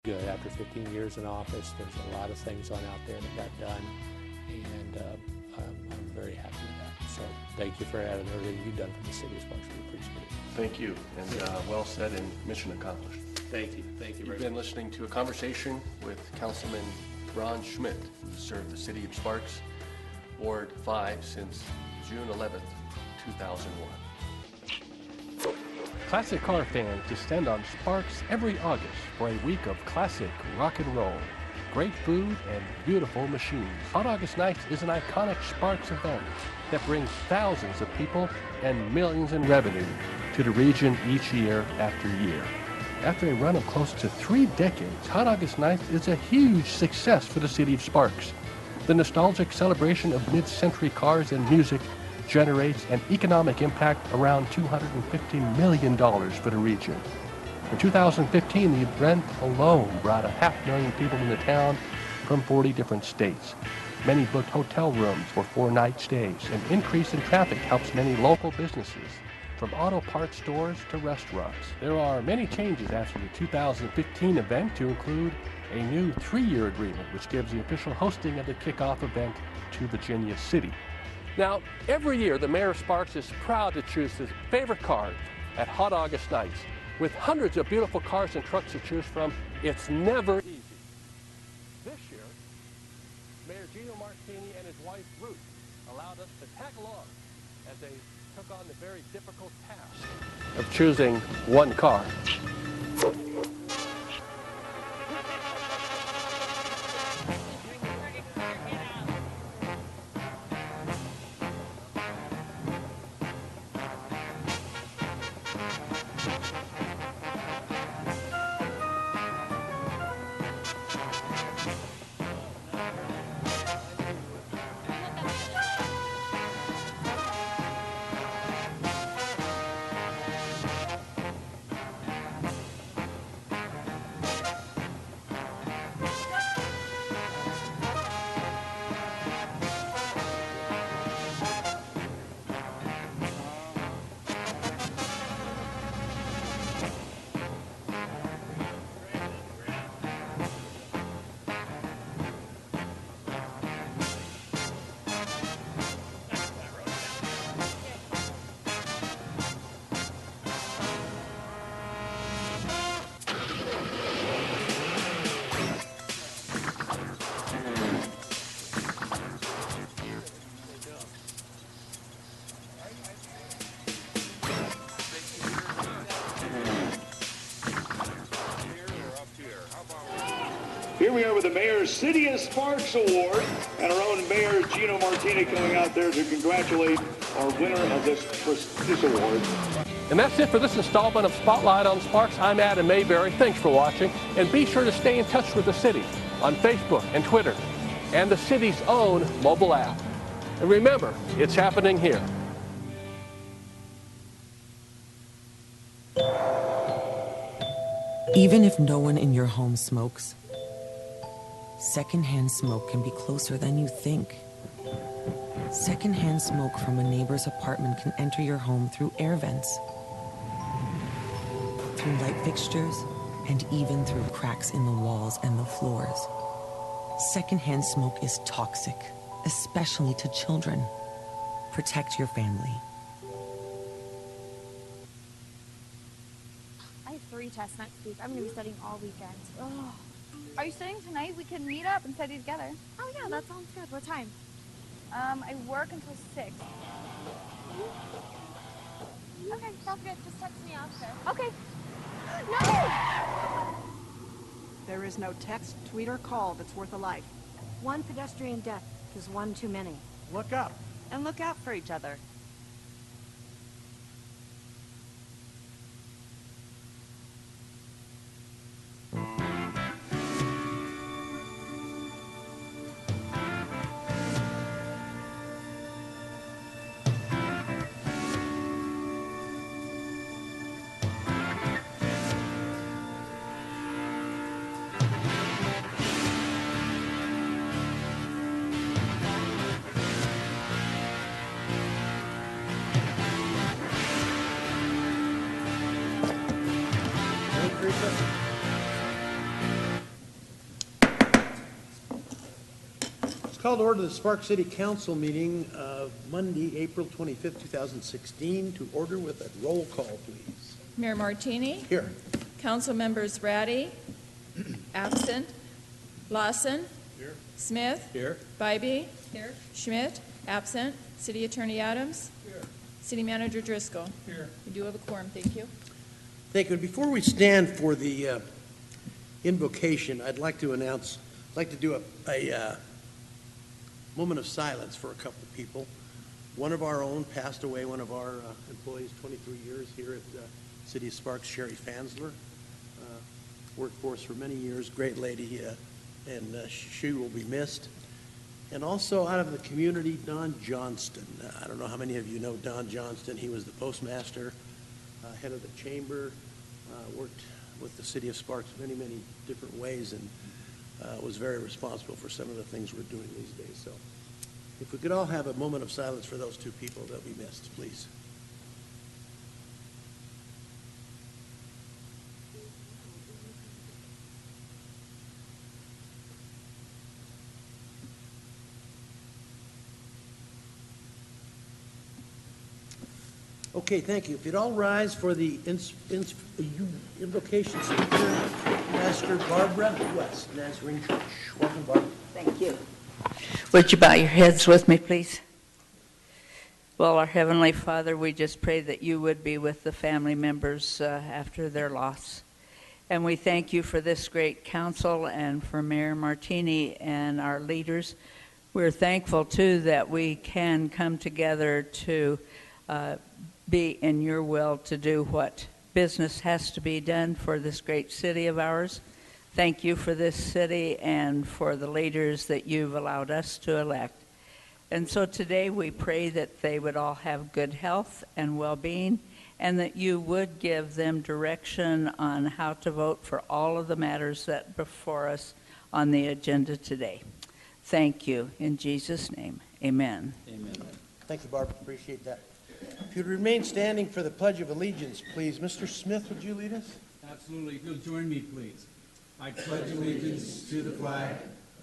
good. After 15 years in office, there's a lot of things on out there that got done, and I'm very happy with that. So thank you for everything you've done for the city of Sparks. We appreciate it. Thank you, and well said and mission accomplished. Thank you. Thank you very You've been listening to a conversation with Councilman Ron Schmidt, who served the city of Sparks, Ward 5 since June 11th, 2001. Classic car fans descend on Sparks every August for a week of classic rock and roll, great food, and beautiful machines. Hot August Nights is an iconic Sparks event that brings thousands of people and millions in revenue to the region each year after year. After a run of close to 3 decades, Hot August Nights is a huge success for the city of Sparks. The nostalgic celebration of mid-century cars and music generates an economic impact around $250 million for the region. In 2015, the event alone brought 500,000 people into town from 40 different states. Many booked hotel rooms for 4-night stays. An increase in traffic helps many local businesses, from auto parts stores to restaurants. There are many changes after the 2015 event, to include a new 3-year agreement, which gives the official hosting of the kickoff event to Virginia City. Now, every year, the Mayor of Sparks is proud to choose his favorite cars at Hot August Nights. With hundreds of beautiful cars and trucks to choose from, it's never easy. This year, Mayor Gino Martini and his wife, Ruth, allowed us to tag along as they took on the very difficult task of choosing one car. Here we are with the Mayor's City of Sparks Award, and our own Mayor Gino Martini coming out there to congratulate our winner of this prestigious award. And that's it for this installment of Spotlight on Sparks. I'm Adam Mayberry. Thanks for watching, and be sure to stay in touch with the city on Facebook and Twitter and the city's own mobile app. And remember, it's happening here. Even if no one in your home smokes, secondhand smoke can be closer than you think. Secondhand smoke from a neighbor's apartment can enter your home through air vents, through light fixtures, and even through cracks in the walls and the floors. Secondhand smoke is toxic, especially to children. Protect your family. I have 3 tests next week. I'm going to be studying all weekend. Ugh. Are you studying tonight? We can meet up and study together. Oh yeah, that sounds good. What time? I work until 6. Okay, sounds good. Just text me after. Okay. No! There is no text, tweet, or call that's worth a life. One pedestrian death is one too many. Look up. And look out for each other. Call to order the Sparks City Council meeting of Monday, April 25th, 2016. To order with a roll call, please. Mayor Martini? Here. Council members Ratty? Absent. Lawson? Here. Smith? Here. Bybee? Here. Schmidt? Absent. City Attorney Adams? Here. City Manager Driscoll? Here. We do have a quorum, thank you. Thank you. Before we stand for the invocation, I'd like to do a moment of silence for a couple of people. One of our own passed away, one of our employees, 23 years here at City of Sparks, Sherry Fansler. Worked for us for many years, great lady, and she will be missed. And also out of the community, Don Johnston. I don't know how many of you know Don Johnston. He was the postmaster, head of the chamber, worked with the City of Sparks many, many different ways, and was very responsible for some of the things we're doing these days. So if we could all have a moment of silence for those two people that we missed, please. Okay, thank you. If you'd all rise for the invocation speaker, Pastor Barbara West, Nazarene Church. Welcome, Barbara. Thank you. Would you bow your heads with me, please? Well, our Heavenly Father, we just pray that you would be with the family members after their loss. And we thank you for this great council and for Mayor Martini and our leaders. We're thankful, too, that we can come together to be in your will to do what business has to be done for this great city of ours. Thank you for this city and for the leaders that you've allowed us to elect. And so today we pray that they would all have good health and well-being, and that you would give them direction on how to vote for all of the matters that are before us on the agenda today. Thank you. In Jesus' name, amen. Amen. Thank you, Barbara. Appreciate that. If you'd remain standing for the Pledge of Allegiance, please. Mr. Smith, would you lead us? Absolutely. If you'll join me, please. I pledge allegiance to the flag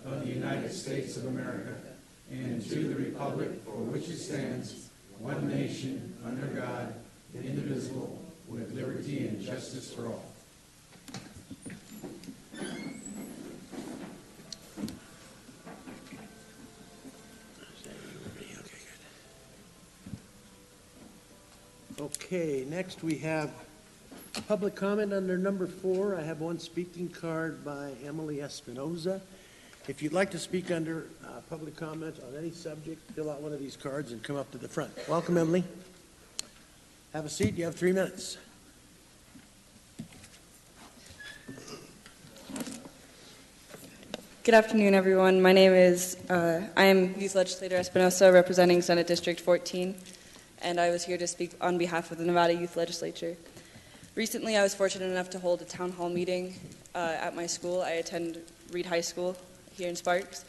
of the United States of America and to the republic for which it stands, one nation, under God, indivisible, with liberty and justice for all. Okay, next we have public comment under number 4. I have one speaking card by Emily Espinoza. If you'd like to speak under public comment on any subject, fill out one of these cards and come up to the front. Welcome, Emily. Have a seat. You have 3 minutes. Good afternoon, everyone. My name is, I am Youth Legislator Espinosa, representing Senate District 14, and I was here to speak on behalf of the Nevada Youth Legislature. Recently, I was fortunate enough to hold a town hall meeting at my school. I attend Reed High School here in Sparks,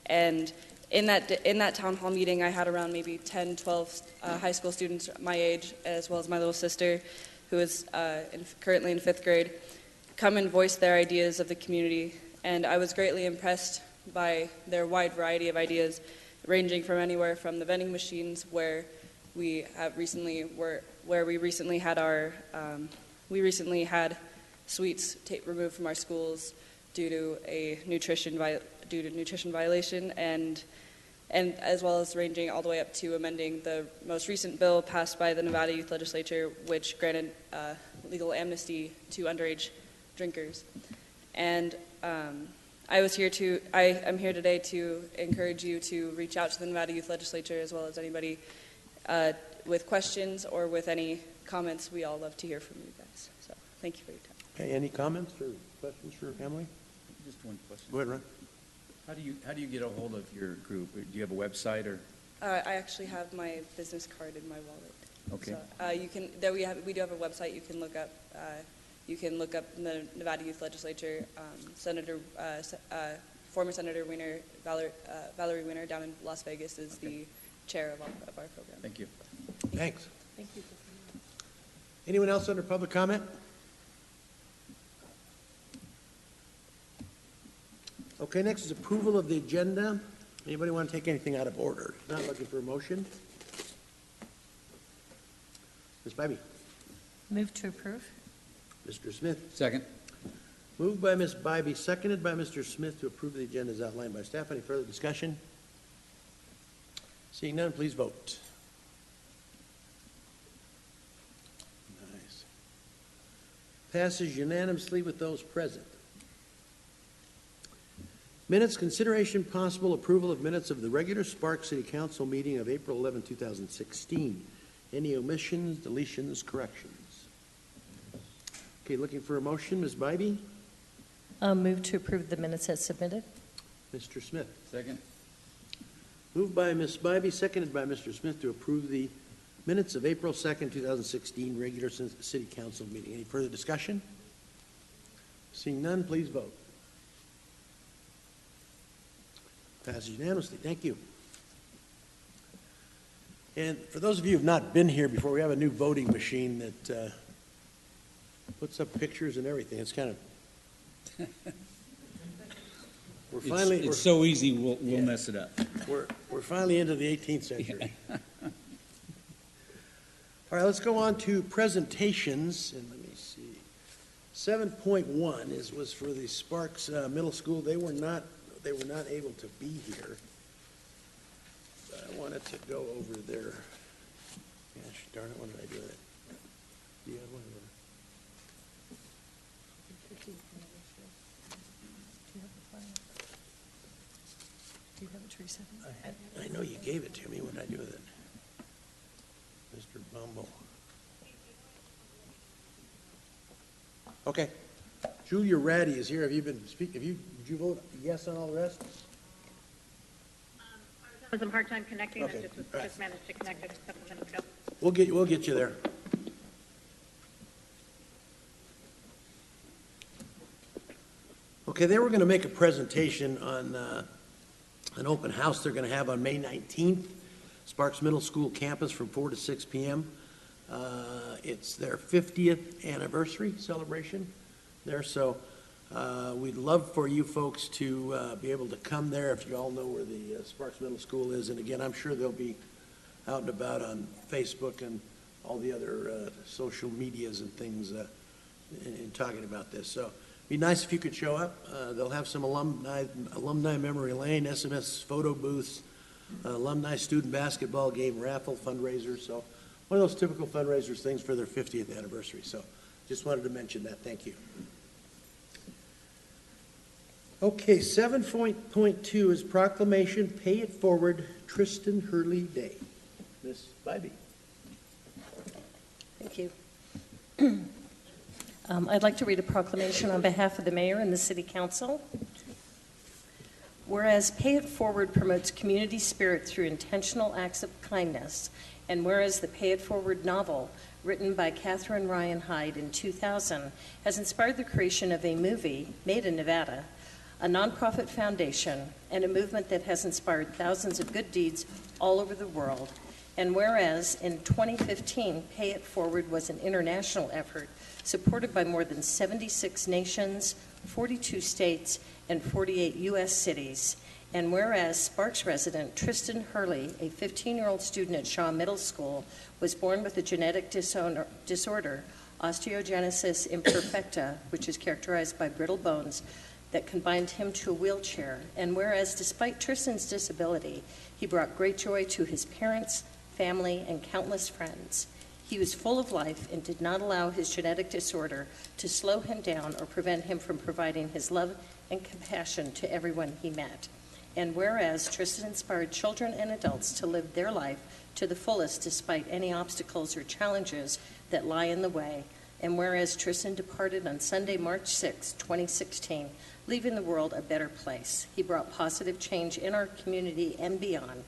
and in that town hall meeting, I had around maybe 10, 12 high school students my age, as well as my little sister, who is currently in 5th grade, come and voice their ideas of the community. And I was greatly impressed by their wide variety of ideas, ranging from anywhere from the vending machines, where we recently had sweets removed from our schools due to nutrition violation, and as well as ranging all the way up to amending the most recent bill passed by the Nevada Youth Legislature, which granted legal amnesty to underage drinkers. And I am here today to encourage you to reach out to the Nevada Youth Legislature, as well as anybody with questions or with any comments. We all love to hear from you guys. So thank you for your time. Okay, any comments or questions for Emily? Just one question. Go ahead, Ron. How do you get a hold of your group? Do you have a website or? I actually have my business card in my wallet. Okay. So you can. We do have a website. You can look up. You can look up the Nevada Youth Legislature. Former Senator Wiener, Valerie Wiener, down in Las Vegas, is the chair of our program. Thank you. Thanks. Thank you. Anyone else under public comment? Okay, next is approval of the agenda. Anybody want to take anything out of order? Not looking for a motion? Ms. Bybee? Move to approve. Mr. Smith? Second. Moved by Ms. Bybee, seconded by Mr. Smith to approve the agenda as outlined by staff. Any further discussion? Seeing none, please vote. Nice. Passes unanimously with those present. Minutes, consideration possible approval of minutes of the regular Sparks City Council meeting of April 11, 2016. Any omissions, deletions, corrections? Okay, looking for a motion. Ms. Bybee? Move to approve the minutes as submitted. Mr. Smith? Second. Moved by Ms. Bybee, seconded by Mr. Smith to approve the minutes of April 2nd, 2016 regular City Council meeting. Any further discussion? Seeing none, please vote. Passes unanimously. Thank you. And for those of you who have not been here before, we have a new voting machine that puts up pictures and everything. It's kind of... It's so easy, we'll mess it up. We're finally into the 18th century. Yeah. All right, let's go on to presentations, and let me see. 7.1 was for the Sparks Middle School. They were not able to be here. But I wanted to go over their. Gosh darn it! What did I do with it? Do you have one? Do you have it, Teresa? I know you gave it to me. What did I do with it? Mr. Bumble. Okay. Julia Ratty is here. Have you been speaking? Did you vote yes on all the rest? I was having some hard time connecting. Okay. I just managed to connect it a couple minutes ago. We'll get you there. Okay, they were going to make a presentation on an open house they're going to have on May 19th, Sparks Middle School campus from 4 to 6 p.m. It's their 50th anniversary celebration there, so we'd love for you folks to be able to come there if you all know where the Sparks Middle School is. And again, I'm sure they'll be out and about on Facebook and all the other social medias and things in talking about this. So it'd be nice if you could show up. They'll have some alumni memory lane, SMS photo booths, alumni student basketball game raffle fundraiser. So one of those typical fundraisers things for their 50th anniversary. So just wanted to mention that. Thank you. Okay, 7.2 is proclamation, Pay It Forward, Tristan Hurley Day. Ms. Bybee. Thank you. I'd like to read a proclamation on behalf of the mayor and the city council. Whereas Pay It Forward promotes community spirit through intentional acts of kindness, and whereas the Pay It Forward novel, written by Catherine Ryan Hyde in 2000, has inspired the creation of a movie made in Nevada, a nonprofit foundation, and a movement that has inspired thousands of good deeds all over the world. And whereas in 2015, Pay It Forward was an international effort supported by more than 76 nations, 42 states, and 48 U.S. cities. And whereas Sparks resident Tristan Hurley, a 15-year-old student at Shaw Middle School, was born with a genetic disorder, osteogenesis imperfecta, which is characterized by brittle bones, that confined him to a wheelchair. And whereas despite Tristan's disability, he brought great joy to his parents, family, and countless friends. He was full of life and did not allow his genetic disorder to slow him down or prevent him from providing his love and compassion to everyone he met. And whereas Tristan inspired children and adults to live their life to the fullest despite any obstacles or challenges that lie in the way. And whereas Tristan departed on Sunday, March 6, 2016, leaving the world a better place. He brought positive change in our community and beyond.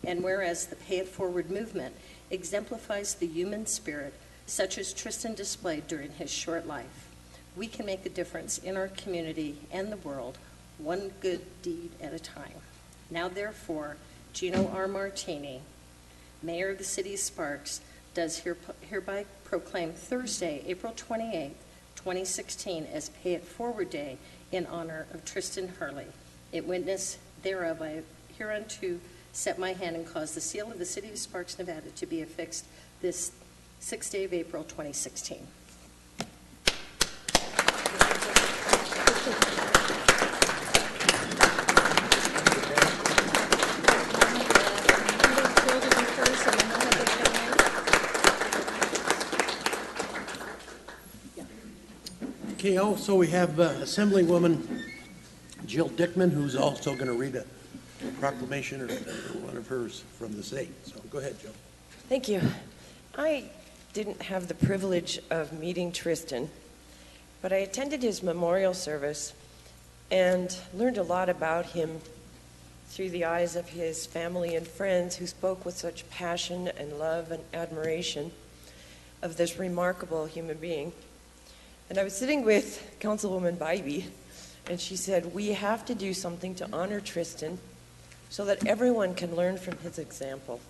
And whereas the Pay It Forward movement exemplifies the human spirit, such as Tristan displayed during his short life, we can make a difference in our community and the world, one good deed at a time. Now, therefore, Gino R. Martini, Mayor of the City of Sparks, does hereby proclaim Thursday, April 28, 2016, as Pay It Forward Day in honor of Tristan Hurley. In witness thereof, I hereunto set my hand and cause the seal of the City of Sparks, Nevada to be affixed this 6th day of April 2016. Okay, also we have Assemblywoman Jill Dickman, who's also going to read a proclamation or one of hers from the state. So go ahead, Jill. Thank you. I didn't have the privilege of meeting Tristan, but I attended his memorial service and learned a lot about him through the eyes of his family and friends who spoke with such passion and love and admiration of this remarkable human being. And I was sitting with Councilwoman Bybee, and she said, we have to do something to honor Tristan so that everyone can learn from his example.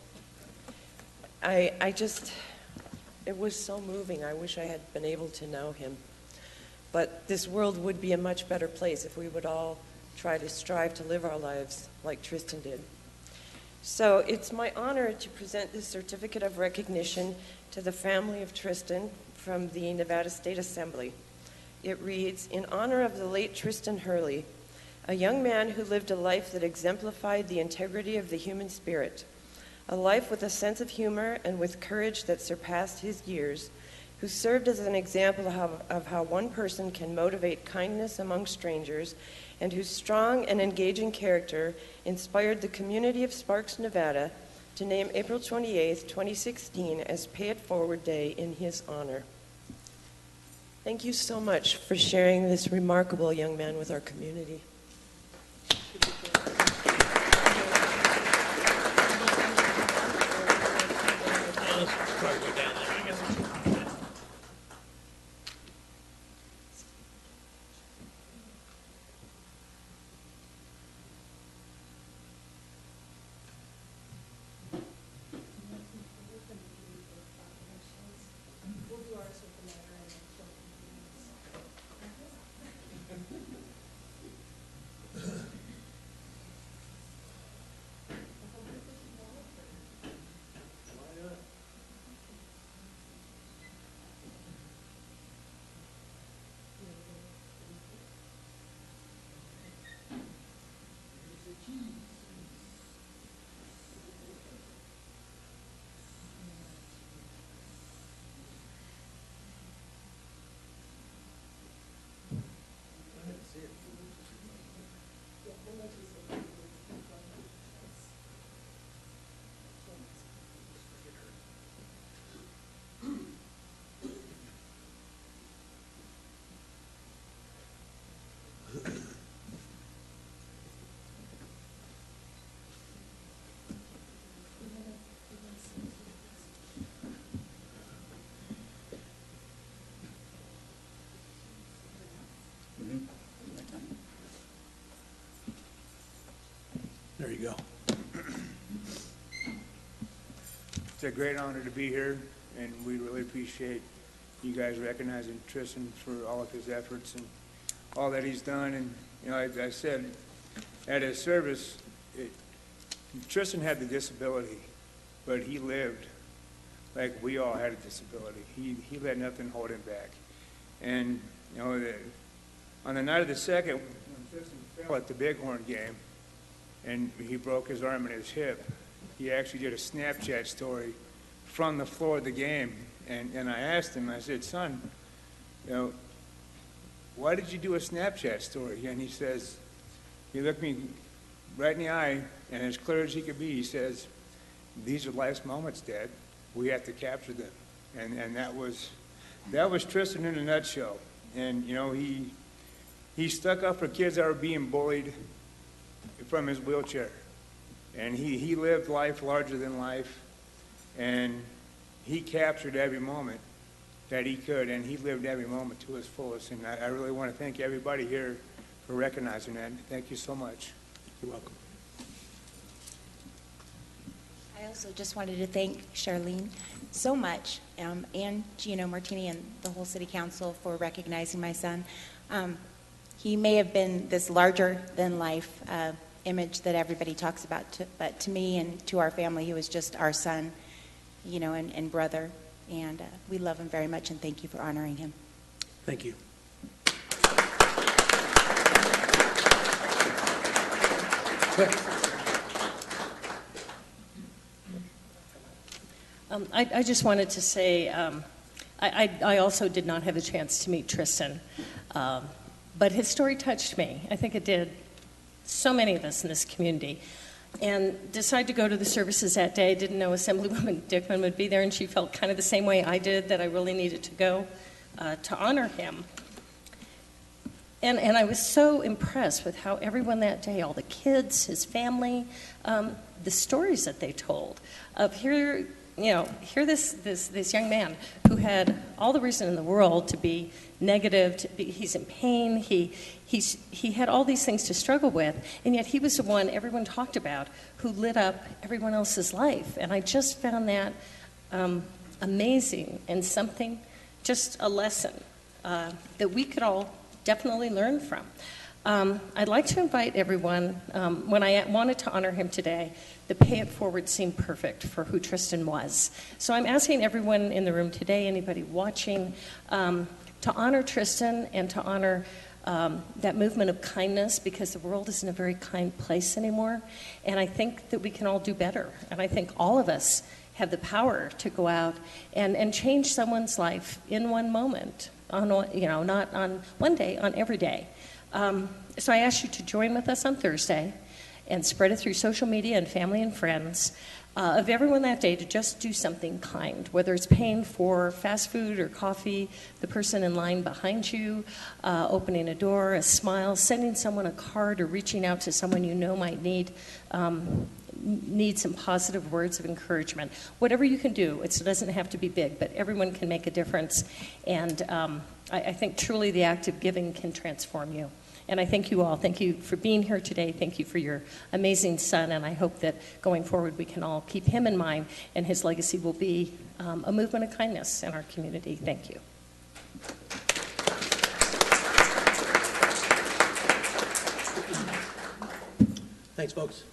It was so moving. I wish I had been able to know him. But this world would be a much better place if we would all try to strive to live our lives like Tristan did. So it's my honor to present this certificate of recognition to the family of Tristan from the Nevada State Assembly. It reads, in honor of the late Tristan Hurley, a young man who lived a life that exemplified the integrity of the human spirit, a life with a sense of humor and with courage that surpassed his years, who served as an example of how one person can motivate kindness among strangers, and whose strong and engaging character inspired the community of Sparks, Nevada, to name April 28, 2016 as Pay It Forward Day in his honor. Thank you so much for sharing this remarkable young man with our community. There you go. It's a great honor to be here, and we really appreciate you guys recognizing Tristan for all of his efforts and all that he's done. And, you know, as I said at his service, Tristan had the disability, but he lived like we all had a disability. He let nothing hold him back. And, you know, on the night of the second, when Tristan fell at the Bighorn game, and he broke his arm and his hip, he actually did a Snapchat story from the floor of the game. And I asked him, I said, son, you know, why did you do a Snapchat story? And he says, he looked me right in the eye, and as clear as he could be, he says, these are life's moments, Dad. We have to capture them. And that was Tristan in a nutshell. And, you know, he stuck up for kids that were being bullied from his wheelchair. And he lived life larger than life, and he captured every moment that he could, and he lived every moment to his fullest. And I really want to thank everybody here for recognizing that. Thank you so much. You're welcome. I also just wanted to thank Charlene so much, and Gino Martini and the whole City Council for recognizing my son. He may have been this larger-than-life image that everybody talks about, but to me and to our family, he was just our son, and brother. And we love him very much, and thank you for honoring him. Thank you. I just wanted to say, I also did not have a chance to meet Tristan, but his story touched me. I think it did so many of us in this community. And decided to go to the services that day. Didn't know Assemblywoman Dickman would be there, and she felt kind of the same way I did, that I really needed to go to honor him. And I was so impressed with how everyone that day, all the kids, his family, the stories that they told of here this young man who had all the reason in the world to be negative. He's in pain. He had all these things to struggle with, and yet he was the one everyone talked about who lit up everyone else's life. And I just found that amazing and something, just a lesson that we could all definitely learn from. I'd like to invite everyone, when I wanted to honor him today, the Pay It Forward seemed perfect for who Tristan was. So I'm asking everyone in the room today, anybody watching, to honor Tristan and to honor that movement of kindness, because the world isn't a very kind place anymore. And I think that we can all do better. And I think all of us have the power to go out and change someone's life in one moment, not on one day, on every day. So I ask you to join with us on Thursday and spread it through social media and family and friends of everyone that day to just do something kind, whether it's paying for fast food or coffee, the person in line behind you, opening a door, a smile, sending someone a card, or reaching out to someone you know might need some positive words of encouragement. Whatever you can do, it doesn't have to be big, but everyone can make a difference. And I think truly the act of giving can transform you. And I thank you all. Thank you for being here today. Thank you for your amazing son. And I hope that going forward we can all keep him in mind, and his legacy will be a movement of kindness in our community. Thank you. Thanks, folks.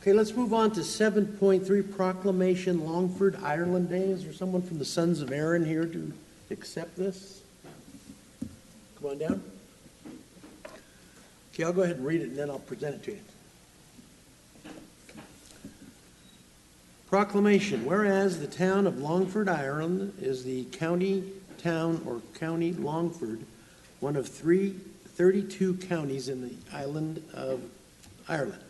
Okay, let's move on to 7.3, Proclamation Longford Ireland Day. Is there someone from the Sons of Erin here to accept this? Come on down. Okay, I'll go ahead and read it, and then I'll present it to you. Proclamation. Whereas the town of Longford, Ireland is the county Longford, one of 32 counties in the island of Ireland.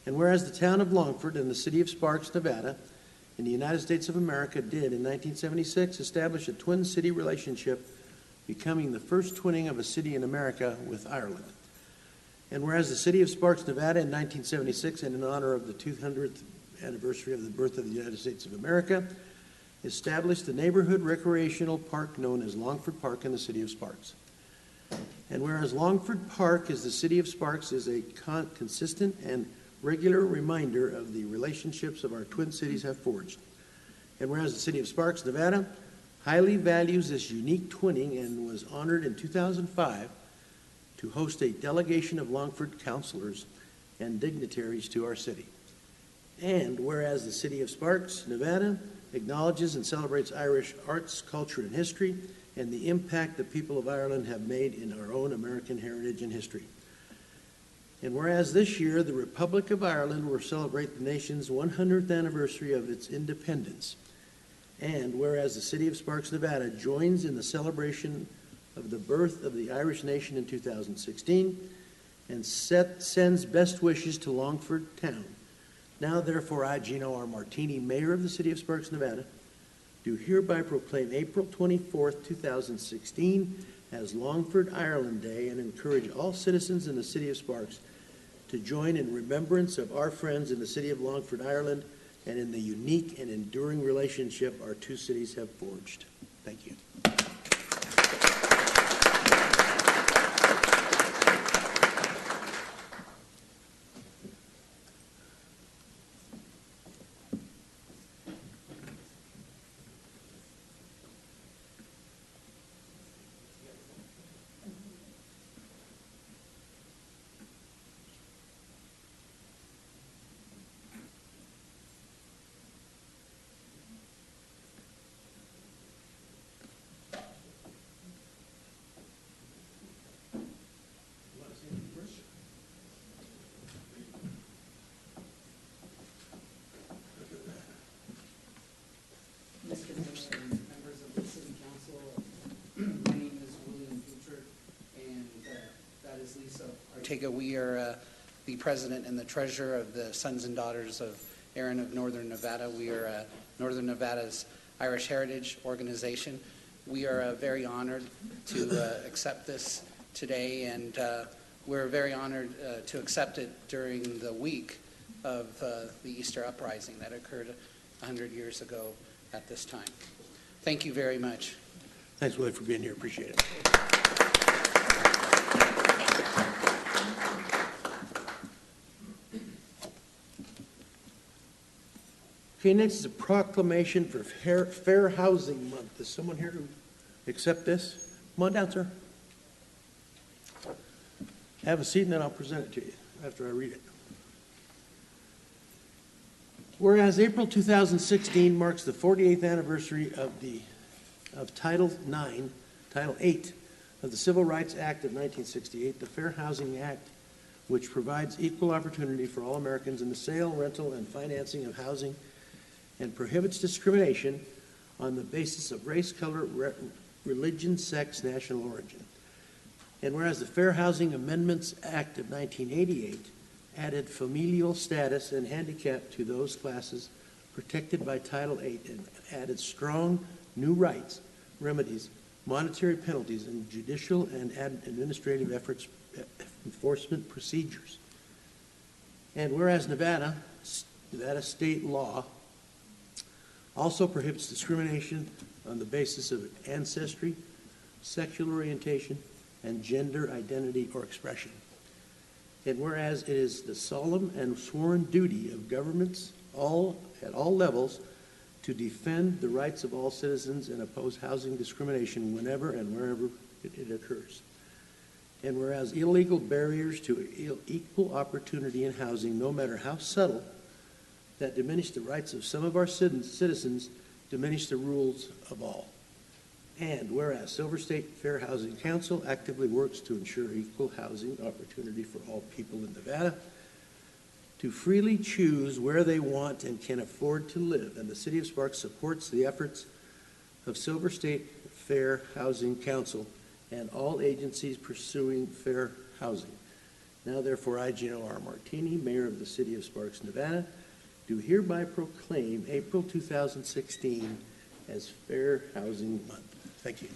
And whereas the town of Longford and the city of Sparks, Nevada, in the United States of America did in 1976 establish a twin city relationship, becoming the first twinning of a city in America with Ireland. And whereas the city of Sparks, Nevada in 1976, and in honor of the 200th anniversary of the birth of the United States of America, established the neighborhood recreational park known as Longford Park in the city of Sparks. And whereas Longford Park is the city of Sparks is a consistent and regular reminder of the relationships of our twin cities have forged. And whereas the city of Sparks, Nevada, highly values this unique twinning and was honored in 2005 to host a delegation of Longford councilors and dignitaries to our city. And whereas the city of Sparks, Nevada, acknowledges and celebrates Irish arts, culture, and history, and the impact the people of Ireland have made in our own American heritage and history. And whereas this year the Republic of Ireland will celebrate the nation's 100th anniversary of its independence. And whereas the city of Sparks, Nevada joins in the celebration of the birth of the Irish nation in 2016 and sends best wishes to Longford town. Now, therefore, I, Gino R. Martini, mayor of the city of Sparks, Nevada, do hereby proclaim April 24th, 2016 as Longford Ireland Day and encourage all citizens in the city of Sparks to join in remembrance of our friends in the city of Longford, Ireland, and in the unique and enduring relationship our two cities have forged. Thank you. is Lisa Ortega. We are the president and the treasurer of the Sons and Daughters of Aaron of Northern Nevada. We are Northern Nevada's Irish Heritage organization. We are very honored to accept this today, and we're very honored to accept it during the week of the Easter Uprising that occurred 100 years ago at this time. Thank you very much. Thanks, Willie, for being here. Appreciate it. Okay, next is a proclamation for Fair Housing Month. Is someone here to accept this? Come on down, sir. Have a seat, and then I'll present it to you after I read it. Whereas April 2016 marks the 48th anniversary of Title 8 of the Civil Rights Act of 1968, the Fair Housing Act, which provides equal opportunity for all Americans in the sale, rental, and financing of housing, and prohibits discrimination on the basis of race, color, religion, sex, national origin. And whereas the Fair Housing Amendments Act of 1988 added familial status and handicap to those classes protected by Title VIII and added strong new rights, remedies, monetary penalties, and judicial and administrative enforcement procedures. And whereas Nevada state law also prohibits discrimination on the basis of ancestry, sexual orientation, and gender identity or expression. And whereas it is the solemn and sworn duty of governments at all levels to defend the rights of all citizens and oppose housing discrimination whenever and wherever it occurs. And whereas illegal barriers to equal opportunity in housing, no matter how subtle, that diminish the rights of some of our citizens, diminish the rules of all. And whereas Silver State Fair Housing Council actively works to ensure equal housing opportunity for all people in Nevada, to freely choose where they want and can afford to live, and the City of Sparks supports the efforts of Silver State Fair Housing Council and all agencies pursuing fair housing. Now, therefore, I, Gino R. Martini, Mayor of the City of Sparks, Nevada, do hereby proclaim April 2016 as Fair Housing Month. Thank you.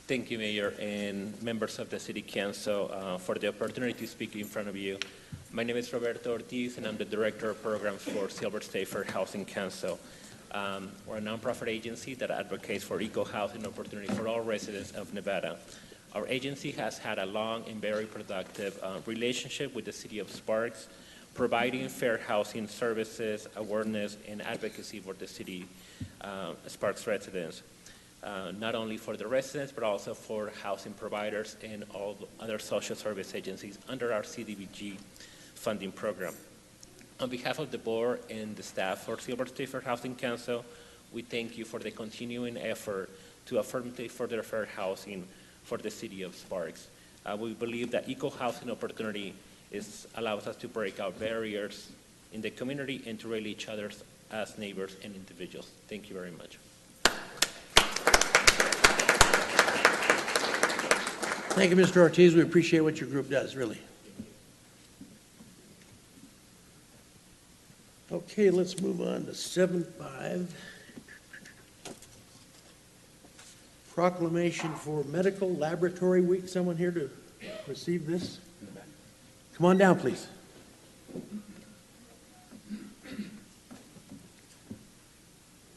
Thank you, Mayor, and members of the City Council for the opportunity to speak in front of you. My name is Roberto Ortiz, and I'm the Director of Programs for Silver State Fair Housing Council. We're a nonprofit agency that advocates for equal housing opportunity for all residents of Nevada. Our agency has had a long and very productive relationship with the City of Sparks, providing fair housing services, awareness, and advocacy for the City Sparks residents. Not only for the residents, but also for housing providers and all other social service agencies under our CDBG funding program. On behalf of the board and the staff for Silver State Fair Housing Council, we thank you for the continuing effort to affirmatively further fair housing for the City of Sparks. We believe that equal housing opportunity allows us to break out barriers in the community and to relate each other as neighbors and individuals. Thank you very much. Thank you, Mr. Ortiz. We appreciate what your group does, really. Okay, let's move on to 7.5. Proclamation for Medical Laboratory Week. Someone here to receive this? Come on down, please.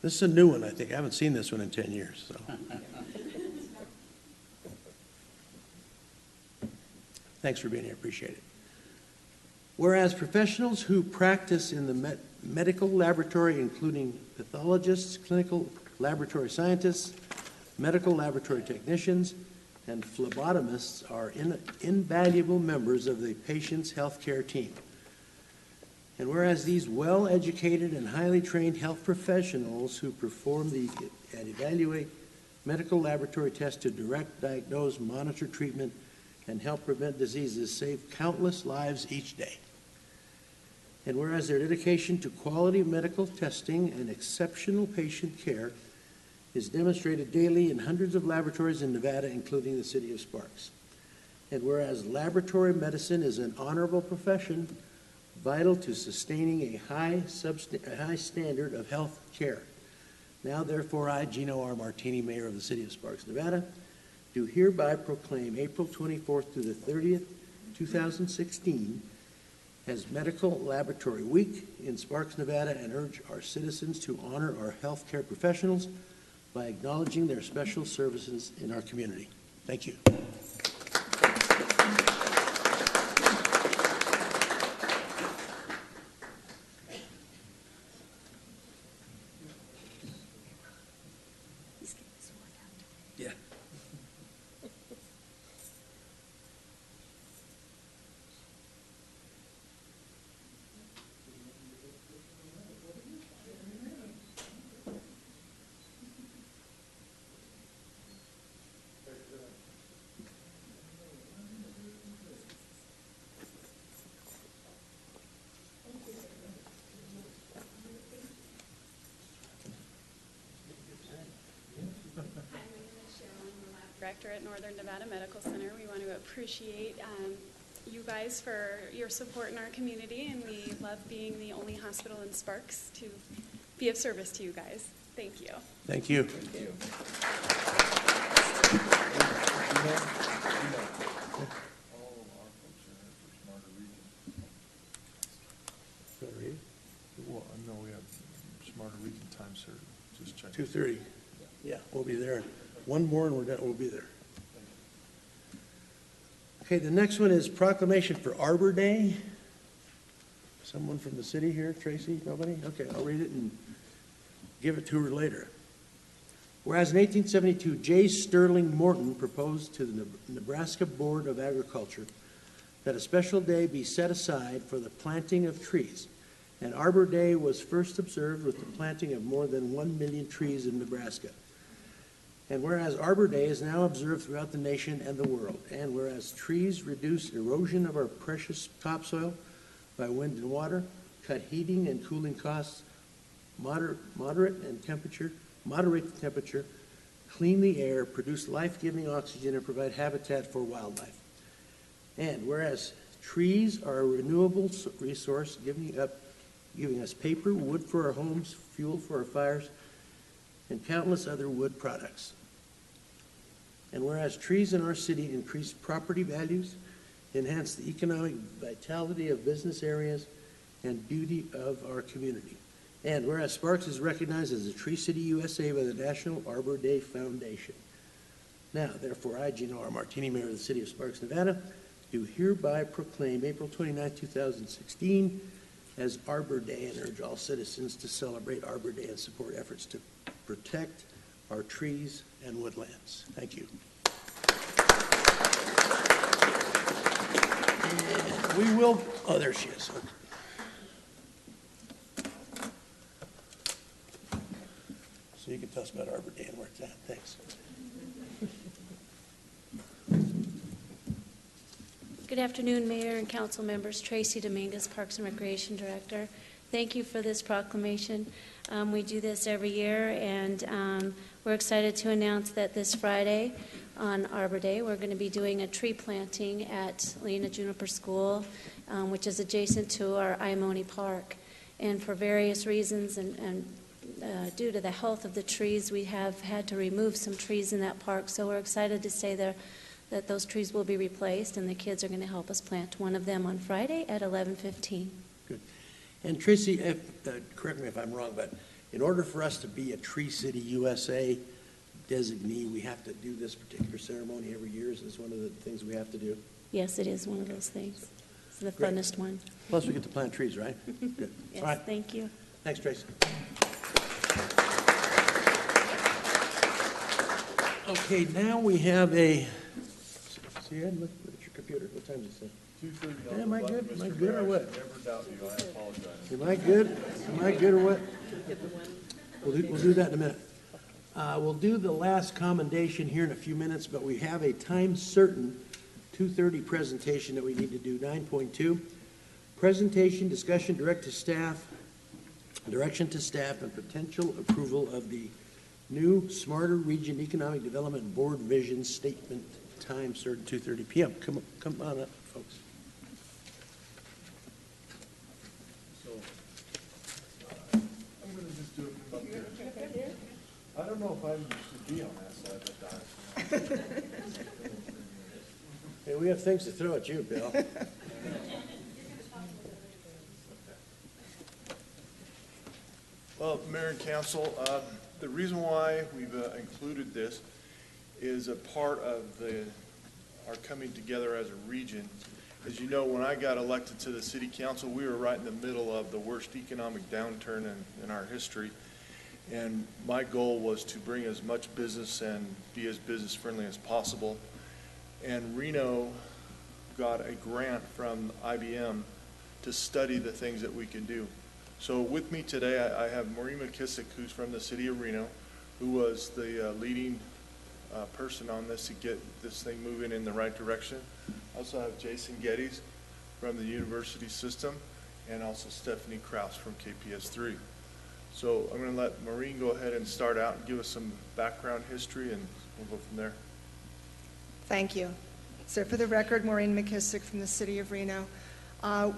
This is a new one, I think. I haven't seen this one in 10 years. So. Thanks for being here. Appreciate it. Whereas professionals who practice in the medical laboratory, including pathologists, clinical laboratory scientists, medical laboratory technicians, and phlebotomists are invaluable members of the patient's healthcare team. And whereas these well-educated and highly trained health professionals who perform and evaluate medical laboratory tests to direct, diagnose, monitor treatment, and help prevent diseases save countless lives each day. And whereas their dedication to quality medical testing and exceptional patient care is demonstrated daily in hundreds of laboratories in Nevada, including the city of Sparks. And whereas laboratory medicine is an honorable profession vital to sustaining a high standard of health care. Now, therefore, I, Gino R. Martini, Mayor of the City of Sparks, Nevada, do hereby proclaim April 24th through the 30th, 2016, as Medical Laboratory Week in Sparks, Nevada, and urge our citizens to honor our healthcare professionals by acknowledging their special services in our community. Thank you. Yeah. Director at Northern Nevada Medical Center. We want to appreciate you guys for your support in our community, and we love being the only hospital in Sparks to be of service to you guys. Thank you. Thank you. Thank you. Well, I know we have Smarter Region time, sir. Just check. 2:30. Yeah, we'll be there. One more and we'll be there. Okay, the next one is proclamation for Arbor Day. Someone from the city here, Tracy? Nobody? Okay, I'll read it and give it to her later. Whereas in 1872, J. Sterling Morton proposed to the Nebraska Board of Agriculture that a special day be set aside for the planting of trees. And Arbor Day was first observed with the planting of more than 1 million trees in Nebraska. And whereas Arbor Day is now observed throughout the nation and the world, and whereas trees reduce erosion of our precious topsoil by wind and water, cut heating and cooling costs, moderate the temperature, clean the air, produce life-giving oxygen, and provide habitat for wildlife. And whereas trees are a renewable resource, giving us paper, wood for our homes, fuel for our fires, and countless other wood products. And whereas trees in our city increase property values, enhance the economic vitality of business areas, and beauty of our community. And whereas Sparks is recognized as a Tree City USA by the National Arbor Day Foundation. Now, therefore, I, Gino R. Martini, Mayor of the City of Sparks, Nevada, do hereby proclaim April 29, 2016 as Arbor Day and urge all citizens to celebrate Arbor Day and support efforts to protect our trees and woodlands. Thank you. And we will, oh, there she is. So you can tell us about Arbor Day and where it's at. Thanks. Good afternoon, Mayor and Council members. Tracy Dominguez, Parks and Recreation Director. Thank you for this proclamation. We do this every year, and we're excited to announce that this Friday on Arbor Day, we're going to be doing a tree planting at Lena Juniper School, which is adjacent to our Iomone Park. And for various reasons and due to the health of the trees, we have had to remove some trees in that park. So we're excited to say there that those trees will be replaced, and the kids are going to help us plant one of them on Friday at 11:15. Good. And Tracy, correct me if I'm wrong, but in order for us to be a Tree City USA designee, we have to do this particular ceremony every year. Is this one of the things we have to do? Yes, it is one of those things. It's the Great. funnest one. Plus, we get to plant trees, right? Good. Yes, All right. thank you. Thanks, Tracy. Okay, now we have a, see, Ed, look at your computer. What time is it? 2:30. Am I good? Am I good or what? Never doubt you, I apologize. Am I good? Am I good or what? We'll do that in a minute. We'll do the last commendation here in a few minutes, but we have a time certain 2:30 presentation that we need to do. 9.2, presentation, discussion, direction to staff, and potential approval of the new Smarter Region Economic Development Board Vision Statement. Time certain 2:30 p.m. Come on up, folks. I'm going to just do it from up here. I don't know if I should be on that side of the dais. Hey, we have things to throw at you, Bill. Well, Mayor and Council, the reason why we've included this is a part of our coming together as a region. As you know, when I got elected to the City Council, we were right in the middle of the worst economic downturn in our history. And my goal was to bring as much business and be as business friendly as possible. And Reno got a grant from IBM to study the things that we can do. So with me today, I have Maureen McKissick, who's from the city of Reno, who was the leading person on this to get this thing moving in the right direction. I also have Jason Geddes from the university system, and also Stephanie Kraus from KPS3. So I'm going to let Maureen go ahead and start out and give us some background history, and we'll go from there. Thank you. So for the record, Maureen McKissick from the city of Reno.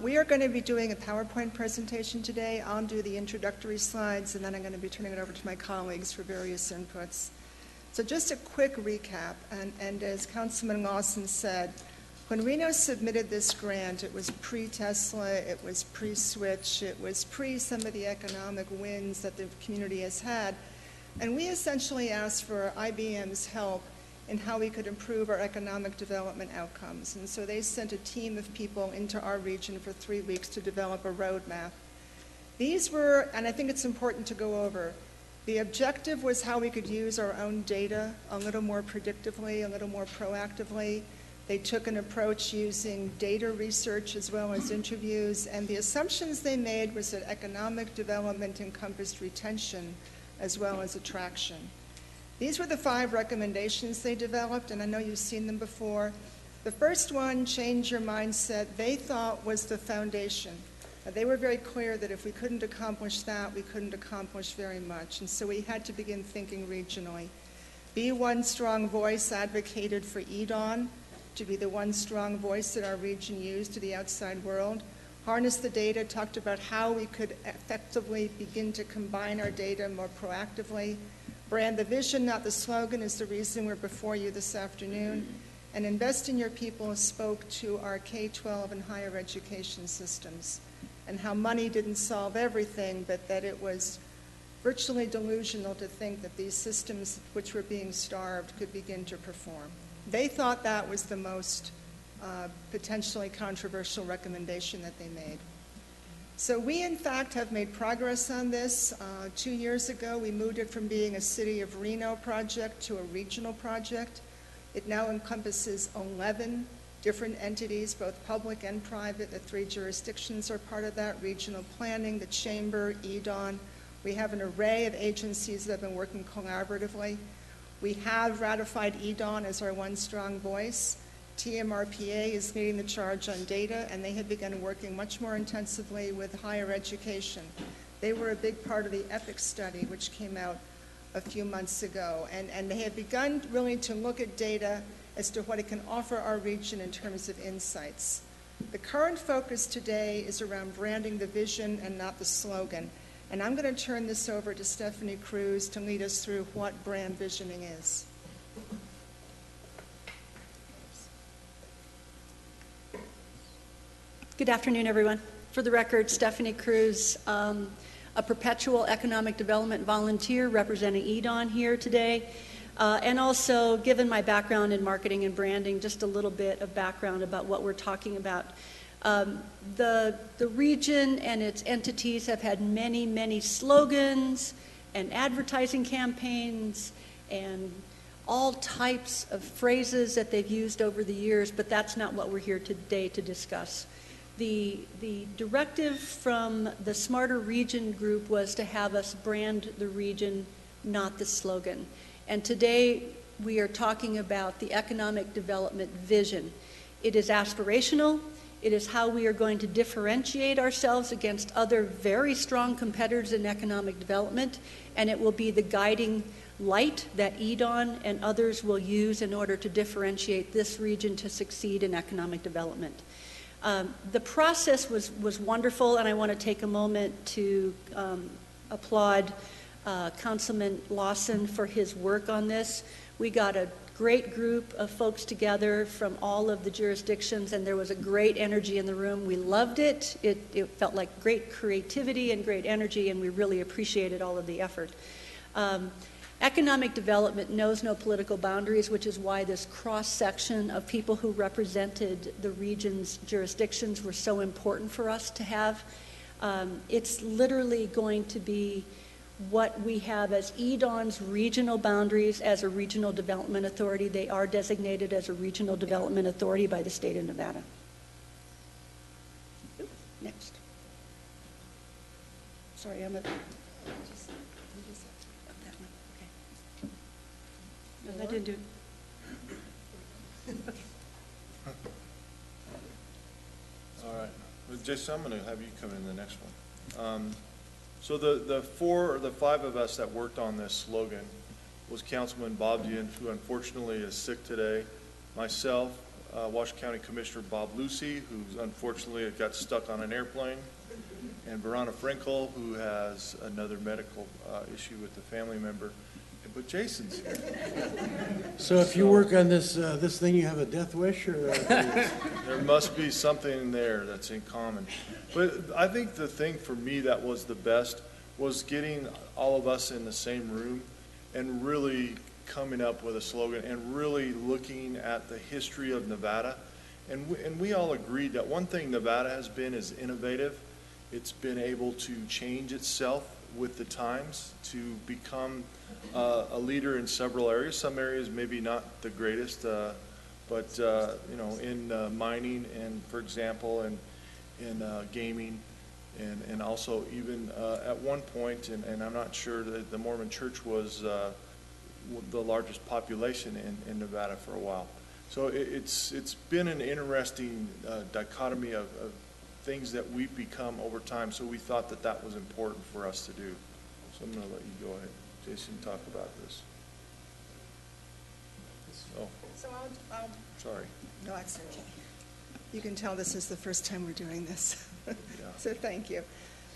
We are going to be doing a PowerPoint presentation today. I'll do the introductory slides, and then I'm going to be turning it over to my colleagues for various inputs. So just a quick recap, and as Councilman Lawson said, when Reno submitted this grant, it was pre-Tesla, it was pre-Switch, it was pre some of the economic wins that the community has had, and we essentially asked for IBM's help in how we could improve our economic development outcomes. And so they sent a team of people into our region for 3 weeks to develop a roadmap. These were, and I think it's important to go over, the objective was how we could use our own data a little more predictively, a little more proactively. They took an approach using data research as well as interviews, and the assumptions they made was that economic development encompassed retention as well as attraction. These were the 5 recommendations they developed, and I know you've seen them before. The first one, change your mindset, they thought was the foundation. They were very clear that if we couldn't accomplish that, we couldn't accomplish very much, and so we had to begin thinking regionally. Be one strong voice advocated for EDON, to be the one strong voice that our region used to the outside world. Harness the data, talked about how we could effectively begin to combine our data more proactively. Brand the vision, not the slogan, is the reason we're before you this afternoon. And invest in your people spoke to our K-12 and higher education systems, and how money didn't solve everything, but that it was virtually delusional to think that these systems which were being starved could begin to perform. They thought that was the most potentially controversial recommendation that they made. So we, in fact, have made progress on this. 2 years ago, we moved it from being a City of Reno project to a regional project. It now encompasses 11 different entities, both public and private. The 3 jurisdictions are part of that: regional planning, the chamber, EDON. We have an array of agencies that have been working collaboratively. We have ratified EDON as our one strong voice. TMRPA is leading the charge on data, and they have begun working much more intensively with higher education. They were a big part of the EPIC study, which came out a few months ago, and they have begun really to look at data as to what it can offer our region in terms of insights. The current focus today is around branding the vision and not the slogan, and I'm going to turn this over to Stephanie Cruz to lead us through what brand visioning is. Good afternoon, everyone. For the record, Stephanie Cruz, a perpetual economic development volunteer representing EDON here today. And also, given my background in marketing and branding, just a little bit of background about what we're talking about. The region and its entities have had many, many slogans and advertising campaigns and all types of phrases that they've used over the years, but that's not what we're here today to discuss. The directive from the Smarter Region group was to have us brand the region, not the slogan. And today we are talking about the economic development vision. It is aspirational. It is how we are going to differentiate ourselves against other very strong competitors in economic development, and it will be the guiding light that EDON and others will use in order to differentiate this region to succeed in economic development. The process was wonderful, and I want to take a moment to applaud Councilman Lawson for his work on this. We got a great group of folks together from all of the jurisdictions, and there was a great energy in the room. We loved it. It felt like great creativity and great energy, and we really appreciated all of the effort. Economic development knows no political boundaries, which is why this cross-section of people who represented the region's jurisdictions were so important for us to have. It's literally going to be what we have as EDON's regional boundaries as a regional development authority. They are designated as a regional development authority by the state of Nevada. Next. Sorry, I'm a... No, I didn't do it. All right. Well, Jason, I'm going to have you come in the next one. So the five of us that worked on this slogan was Councilman Bob Dien, who unfortunately is sick today, myself, Washington County Commissioner Bob Lucy, who unfortunately got stuck on an airplane, and Verona Frankel, who has another medical issue with a family member. But Jason's here. So if you work on this this thing, you have a death wish, or there must be something there that's in common. But I think the thing for me that was the best was getting all of us in the same room and really coming up with a slogan and really looking at the history of Nevada. And we all agreed that one thing Nevada has been is innovative. It's been able to change itself with the times to become a leader in several areas. Some areas maybe not the greatest, but you know, in mining and, for example, and in gaming, and also even at one point, and I'm not sure that the Mormon Church was the largest population in Nevada for a while. So it's been an interesting dichotomy of things that we've become over time, so we thought that that was important for us to do. So I'm going to let you go ahead, Jason, talk about this. So I'll sorry. No, that's okay. You can tell this is the first time we're doing this. Yeah. So thank you.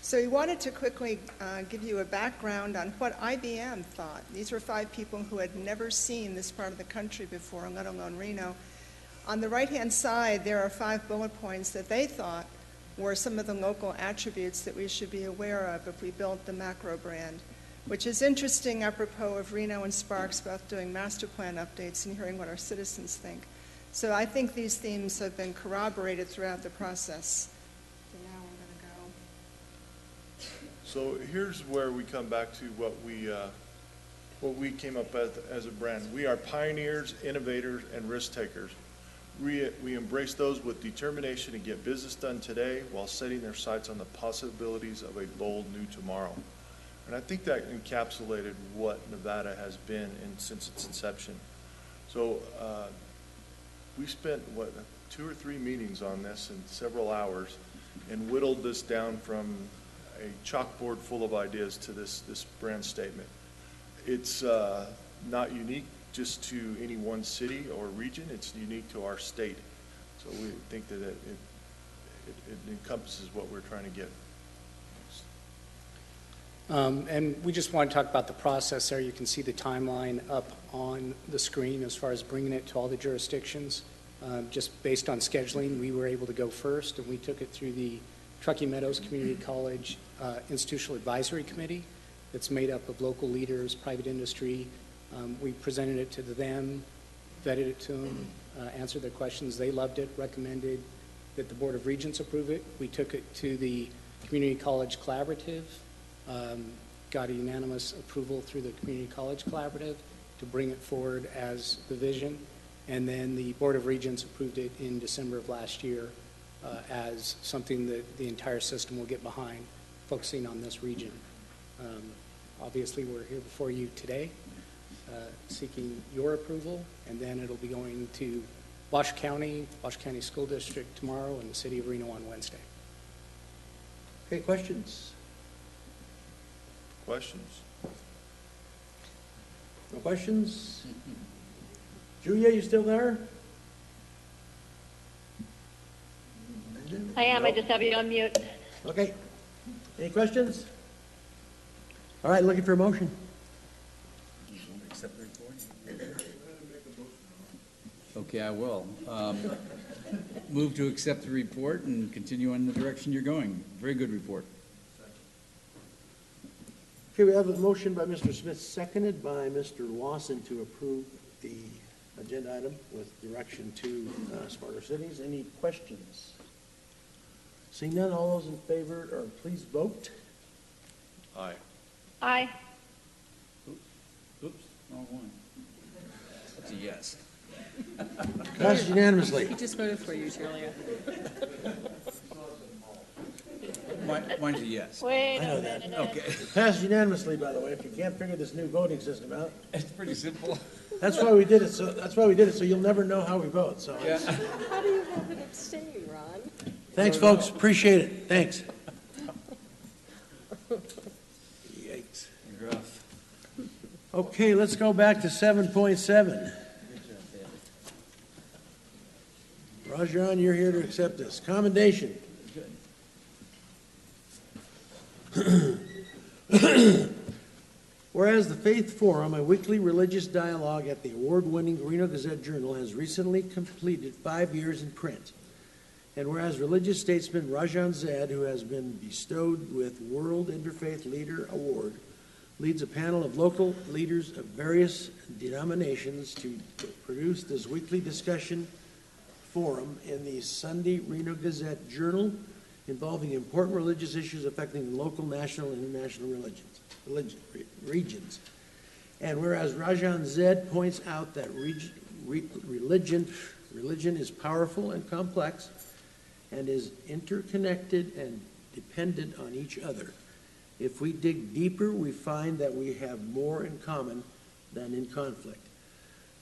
So we wanted to quickly give you a background on what IBM thought. These were 5 people who had never seen this part of the country before, let alone Reno. On the right-hand side, there are 5 bullet points that they thought were some of the local attributes that we should be aware of if we built the macro brand, which is interesting apropos of Reno and Sparks both doing master plan updates and hearing what our citizens think. So I think these themes have been corroborated throughout the process. So now I'm going to go. So here's where we come back to what we came up with as a brand. We are pioneers, innovators, and risk takers. We embrace those with determination to get business done today while setting their sights on the possibilities of a bold new tomorrow. And I think that encapsulated what Nevada has been since its inception. So we spent, 2 or 3 meetings on this in several hours and whittled this down from a chalkboard full of ideas to this brand statement. It's not unique just to any one city or region. It's unique to our state. So we think that it encompasses what we're trying to get. And we just want to talk about the process there. You can see the timeline up on the screen as far as bringing it to all the jurisdictions. Just based on scheduling, we were able to go first, and we took it through the Truckee Meadows Community College Institutional Advisory Committee. It's made up of local leaders, private industry. We presented it to them, vetted it to them, answered their questions. They loved it, recommended that the Board of Regents approve it. We took it to the Community College Collaborative, got a unanimous approval through the Community College Collaborative, to bring it forward as the vision. And then the Board of Regents approved it in December of last year as something that the entire system will get behind, focusing on this region. Obviously, we're here before you today, seeking your approval, and then it'll be going to Washoe County School District tomorrow, and the City of Reno on Wednesday. Okay, questions? Questions? No questions? Julia, you still there? I am. I just have you on mute. Okay. Any questions? All right, looking for a motion. Accept the report? Okay, I will. Move to accept the report and continue on the direction you're going. Very good report. Okay, we have a motion by Mr. Smith, seconded by Mr. Lawson to approve the agenda item with direction to Smarter Cities. Any questions? Seeing none, all those in favor, or please vote. Aye. Aye. Oops, wrong one. That's a yes. Passed unanimously. He just voted for you, Julia. Mine's a yes. Wait I know a that. minute. Okay. Passed unanimously, by the way, if you can't figure this new voting system out. It's pretty simple. That's why we did it, so you'll never know how we vote, so. Yeah. How do you have an abstain, Ron? Thanks, folks, appreciate it, thanks. Yikes. Rough. Okay, let's go back to 7.7. Rajan, you're here to accept this. Commendation. Whereas the Faith Forum, a weekly religious dialogue at the award-winning Reno Gazette-Journal, has recently completed 5 years in print. And whereas religious statesman Rajan Zed, who has been bestowed with World Interfaith Leader Award, leads a panel of local leaders of various denominations to produce this weekly discussion forum in the Sunday Reno Gazette-Journal involving important religious issues affecting local, national, and international regions. And whereas Rajan Zed points out that religion is powerful and complex and is interconnected and dependent on each other. If we dig deeper, we find that we have more in common than in conflict.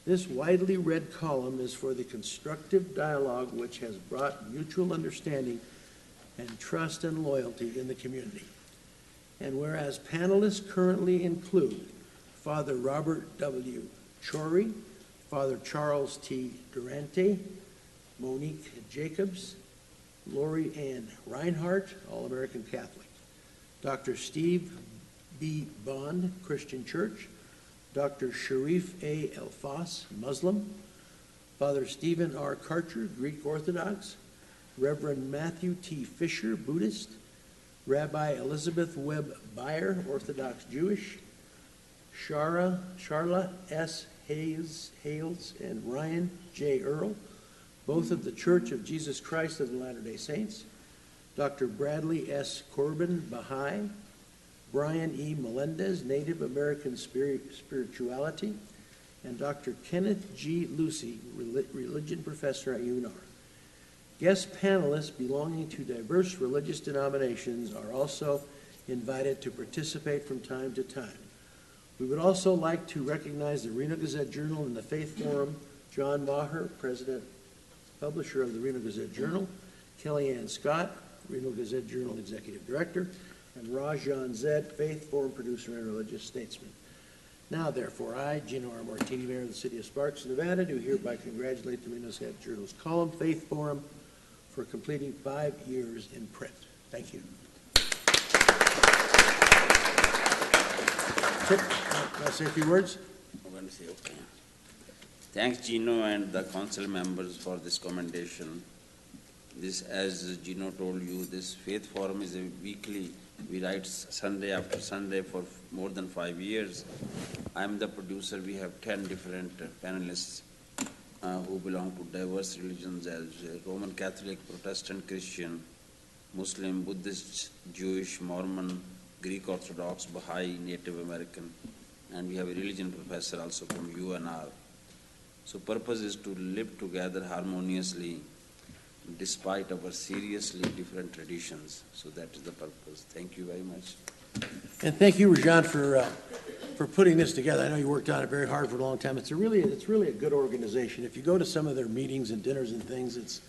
This widely read column is for the constructive dialogue which has brought mutual understanding and trust and loyalty in the community. And whereas panelists currently include Father Robert W. Chory, Father Charles T. Durante, Monique Jacobs, Lori Ann Reinhardt, All-American Catholic, Dr. Steve B. Bond, Christian Church, Dr. Sharif A. Elfas, Muslim, Father Stephen R. Karcher, Greek Orthodox, Reverend Matthew T. Fisher, Buddhist, Rabbi Elizabeth Webb Beyer, Orthodox Jewish, Sharla S. Hales, and Ryan J. Earl, both of the Church of Jesus Christ of the Latter-day Saints, Dr. Bradley S. Corbin, Baha'i, Brian E. Melendez, Native American Spirituality, and Dr. Kenneth G. Lucy, Religion Professor at UNR. Guest panelists belonging to diverse religious denominations are also invited to participate from time to time. We would also like to recognize the Reno Gazette-Journal and the Faith Forum, John Maher, President, Publisher of the Reno Gazette-Journal, Kellyanne Scott, Reno Gazette-Journal Executive Director, and Rajan Zed, Faith Forum Producer and Religious Statesman. Now, therefore, I, Gino R. Martini, Mayor of the City of Sparks, Nevada, do hereby congratulate the Reno Gazette-Journal's column, Faith Forum, for completing 5 years in print. Thank you. Chip, can I say a few words? I'm going to say okay. Thanks, Gino and the council members for this commendation. This, as Gino told you, this Faith Forum is a weekly. We write Sunday after Sunday for more than 5 years. I'm the producer. We have 10 different panelists who belong to diverse religions as Roman Catholic, Protestant, Christian, Muslim, Buddhist, Jewish, Mormon, Greek Orthodox, Baha'i, Native American, and we have a religion professor also from UNR. So purpose is to live together harmoniously despite our seriously different traditions. So that is the purpose. Thank you very much. And thank you, Rajan, for putting this together. I know you worked on it very hard for a long time. It's really a good organization. If you go to some of their meetings and dinners and things, it's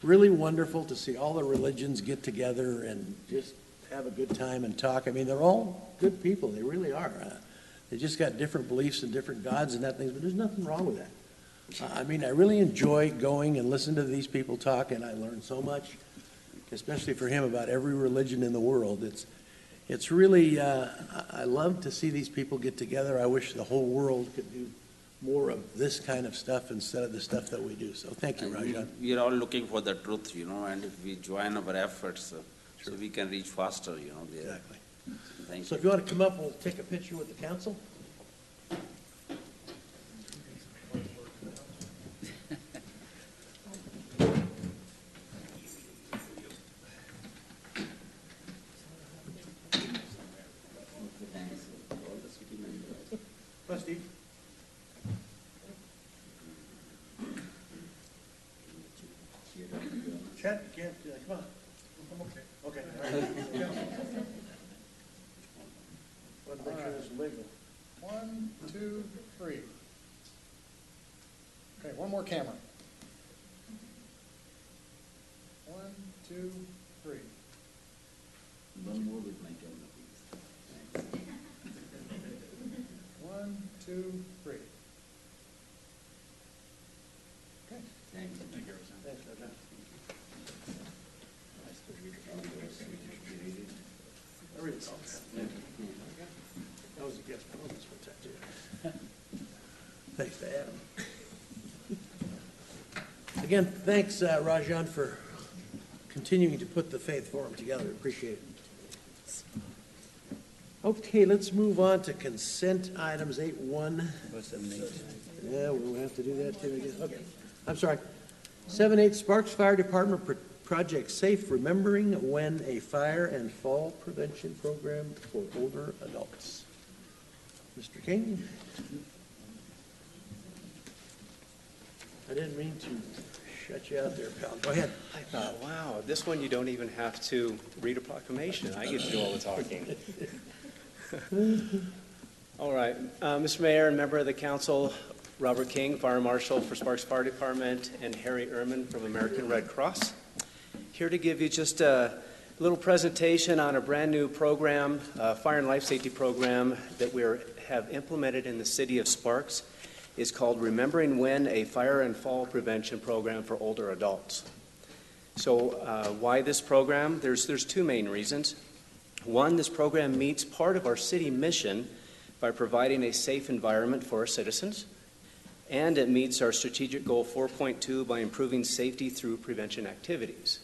really wonderful to see all the religions get together and just have a good time and talk. I mean, they're all good people. They really are. They just got different beliefs and different gods and that things, but there's nothing wrong with that. I mean, I really enjoy going and listening to these people talk, and I learn so much, especially for him, about every religion in the world. It's really, I love to see these people get together. I wish the whole world could do more of this kind of stuff instead of the stuff that we do. So thank you, Rajan. We are all looking for the truth, and if we join our efforts, so we can reach faster, there. Exactly. Thank you. So if you want to come up, we'll take a picture with the council. Steve. Chad, you can't, come on. I'm okay. Okay. All right. Want to make sure this is legal. 1, 2, 3. Okay, one more camera. 1, 2, 3. One more with my camera, please. 1, 2, 3. Okay. Thank you. Thank you, Thanks, Rajan. There it is. That was a gift. I'll just protect you. Thanks to Adam. Again, thanks, Rajan, for continuing to put the Faith Forum together. Appreciate it. Okay, let's move on to consent items 8-1. Yeah, we'll have to do that too again. Okay, I'm sorry. 7-8 Sparks Fire Department Project Safe, Remembering When, a Fire and Fall Prevention Program for Older Adults. Mr. King? I didn't mean to shut you out there, pal. Go ahead. I thought, wow, this one you don't even have to read a proclamation. I get to do all the talking. All right. Mr. Mayor and member of the council, Robert King, Fire Marshal for Sparks Fire Department, and Harry Ehrman from American Red Cross. Here to give you just a little presentation on a brand new program, fire and life safety program that we have implemented in the city of Sparks. It's called Remembering When, a Fire and Fall Prevention Program for Older Adults. So why this program? There's two main reasons. One, this program meets part of our city mission by providing a safe environment for our citizens, and it meets our strategic goal 4.2 by improving safety through prevention activities.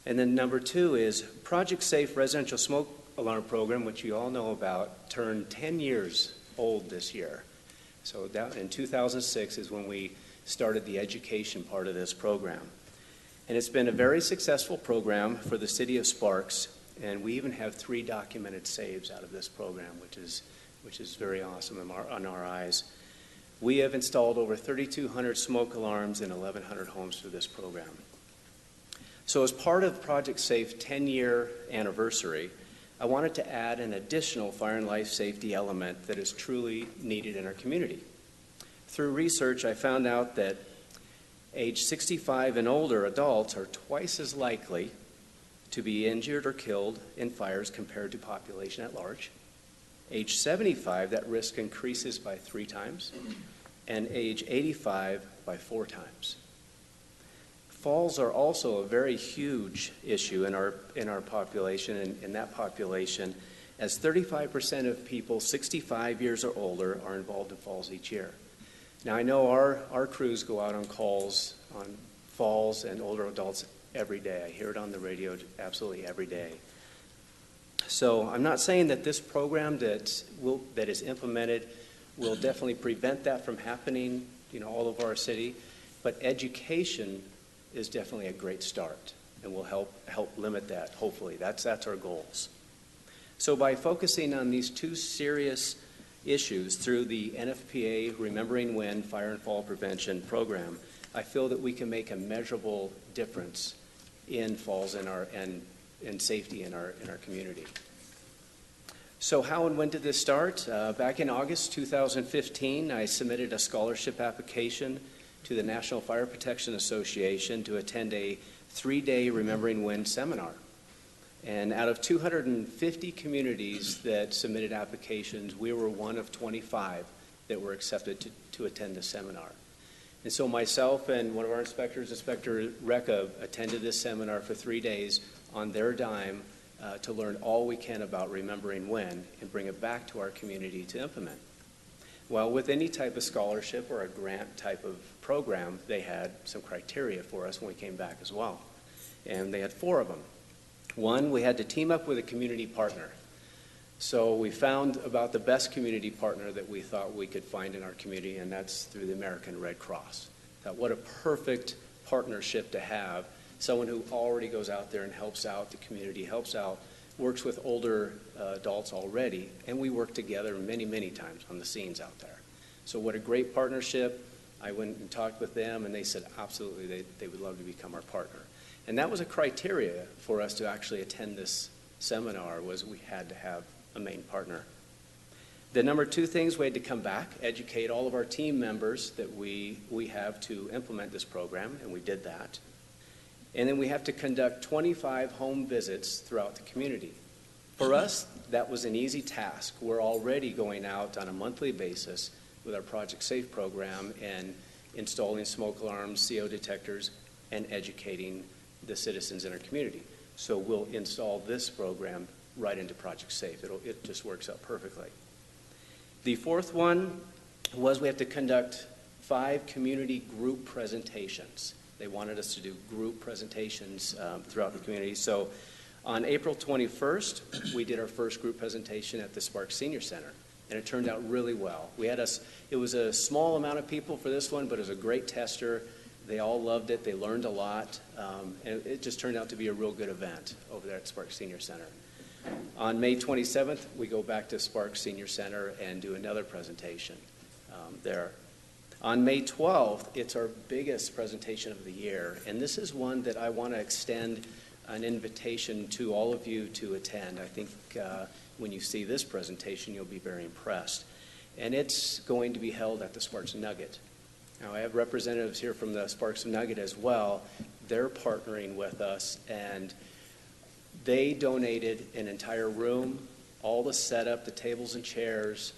And then number two is Project Safe Residential Smoke Alarm Program, which you all know about, turned 10 years old this year. So that in 2006 is when we started the education part of this program. And it's been a very successful program for the city of Sparks, and we even have 3 documented saves out of this program, which is very awesome in our eyes. We have installed over 3,200 smoke alarms in 1,100 homes through this program. So as part of Project Safe 10-year anniversary, I wanted to add an additional fire and life safety element that is truly needed in our community. Through research, I found out that age 65 and older adults are twice as likely to be injured or killed in fires compared to population at large. Age 75, that risk increases by 3 times, and age 85 by 4 times. Falls are also a very huge issue in our population, and in that population, as 35% of people 65 years or older are involved in falls each year. Now, I know our crews go out on calls on falls and older adults every day. I hear it on the radio absolutely every day. So I'm not saying that this program that is implemented will definitely prevent that from happening, all over our city, but education is definitely a great start and will help limit that, hopefully. That's our goals. So by focusing on these 2 serious issues through the NFPA Remembering When Fire and Fall Prevention Program, I feel that we can make a measurable difference in falls and safety in our community. So how and when did this start? Back in August 2015, I submitted a scholarship application to the National Fire Protection Association to attend a 3-day Remembering When seminar. And out of 250 communities that submitted applications, we were one of 25 that were accepted to attend the seminar. And so myself and one of our inspectors, Inspector Recca, attended this seminar for 3 days on their dime to learn all we can about remembering when and bring it back to our community to implement. Well, with any type of scholarship or a grant type of program, they had some criteria for us when we came back as well. And they had 4 of them. One, we had to team up with a community partner. So we found about the best community partner that we thought we could find in our community, and that's through the American Red Cross. Thought, what a perfect partnership to have. Someone who already goes out there and helps out the community, helps out, works with older adults already, and we work together many, many times on the scenes out there. So what a great partnership. I went and talked with them, and they said absolutely they would love to become our partner. And that was a criteria for us to actually attend this seminar, was we had to have a main partner. The number 2 things, we had to come back, educate all of our team members that we have to implement this program, and we did that. And then we have to conduct 25 home visits throughout the community. For us, that was an easy task. We're already going out on a monthly basis with our Project Safe program and installing smoke alarms, CO detectors, and educating the citizens in our community. So we'll install this program right into Project Safe. It just works out perfectly. The 4th one was we have to conduct 5 community group presentations. They wanted us to do group presentations throughout the community. So on April 21st, we did our first group presentation at the Sparks Senior Center, and it turned out really well. It was a small amount of people for this one, but it was a great tester. They all loved it. They learned a lot, and it just turned out to be a real good event over there at Sparks Senior Center. On May 27th, we go back to Sparks Senior Center and do another presentation there. On May 12th, it's our biggest presentation of the year, and this is one that I want to extend an invitation to all of you to attend. I think when you see this presentation, you'll be very impressed. And it's going to be held at the Sparks Nugget. Now, I have representatives here from the Sparks Nugget as well. They're partnering with us, and they donated an entire room, all the setup, the tables and chairs,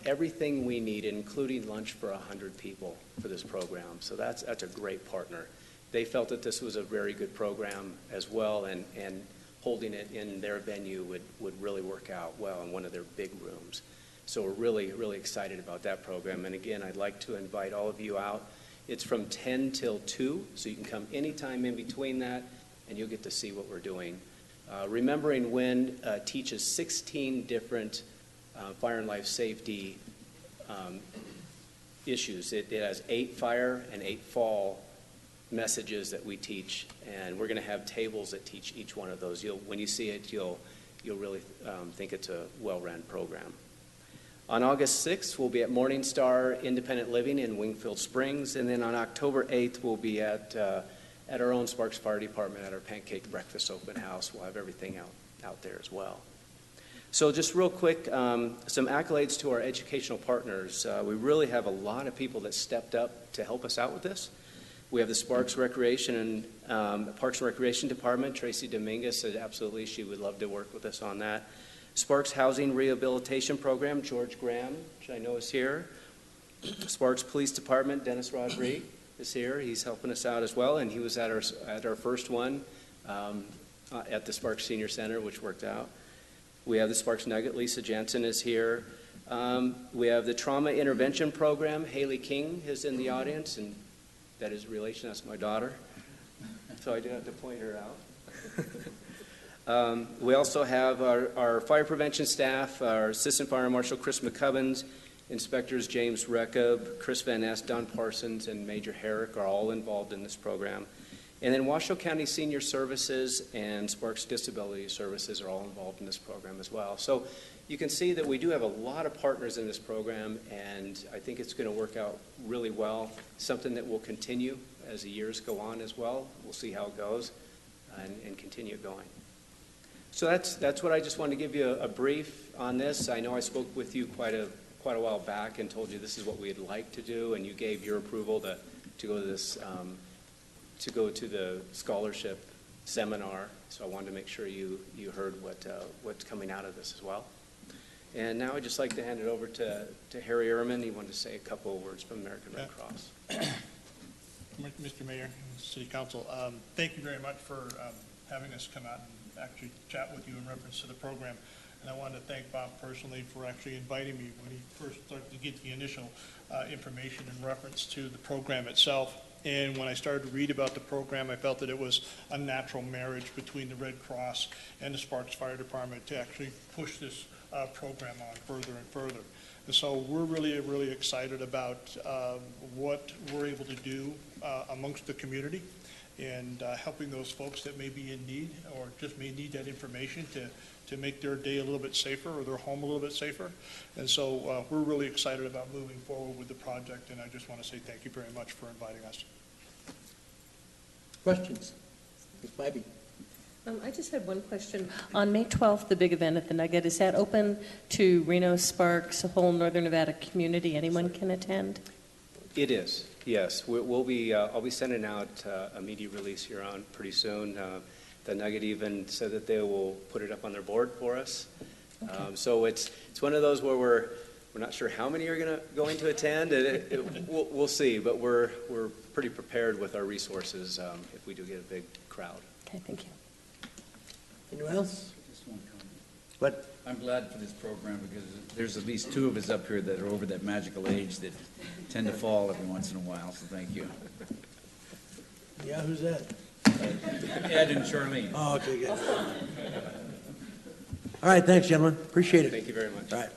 everything we needed, including lunch for 100 people for this program. So that's a great partner. They felt that this was a very good program as well, and holding it in their venue would really work out well in one of their big rooms. So we're really, really excited about that program. And again, I'd like to invite all of you out. It's from 10 till 2, so you can come anytime in between that, and you'll get to see what we're doing. Remembering When teaches 16 different fire and life safety issues. It has 8 fire and 8 fall messages that we teach, and we're going to have tables that teach each one of those. When you see it, you'll really think it's a well-run program. On August 6th, we'll be at Morningstar Independent Living in Wingfield Springs, and then on October 8th, we'll be at our own Sparks Fire Department at our Pancake Breakfast Open House. We'll have everything out there as well. So just real quick, some accolades to our educational partners. We really have a lot of people that stepped up to help us out with this. We have the Sparks Recreation and Parks and Recreation Department. Tracy Dominguez said absolutely she would love to work with us on that. Sparks Housing Rehabilitation Program, George Graham, which I know is here. Sparks Police Department, Dennis Rodriguez is here. He's helping us out as well, and he was at our first one at the Sparks Senior Center, which worked out. We have the Sparks Nugget. Lisa Jensen is here. We have the Trauma Intervention Program. Haley King is in the audience, and that is a relation. That's my daughter, so I do have to point her out. We also have our fire prevention staff, our Assistant Fire Marshal Chris McCubbins, Inspectors James Recab, Chris Van Ness, Don Parsons, and Major Herrick are all involved in this program. And then Washoe County Senior Services and Sparks Disability Services are all involved in this program as well. So you can see that we do have a lot of partners in this program, and I think it's going to work out really well, something that will continue as the years go on as well. We'll see how it goes and continue it going. So that's what I just wanted to give you a brief on this. I know I spoke with you quite a while back and told you this is what we'd like to do, and you gave your approval to go to this to go to the scholarship seminar. So I wanted to make sure you heard what's coming out of this as well. And now I'd just like to hand it over to Harry Ehrman. He wanted to say a couple of words from American Red Cross. Mr. Mayor and City Council, thank you very much for having us come out and actually chat with you in reference to the program. And I wanted to thank Bob personally for actually inviting me when he first started to get the initial information in reference to the program itself. And when I started to read about the program, I felt that it was a natural marriage between the Red Cross and the Sparks Fire Department to actually push this program on further and further. And so we're really, really excited about what we're able to do amongst the community and helping those folks that may be in need or just may need that information to make their day a little bit safer or their home a little bit safer. And so we're really excited about moving forward with the project, and I just want to say thank you very much for inviting us. Questions? Ms. Bybee. I just had one question. On May 12th, the big event at the Nugget, is that open to Reno, Sparks, the whole Northern Nevada community? Anyone can attend? It is, yes. We'll be. I'll be sending out a media release here on pretty soon. The Nugget even said that they will put it up on their board for us. Okay. So it's one of those where we're not sure how many are going to attend. We'll see, but we're pretty prepared with our resources if we do get a big crowd. Okay, thank you. Anyone else? Just one comment. What? I'm glad for this program because there's at least two of us up here that are over that magical age that tend to fall every once in a while, so thank you. Yeah, who's that? Ed and Charlene. Oh, okay, good. All right, thanks, gentlemen. Appreciate it. Thank you very much. All right.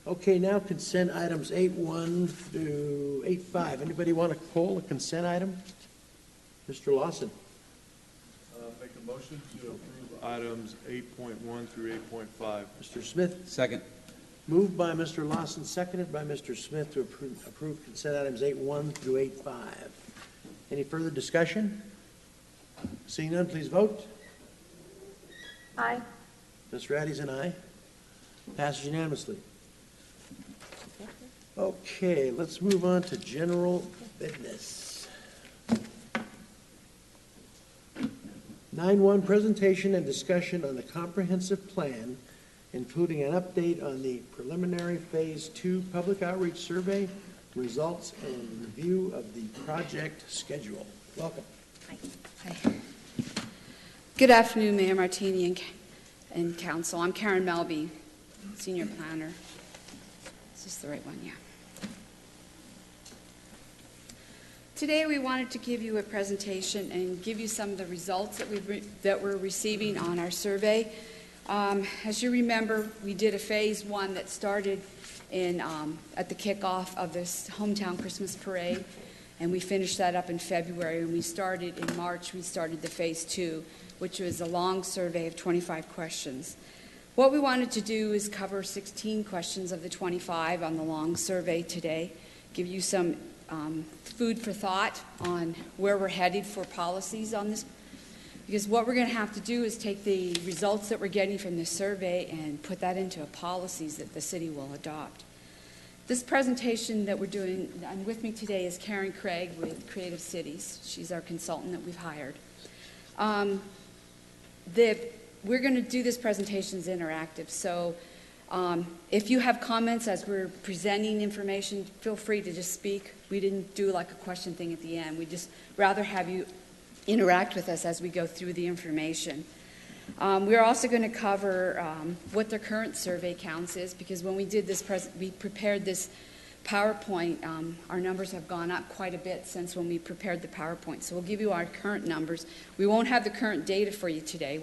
Okay, now consent items 8.1 to 8.5. Anybody want to call a consent item? Mr. Lawson. Make a motion to approve items 8.1 through 8.5. Mr. Smith. Second. Moved by Mr. Lawson, seconded by Mr. Smith to approve consent items 8.1 through 8.5. Any further discussion? Seeing none, please vote. Aye. Ms. Raddy's an aye. Passes unanimously. Okay, let's move on to general business. 9.1, presentation and discussion on the comprehensive plan, including an update on the preliminary Phase 2 public outreach survey, results, and review of the project schedule. Welcome. Hi. Good afternoon, Mayor Martini and Council. I'm Karen Melby, Senior Planner. Is this the right one? Yeah. Today we wanted to give you a presentation and give you some of the results that we're receiving on our survey. As you remember, we did a Phase 1 that started at the kickoff of this hometown Christmas parade, and we finished that up in February. And we started in March. We started the Phase 2, which was a long survey of 25 questions. What we wanted to do is cover 16 questions of the 25 on the long survey today, give you some food for thought on where we're headed for policies on this, because what we're going to have to do is take the results that we're getting from this survey and put that into policies that the city will adopt. This presentation that we're doing, and with me today is Karen Craig with Creative Cities. She's our consultant that we've hired. We're going to do this presentation as interactive, so if you have comments as we're presenting information, feel free to just speak. We didn't do like a question thing at the end. We just rather have you interact with us as we go through the information. We're also going to cover what the current survey counts is, because when we did this, we prepared this PowerPoint. Our numbers have gone up quite a bit since when we prepared the PowerPoint. So we'll give you our current numbers. We won't have the current data for you today.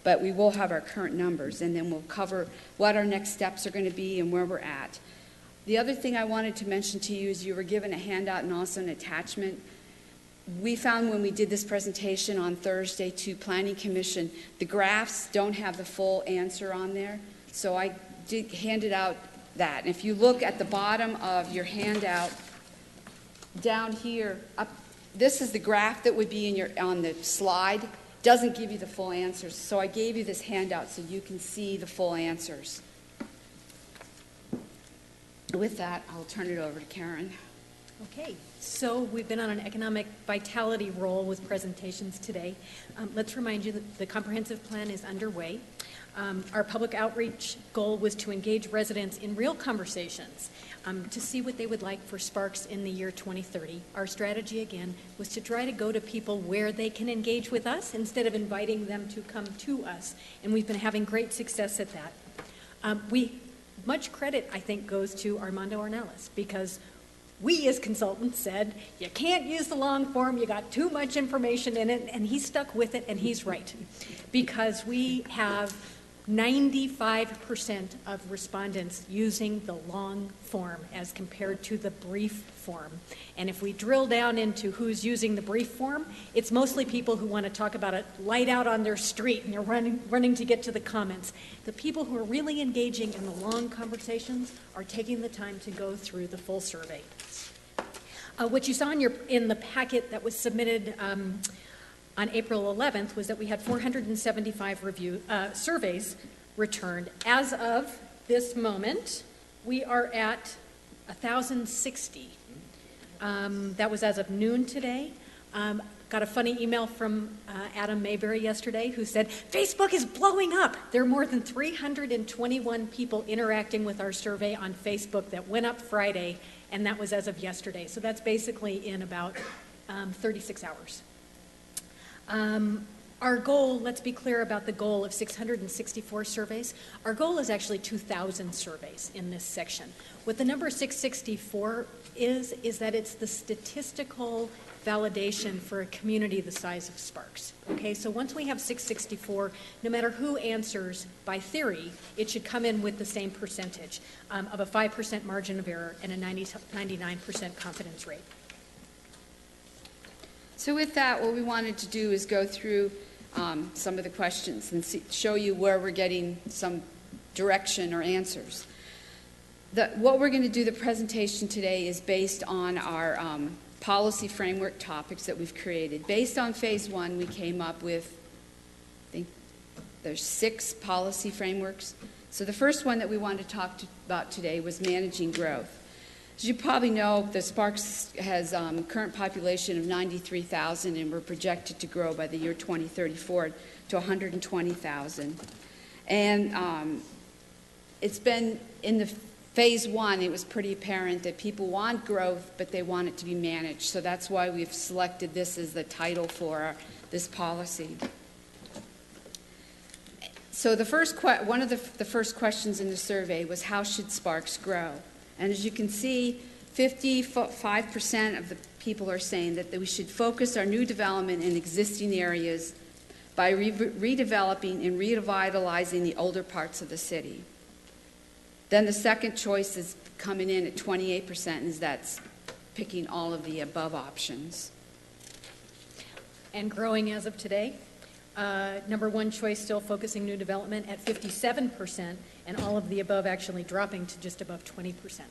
But we will have our current numbers, and then we'll cover what our next steps are going to be and where we're at. The other thing I wanted to mention to you is you were given a handout and also an attachment. We found when we did this presentation on Thursday to Planning Commission, the graphs don't have the full answer on there. So I handed out that. And if you look at the bottom of your handout, down here, this is the graph that would be on the slide. Doesn't give you the full answers. So I gave you this handout so you can see the full answers. With that, I'll turn it over to Karen. Okay, so we've been on an economic vitality roll with presentations today. Let's remind you that the comprehensive plan is underway. Our public outreach goal was to engage residents in real conversations to see what they would like for Sparks in the year 2030. Our strategy, again, was to try to go to people where they can engage with us instead of inviting them to come to us, and we've been having great success at that. Much credit, I think, goes to Armando Ornelas, because we as consultants said, you can't use the long form, you got too much information in it, and he stuck with it, and he's right. Because we have 95% of respondents using the long form as compared to the brief form. And if we drill down into who's using the brief form, it's mostly people who want to talk about a light out on their street and they're running to get to the comments. The people who are really engaging in the long conversations are taking the time to go through the full survey. What you saw in the packet that was submitted on April 11th was that we had 475 surveys returned. As of this moment, we are at 1,060. That was as of noon today. Got a funny email from Adam Mayberry yesterday who said, Facebook is blowing up. There are more than 321 people interacting with our survey on Facebook that went up Friday, and that was as of yesterday. So that's basically in about 36 hours. Our goal, let's be clear about the goal of 664 surveys. Our goal is actually 2,000 surveys in this section. What the number 664 is that it's the statistical validation for a community the size of Sparks. Okay, so once we have 664, no matter who answers, by theory, it should come in with the same percentage of a 5% margin of error and a 99% confidence rate. So with that, what we wanted to do is go through some of the questions and show you where we're getting some direction or answers. What we're going to do, the presentation today, is based on our policy framework topics that we've created. Based on phase one, we came up with, I think there's 6 policy frameworks. So the first one that we wanted to talk about today was managing growth. As you probably know, the Sparks has a current population of 93,000, and we're projected to grow by the year 2034 to 120,000. And it's been in the phase one, it was pretty apparent that people want growth, but they want it to be managed. So that's why we've selected this as the title for this policy. So one of the first questions in the survey was, how should Sparks grow? And as you can see, 55% of the people are saying that we should focus our new development in existing areas by redeveloping and revitalizing the older parts of the city. Then the second choice is coming in at 28%, and that's picking all of the above options. And growing as of today. Number one choice, still focusing new development at 57%, and all of the above actually dropping to just above 20%.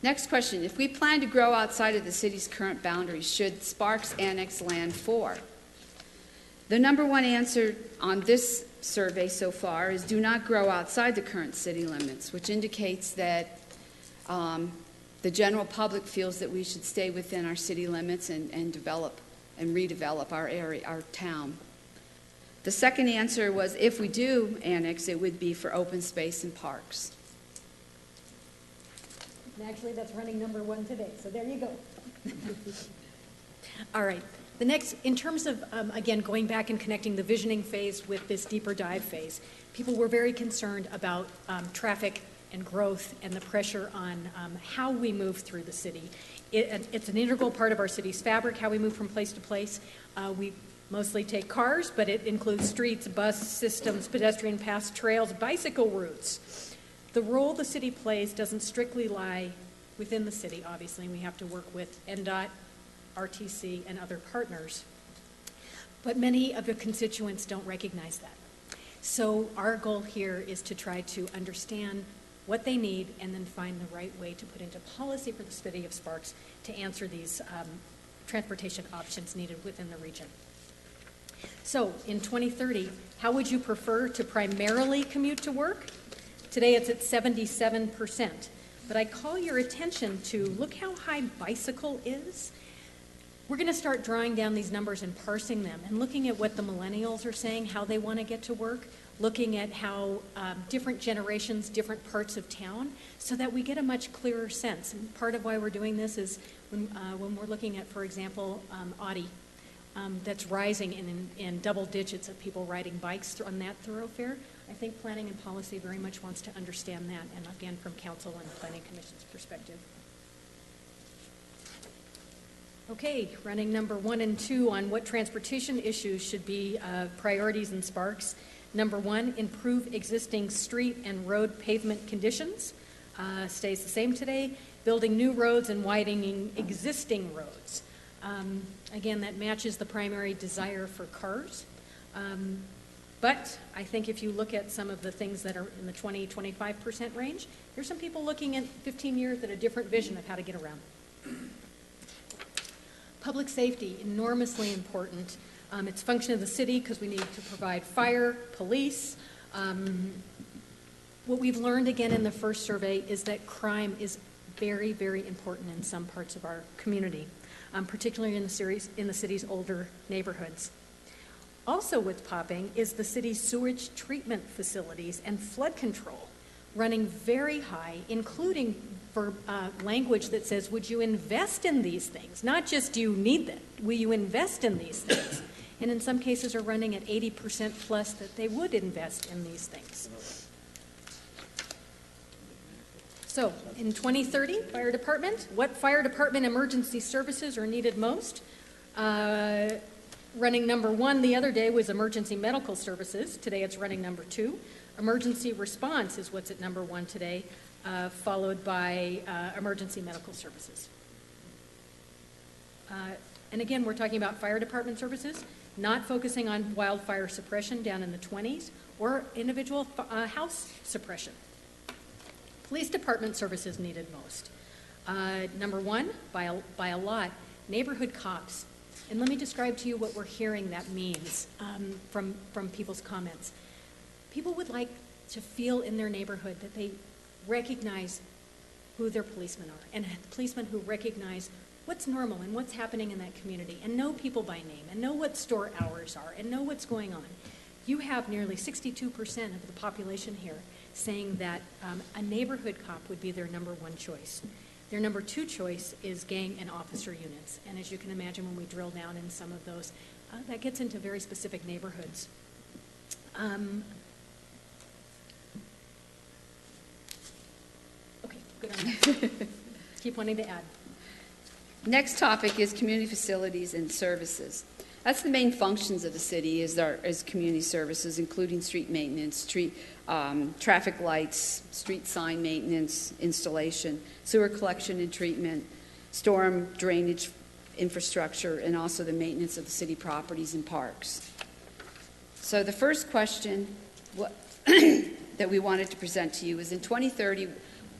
Next question. If we plan to grow outside of the city's current boundaries, should Sparks annex land 4? The number one answer on this survey so far is do not grow outside the current city limits, which indicates that the general public feels that we should stay within our city limits and develop and redevelop our area, our town. The second answer was if we do annex, it would be for open space and parks. And actually, that's running number one today, so there you go. All right. The next, in terms of, again, going back and connecting the visioning phase with this deeper dive phase, people were very concerned about traffic and growth and the pressure on how we move through the city. It's an integral part of our city's fabric, how we move from place to place. We mostly take cars, but it includes streets, bus systems, pedestrian paths, trails, bicycle routes. The role the city plays doesn't strictly lie within the city, obviously, and we have to work with NDOT, RTC, and other partners. But many of the constituents don't recognize that. So our goal here is to try to understand what they need and then find the right way to put into policy for the city of Sparks to answer these transportation options needed within the region. So in 2030, how would you prefer to primarily commute to work? Today it's at 77%. But I call your attention to look how high bicycle is. We're going to start drawing down these numbers and parsing them and looking at what the millennials are saying, how they want to get to work, looking at how different generations, different parts of town, so that we get a much clearer sense. And part of why we're doing this is when we're looking at, for example, Audi, that's rising in double digits of people riding bikes on that thoroughfare. I think planning and policy very much wants to understand that, and again, from council and planning commission's perspective. Okay, running number 1 and 2 on what transportation issues should be priorities in Sparks. Number 1, improve existing street and road pavement conditions. Stays the same today. Building new roads and widening existing roads. Again, that matches the primary desire for cars. But I think if you look at some of the things that are in the 20-25% range, there's some people looking at 15 years at a different vision of how to get around. Public safety, enormously important. It's a function of the city because we need to provide fire, police. What we've learned again in the first survey is that crime is very, very important in some parts of our community, particularly in the city's older neighborhoods. Also with popping is the city's sewage treatment facilities and flood control running very high, including for language that says, would you invest in these things? Not just do you need them, will you invest in these things? And in some cases are running at 80% plus that they would invest in these things. So in 2030, fire department, what fire department emergency services are needed most? Running number 1 the other day was emergency medical services. Today it's running number 2. Emergency response is what's at number 1 today, followed by emergency medical services. And again, we're talking about fire department services, not focusing on wildfire suppression down in the 20s or individual house suppression. Police department services needed most. Number 1, by a lot, neighborhood cops. And let me describe to you what we're hearing that means from people's comments. People would like to feel in their neighborhood that they recognize who their policemen are, and policemen who recognize what's normal and what's happening in that community, and know people by name, and know what store hours are, and know what's going on. You have nearly 62% of the population here saying that a neighborhood cop would be their number 1 choice. Their number 2 choice is gang and officer units. And as you can imagine, when we drill down in some of those, that gets into very specific neighborhoods. Okay, good on that. Keep wanting to add. Next topic is community facilities and services. That's the main functions of the city is community services, including street maintenance, street traffic lights, street sign maintenance, installation, sewer collection and treatment, storm drainage infrastructure, and also the maintenance of the city properties and parks. So the first question that we wanted to present to you is in 2030,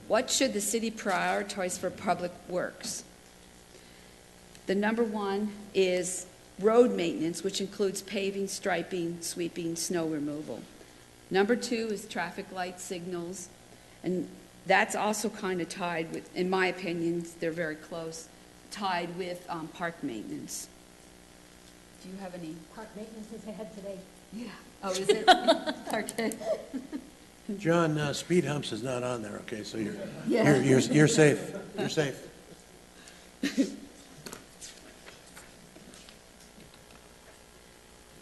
what should the city prioritize for public works? The number 1 is road maintenance, which includes paving, striping, sweeping, snow removal. Number 2 is traffic light signals, and that's also kind of tied with, in my opinion, they're very close, tied with park maintenance. Do you have any? Park maintenance is ahead today. Yeah. Oh, is it? Okay. John, speed humps is not on there, okay, so you're safe. You're safe.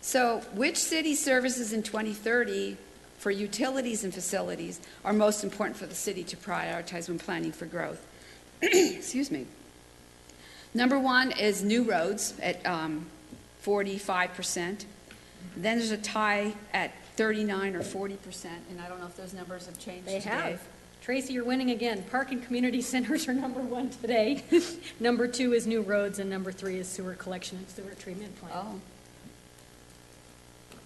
So which city services in 2030 for utilities and facilities are most important for the city to prioritize when planning for growth? Excuse me. Number 1 is new roads at 45%. Then there's a tie at 39 or 40%, and I don't know if those numbers have changed They today. have. Tracy, you're winning again. Park and community centers are number 1 today. Number 2 is new roads, and number 3 is sewer collection and sewer treatment plant. Oh.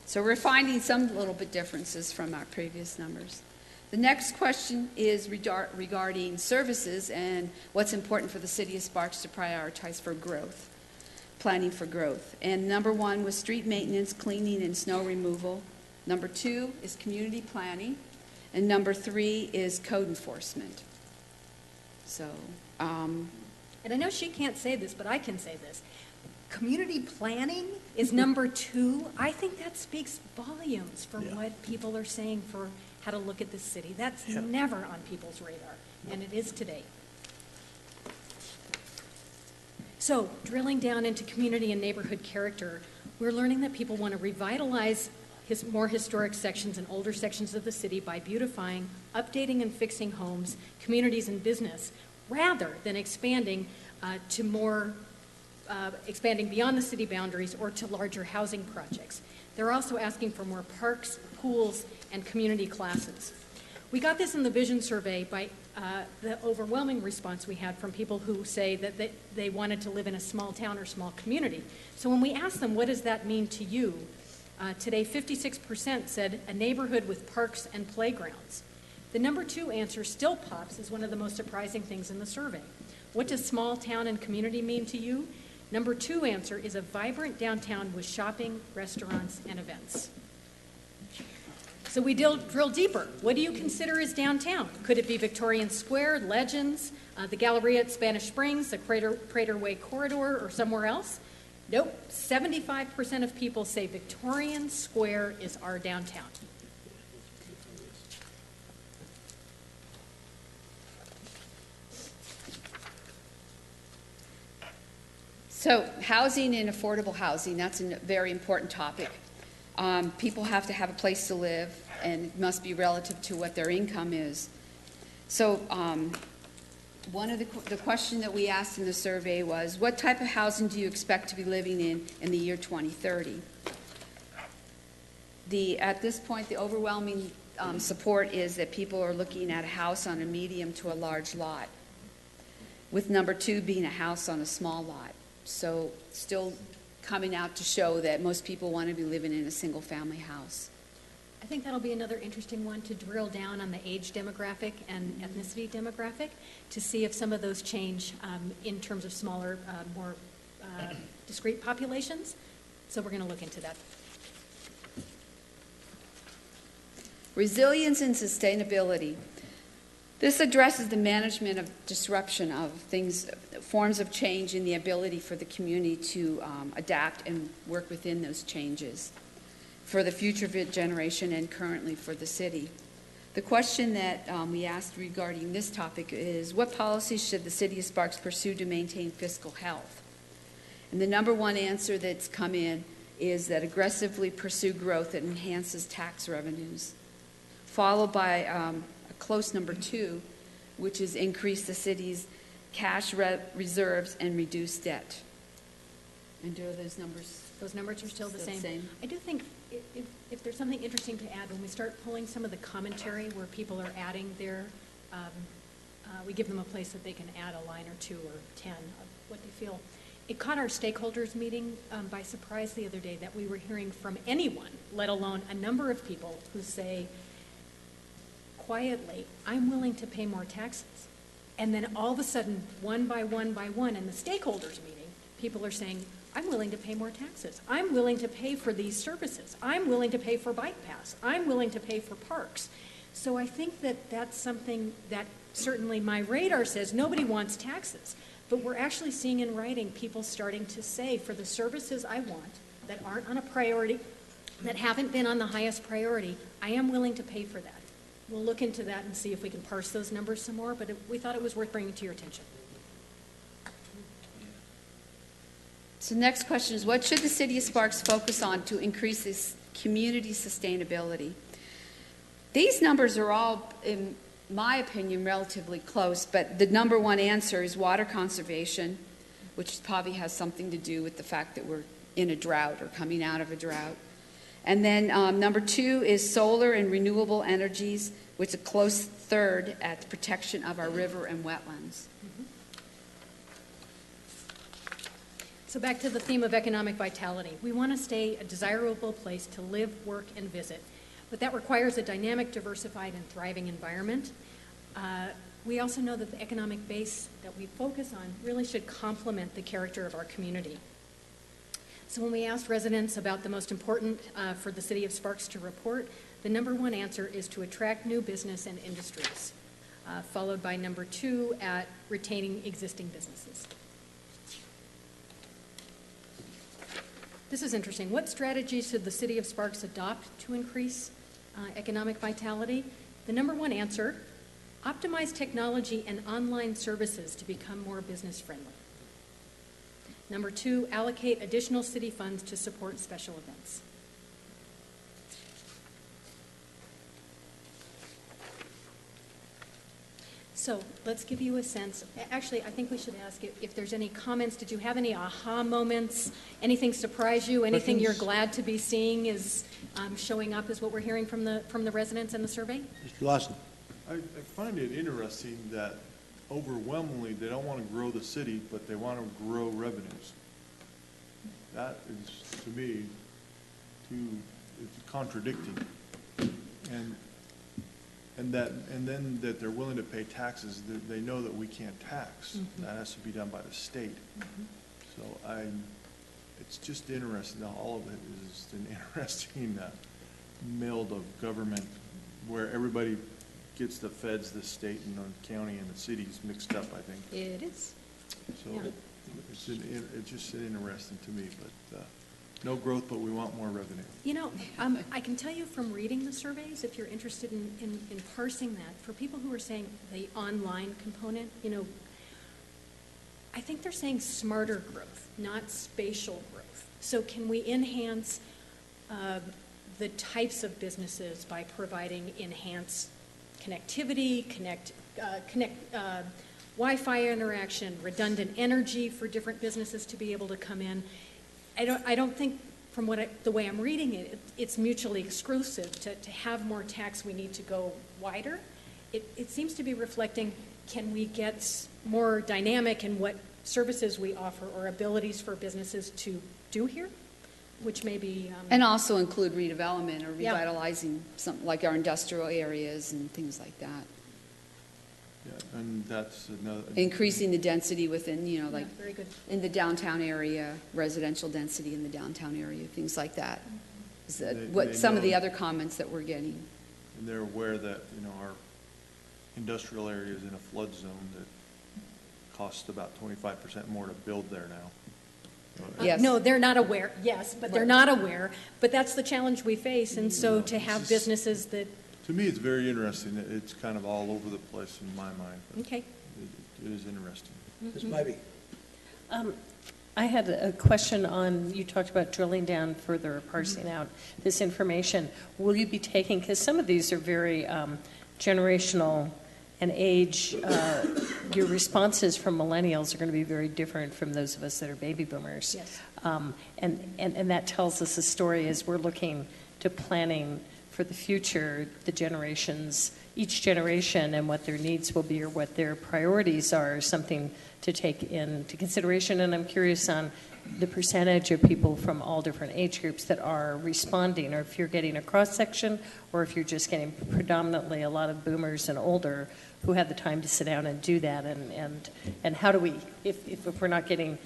So we're finding some little bit differences from our previous numbers. The next question is regarding services and what's important for the city of Sparks to prioritize for growth, planning for growth. And number 1 was street maintenance, cleaning, and snow removal. Number 2 is community planning. And number 3 is code enforcement. So, And I know she can't say this, but I can say this. Community planning is number 2. I think that speaks volumes for what people are saying for how to look at this city. That's never on people's radar, and it is today. So, drilling down into community and neighborhood character, we're learning that people want to revitalize more historic sections and older sections of the city by beautifying, updating, and fixing homes, communities, and business, rather than expanding expanding beyond the city boundaries or to larger housing projects. They're also asking for more parks, pools, and community classes. We got this in the vision survey by the overwhelming response we had from people who say that they wanted to live in a small town or small community. So when we asked them, what does that mean to you? Today, 56% said a neighborhood with parks and playgrounds. The number 2 answer still pops as one of the most surprising things in the survey. What does small town and community mean to you? Number 2 answer is a vibrant downtown with shopping, restaurants, and events. So we drill deeper. What do you consider as downtown? Could it be Victorian Square, Legends, the Galleria at Spanish Springs, the Crater Way Corridor, or somewhere else? Nope. 75% of people say Victorian Square is our downtown. So housing and affordable housing, that's a very important topic. People have to have a place to live, and it must be relative to what their income is. So one of the question that we asked in the survey was, what type of housing do you expect to be living in the year 2030? At this point, the overwhelming support is that people are looking at a house on a medium to a large lot, with number 2 being a house on a small lot. So still coming out to show that most people want to be living in a single-family house. I think that'll be another interesting one to drill down on the age demographic and ethnicity demographic to see if some of those change in terms of smaller, more discrete populations. So we're going to look into that. Resilience and sustainability. This addresses the management of disruption of things, forms of change, and the ability for the community to adapt and work within those changes for the future generation and currently for the city. The question that we asked regarding this topic is, what policies should the city of Sparks pursue to maintain fiscal health? And the number 1 answer that's come in is that aggressively pursue growth that enhances tax revenues, followed by a close number 2, which is increase the city's cash reserves and reduce debt. And do those numbers? Those numbers are still the same. I do think if there's something interesting to add, when we start pulling some of the commentary where people are adding their, we give them a place that they can add a line or 2 or 10 of what they feel. It caught our stakeholders meeting by surprise the other day that we were hearing from anyone, let alone a number of people who say, quietly, I'm willing to pay more taxes. And then all of a sudden, one by one in the stakeholders meeting, people are saying, I'm willing to pay more taxes. I'm willing to pay for these services. I'm willing to pay for Bike Pass. I'm willing to pay for parks. So I think that that's something that certainly my radar says nobody wants taxes. But we're actually seeing in writing people starting to say, for the services I want that aren't on a priority, that haven't been on the highest priority, I am willing to pay for that. We'll look into that and see if we can parse those numbers some more, but we thought it was worth bringing to your attention. So next question is, what should the city of Sparks focus on to increase this community sustainability? These numbers are all, in my opinion, relatively close, but the number 1 answer is water conservation, which probably has something to do with the fact that we're in a drought or coming out of a drought. And then number 2 is solar and renewable energies, with a close third at the protection of our river and wetlands. So back to the theme of economic vitality. We want to stay a desirable place to live, work, and visit, but that requires a dynamic, diversified, and thriving environment. We also know that the economic base that we focus on really should complement the character of our community. So when we asked residents about the most important for the city of Sparks to report, the number one answer is to attract new business and industries, followed by number two at retaining existing businesses. This is interesting. What strategies should the city of Sparks adopt to increase economic vitality? The number one answer, optimize technology and online services to become more business friendly. Number two, allocate additional city funds to support special events. So let's give you a sense. Actually, I think we should ask if there's any comments. Did you have any aha moments? Anything surprise you? Anything you're glad to be seeing is showing up is what we're hearing from the residents in the survey? Mr. Lawson. I find it interesting that overwhelmingly they don't want to grow the city, but they want to grow revenues. That is, to me, it's contradicting. And then that they're willing to pay taxes that they know that we can't tax. Mm-hmm. That has to be done by the state. Mm-hmm. So it's just interesting. All of it is an interesting meld of government where everybody gets the feds, the state, and the county, and the cities mixed up, I think. It is. So yeah. It's just interesting to me, but no growth, but we want more revenue. You know, I can tell you from reading the surveys, if you're interested in parsing that, for people who are saying the online component, you know, I think they're saying smarter growth, not spatial growth. So can we enhance the types of businesses by providing enhanced connectivity, Wi-Fi interaction, redundant energy for different businesses to be able to come in? I don't think, from the way I'm reading it, it's mutually exclusive. To have more tax, we need to go wider. It seems to be reflecting, can we get more dynamic in what services we offer or abilities for businesses to do here, which may be... and also include redevelopment or revitalizing something like our industrial areas and things like that. Yeah, and that's another... Increasing the density within, you know, like very good. in the downtown area, residential density in the downtown area, things like that. Is that what some of the other comments that we're getting? And they're aware that, you know, our industrial area is in a flood zone that costs about 25% more to build there now. Yes. No, they're not aware. Yes, but they're not aware. But that's the challenge we face. And so to have businesses that... To me, it's very interesting. It's kind of all over the place in my mind. Okay. It is interesting. Ms. Bybee. I had a question on, you talked about drilling down further, or parsing out this information. Will you be taking, because some of these are very generational and age, your responses from millennials are going to be very different from those of us that are baby boomers. Yes. And that tells us a story as we're looking to planning for the future, the generations, each generation and what their needs will be or what their priorities are, something to take into consideration. And I'm curious on the percentage of people from all different age groups that are responding, or if you're getting a cross-section, or if you're just getting predominantly a lot of boomers and older who had the time to sit down and do that. And how do we, if we're not getting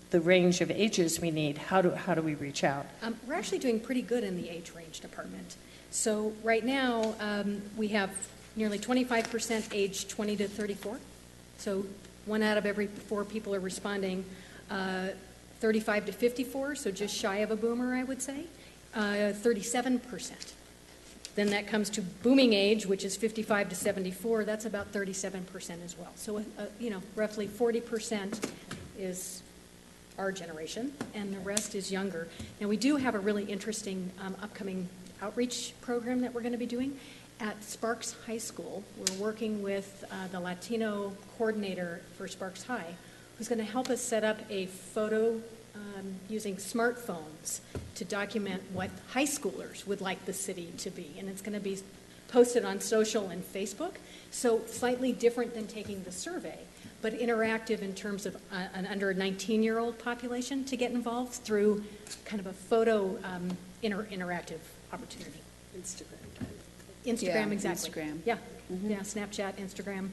the range of ages we need, how do we reach out? We're actually doing pretty good in the age range department. So right now, we have nearly 25% age 20 to 34. So 1 out of every 4 people are responding. 35 to 54, so just shy of a boomer, I would say. 37%. Then that comes to booming age, which is 55 to 74. That's about 37% as well. So, roughly 40% is our generation, and the rest is younger. Now, we do have a really interesting upcoming outreach program that we're going to be doing at Sparks High School. We're working with the Latino coordinator for Sparks High, who's going to help us set up a photo using smartphones to document what high schoolers would like the city to be. And it's going to be post it on social and Facebook. So slightly different than taking the survey, but interactive in terms of an under 19-year-old population to get involved through kind of a photo interactive opportunity. Instagram, Yeah, exactly. Instagram. Yeah, yeah, Snapchat, Instagram.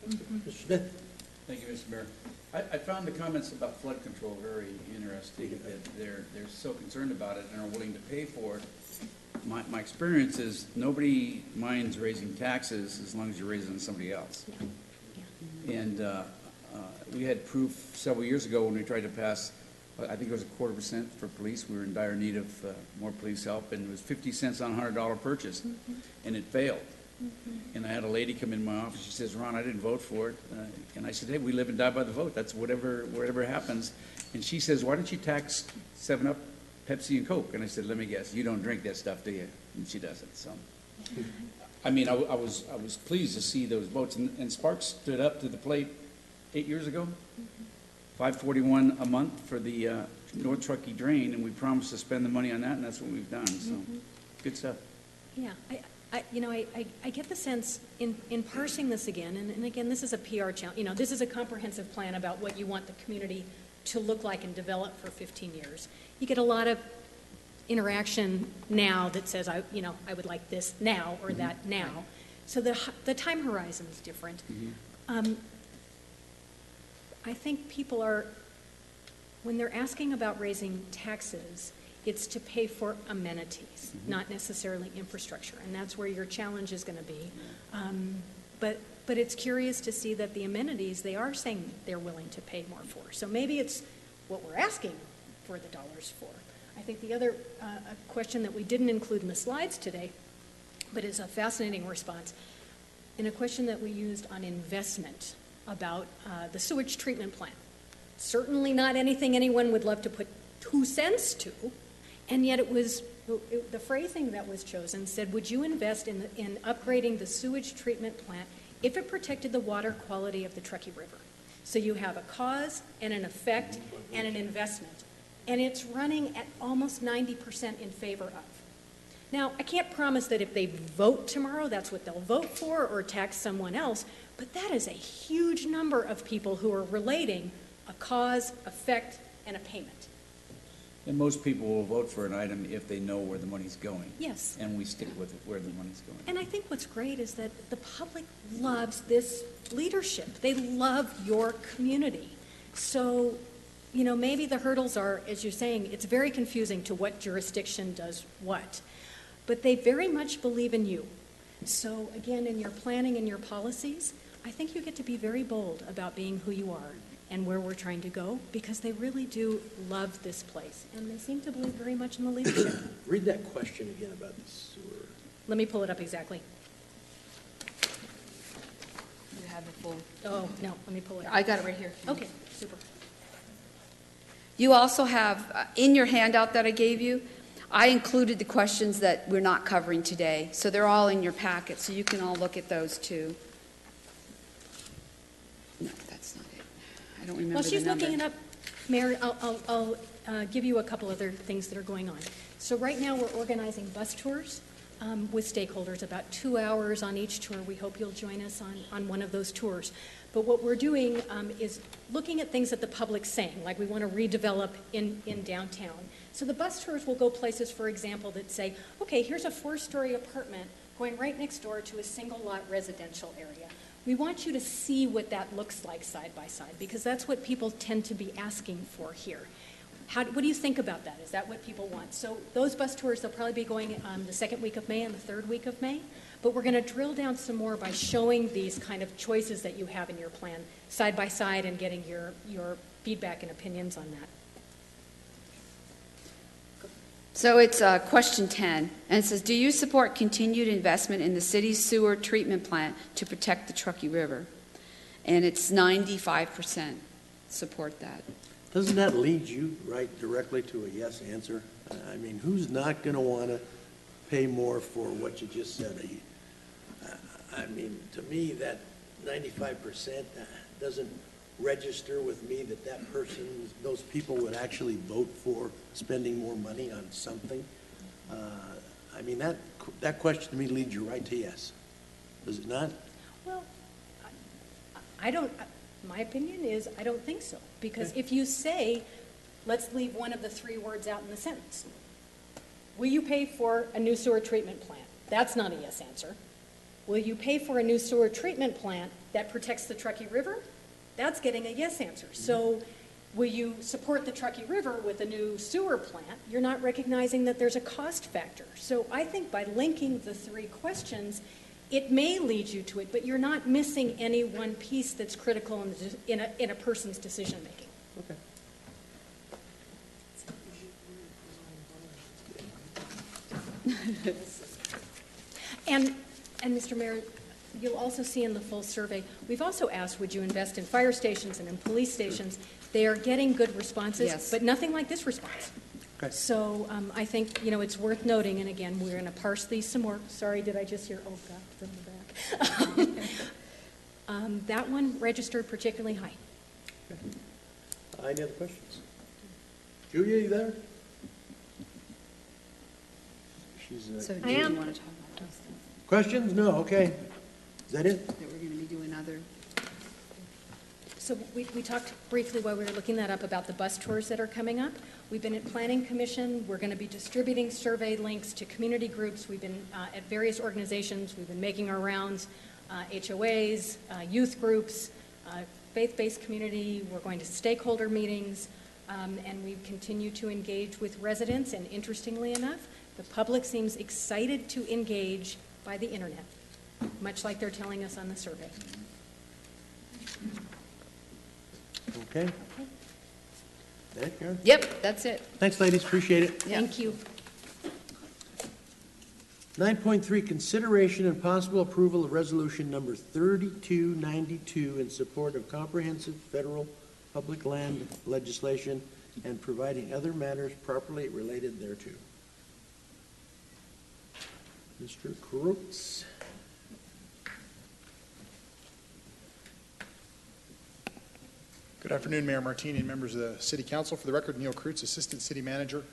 Mr. Smith? Thank you, Mr. Mayor. I found the comments about flood control very interesting, that they're so concerned about it and are willing to pay for it. My experience is nobody minds raising taxes as long as you're raising somebody else. And we had proof several years ago when we tried to pass, I think it was 0.25% for police. We were in dire need of more police help, and it was 50 cents on a $100 purchase, and it failed. And I had a lady come in my office. She says, "Ron, I didn't vote for it." And I said, "Hey, we live and die by the vote. That's whatever happens." And she says, "Why don't you tax 7-Up, Pepsi, and Coke?" And I said, "Let me guess, you don't drink that stuff, do you?" And she doesn't. So, I mean, I was pleased to see those votes. And Sparks stood up to the plate 8 years ago, $541 a month for the North Truckee drain, and we promised to spend the money on that, and that's what we've done. So, good stuff. Yeah, I get the sense in parsing this again, and again, this is a PR challenge. This is a comprehensive plan about what you want the community to look like and develop for 15 years. You get a lot of interaction now that says, I would like this now or that now. So the time horizon is different. I think people are, when they're asking about raising taxes, it's to pay for amenities, not necessarily infrastructure, and that's where your challenge is going to be. But it's curious to see that the amenities, they are saying they're willing to pay more for. So maybe it's what we're asking for the dollars for. I think the other question that we didn't include in the slides today, but is a fascinating response, in a question that we used on investment about the sewage treatment plant. Certainly not anything anyone would love to put 2 cents to, and yet the phrasing that was chosen said, would you invest in upgrading the sewage treatment plant if it protected the water quality of the Truckee River? So you have a cause and an effect and an investment. And it's running at almost 90% in favor of. Now, I can't promise that if they vote tomorrow, that's what they'll vote for or tax someone else, but that is a huge number of people who are relating a cause, effect, and a payment. And most people will vote for an item if they know where the money's going. Yes. And we stick with it, where the money's going. And I think what's great is that the public loves this leadership. They love your community. So, maybe the hurdles are, as you're saying, it's very confusing to what jurisdiction does what. But they very much believe in you. So, again, in your planning and your policies, I think you get to be very bold about being who you are and where we're trying to go, because they really do love this place, and they seem to believe very much in the leadership. Read that question again about the sewer. Let me pull it up exactly. You have the full. Oh, no, let me pull it up. I got it right here. Okay, super. You also have, in your handout that I gave you, I included the questions that we're not covering today. So they're all in your packet, so you can all look at those too. No, that's not it. I don't remember While she's the number. looking it up, Mayor, I'll give you a couple other things that are going on. So right now, we're organizing bus tours with stakeholders, about 2 hours on each tour. We hope you'll join us on one of those tours. But what we're doing is looking at things that the public's saying, like we want to redevelop in downtown. So the bus tours will go places, for example, that say, okay, here's a 4-story apartment going right next door to a single-lot residential area. We want you to see what that looks like side by side, because that's what people tend to be asking for here. What do you think about that? Is that what people want? So those bus tours, they'll probably be going the 2nd week of May and the 3rd week of May. But we're going to drill down some more by showing these kind of choices that you have in your plan side by side and getting your feedback and opinions on that. So it's question 10, and it says, do you support continued investment in the city's sewer treatment plant to protect the Truckee River? And it's 95% support that. Doesn't that lead you right directly to a yes answer? I mean, who's not going to want to pay more for what you just said? I mean, to me, that 95% doesn't register with me that person, those people would actually vote for spending more money on something. I mean, that that question to me leads you right to yes. Does it not? Well, I don't, my opinion is I don't think so. Because if you say, let's leave one of the three words out in the sentence. Will you pay for a new sewer treatment plant? That's not a yes answer. Will you pay for a new sewer treatment plant that protects the Truckee River? That's getting a yes answer. So will you support the Truckee River with a new sewer plant? You're not recognizing that there's a cost factor. So I think by linking the three questions, it may lead you to it, but you're not missing any one piece that's critical in a person's decision making. Okay. And Mr. Mayor, you'll also see in the full survey, we've also asked, would you invest in fire stations and in police stations? They are getting good responses, Yes. but nothing like this response. Okay. So I think, it's worth noting, and again, we're going to parse these some more. Sorry, did I just hear, oh, God, from the back? That one registered particularly high. Any other questions? Julia, you there? She's, So I do you am. want to talk about those things? questions? No, okay. Is that it? That we're going to be doing other, So we talked briefly while we were looking that up about the bus tours that are coming up. We've been at Planning Commission. We're going to be distributing survey links to community groups. We've been at various organizations. We've been making our rounds, HOAs, youth groups, faith-based community. We're going to stakeholder meetings, and we continue to engage with residents. And interestingly enough, the public seems excited to engage by the internet, much like they're telling us on the survey. Okay. That, Karen? yep, that's it. Thanks, ladies, appreciate it. Thank you. 9.3, consideration and possible approval of resolution number 3292 in support of comprehensive federal public land legislation and providing other matters properly related thereto. Mr. Kurtz. Good afternoon, Mayor Martini and members of the City Council. For the record, Neil Kreutz, Assistant City Manager,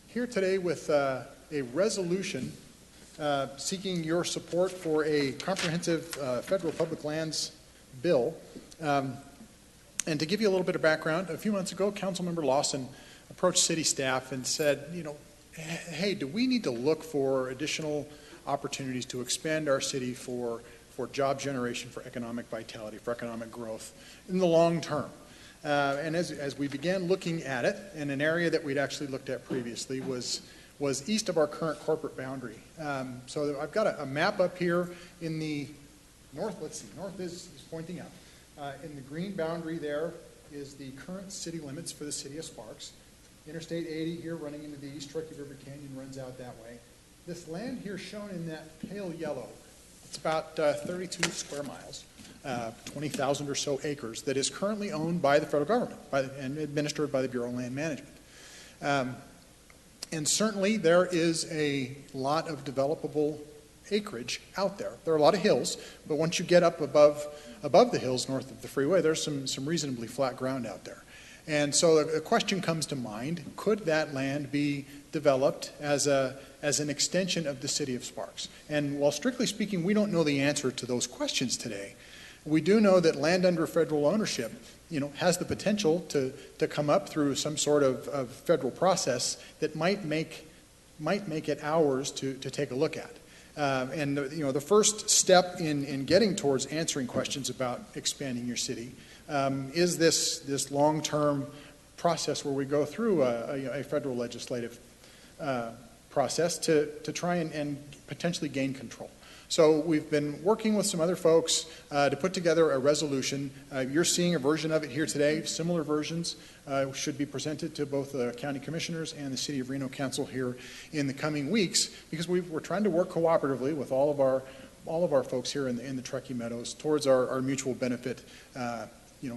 here today with a resolution seeking your support for a comprehensive federal public lands bill. And to give you a little bit of background, a few months ago, Councilmember Lawson approached city staff and said, hey, do we need to look for additional opportunities to expand our city for job generation, for economic vitality, for economic growth in the long term? And as we began looking at it, in an area that we'd actually looked at previously was east of our current corporate boundary. So I've got a map up here in the north. Let's see, north is pointing up. In the green boundary there is the current city limits for the city of Sparks. Interstate 80 here running into the East Truckee River Canyon runs out that way. This land here shown in that pale yellow, it's about 32 square miles, 20,000 or so acres that is currently owned by the federal government and administered by the Bureau of Land Management. And certainly there is a lot of developable acreage out there. There are a lot of hills, but once you get up above the hills north of the freeway, there's some reasonably flat ground out there. And so the question comes to mind, could that land be developed as an extension of the city of Sparks? And while strictly speaking, we don't know the answer to those questions today, we do know that land under federal ownership, has the potential to come up through some sort of federal process that might make it ours to take a look at. And the first step in getting towards answering questions about expanding your city is this long-term process where we go through a federal legislative process to try and potentially gain control. So we've been working with some other folks to put together a resolution. You're seeing a version of it here today. Similar versions should be presented to both the county commissioners and the City of Reno Council here in the coming weeks, because we're trying to work cooperatively with all of our folks here in the Truckee Meadows towards our mutual benefit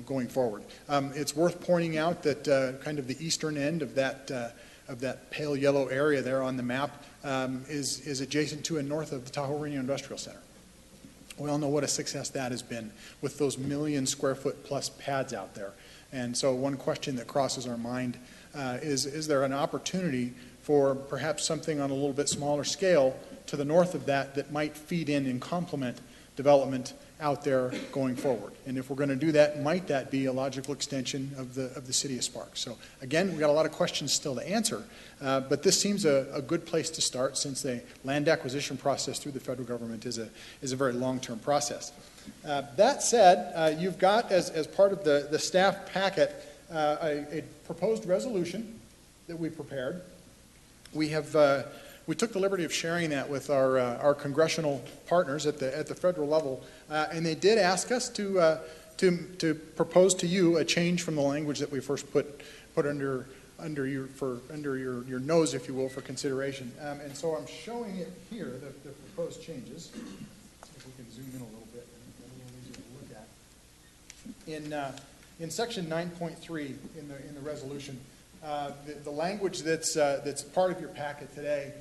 going forward. It's worth pointing out that kind of the eastern end of that pale yellow area there on the map is adjacent to and north of the Tahoe Reno Industrial Center. We all know what a success that has been with those 1 million square foot plus pads out there. And so one question that crosses our mind is there an opportunity for perhaps something on a little bit smaller scale to the north of that that might feed in and complement development out there going forward. And if we're going to do that, might that be a logical extension of the city of Sparks? So again, we've got a lot of questions still to answer, but this seems a good place to start, since the land acquisition process through the federal government is a very long-term process. That said, you've got, as part of the staff packet, a proposed resolution that we prepared. We took the liberty of sharing that with our congressional partners at the federal level, and they did ask us to propose to you a change from the language that we first put under your nose, if you will, for consideration. And so I'm showing it here, the proposed changes. See if we can zoom in a little bit and a little easier to look at. In section 9.3 in the resolution, the language that's part of your packet today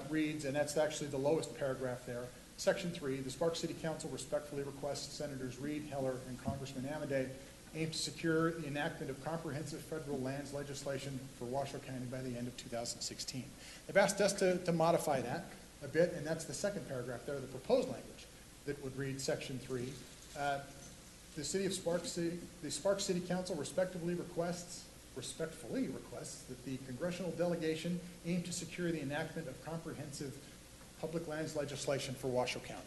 reads, and that's actually the lowest paragraph there, Section 3, the Sparks City Council respectfully requests Senators Reed, Heller, and Congressman Amodei aim to secure the enactment of comprehensive federal lands legislation for Washoe County by the end of 2016. They've asked us to modify that a bit, and that's the second paragraph there, the proposed language that would read Section 3. The Sparks City Council respectfully requests that the congressional delegation aim to secure the enactment of comprehensive public lands legislation for Washoe County.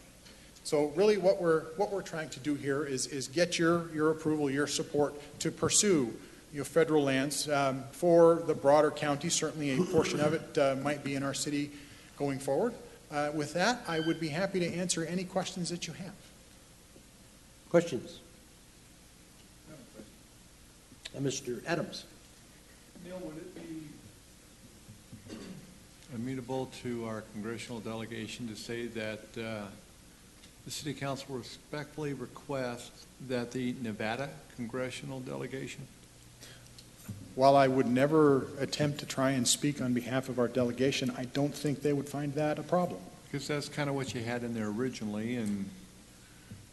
So really what we're trying to do here is get your approval, your support to pursue federal lands for the broader county. Certainly a portion of it might be in our city going forward. With that, I would be happy to answer any questions that you have. Questions? Mr. Adams. Neil, would it be amenable to our congressional delegation to say that the City Council respectfully requests that the Nevada congressional delegation? While I would never attempt to try and speak on behalf of our delegation, I don't think they would find that a problem. Because that's kind of what you had in there originally, and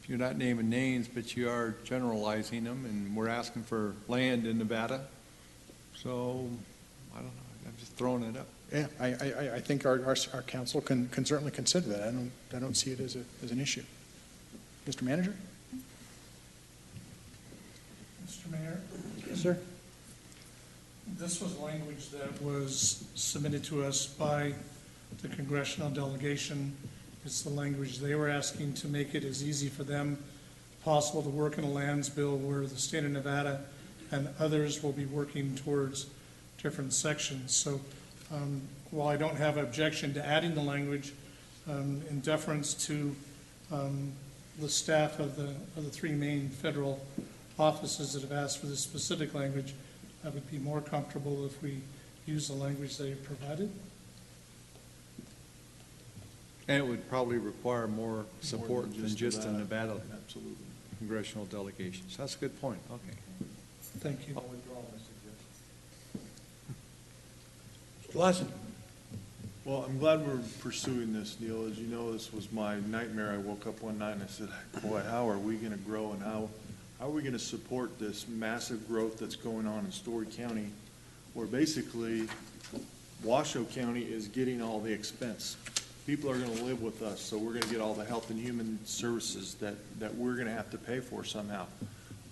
you're not naming names, but you are generalizing them, and we're asking for land in Nevada. So, I don't know, I'm just throwing it up. Yeah, I think our council can certainly consider that. I don't see it as an issue. Mr. Manager? Mr. Mayor? Yes, sir. This was language that was submitted to us by the congressional delegation. It's the language they were asking to make it as easy for them possible to work in a lands bill where the state of Nevada and others will be working towards different sections. So while I don't have an objection to adding the language, in deference to the staff of the three main federal offices that have asked for this specific language, I would be more comfortable if we use the language they provided. And it would probably require more support than just a Nevada congressional delegation. So that's a good point. Okay. Thank you. I'll withdraw my suggestion. Mr. Lawson. Well, I'm glad we're pursuing this, Neil. As you know, this was my nightmare. I woke up one night and I said, boy, how are we going to grow, and how are we going to support this massive growth that's going on in Story County, where basically Washoe County is getting all the expense. People are going to live with us, so we're going to get all the health and human services that we're going to have to pay for somehow.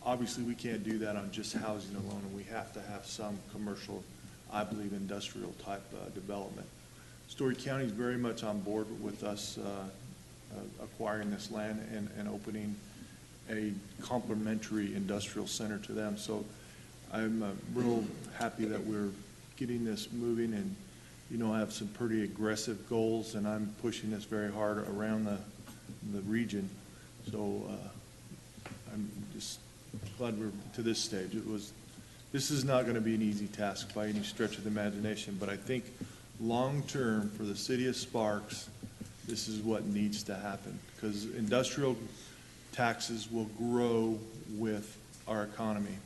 Obviously, we can't do that on just housing alone, and we have to have some commercial, I believe, industrial type development. Story County is very much on board with us acquiring this land and opening a complementary industrial center to them. So I'm real happy that we're getting this moving, and I have some pretty aggressive goals, and I'm pushing this very hard around the region. So I'm just glad we're to this stage. This is not going to be an easy task by any stretch of the imagination, but I think long-term for the city of Sparks, this is what needs to happen, because industrial taxes will grow with our economy.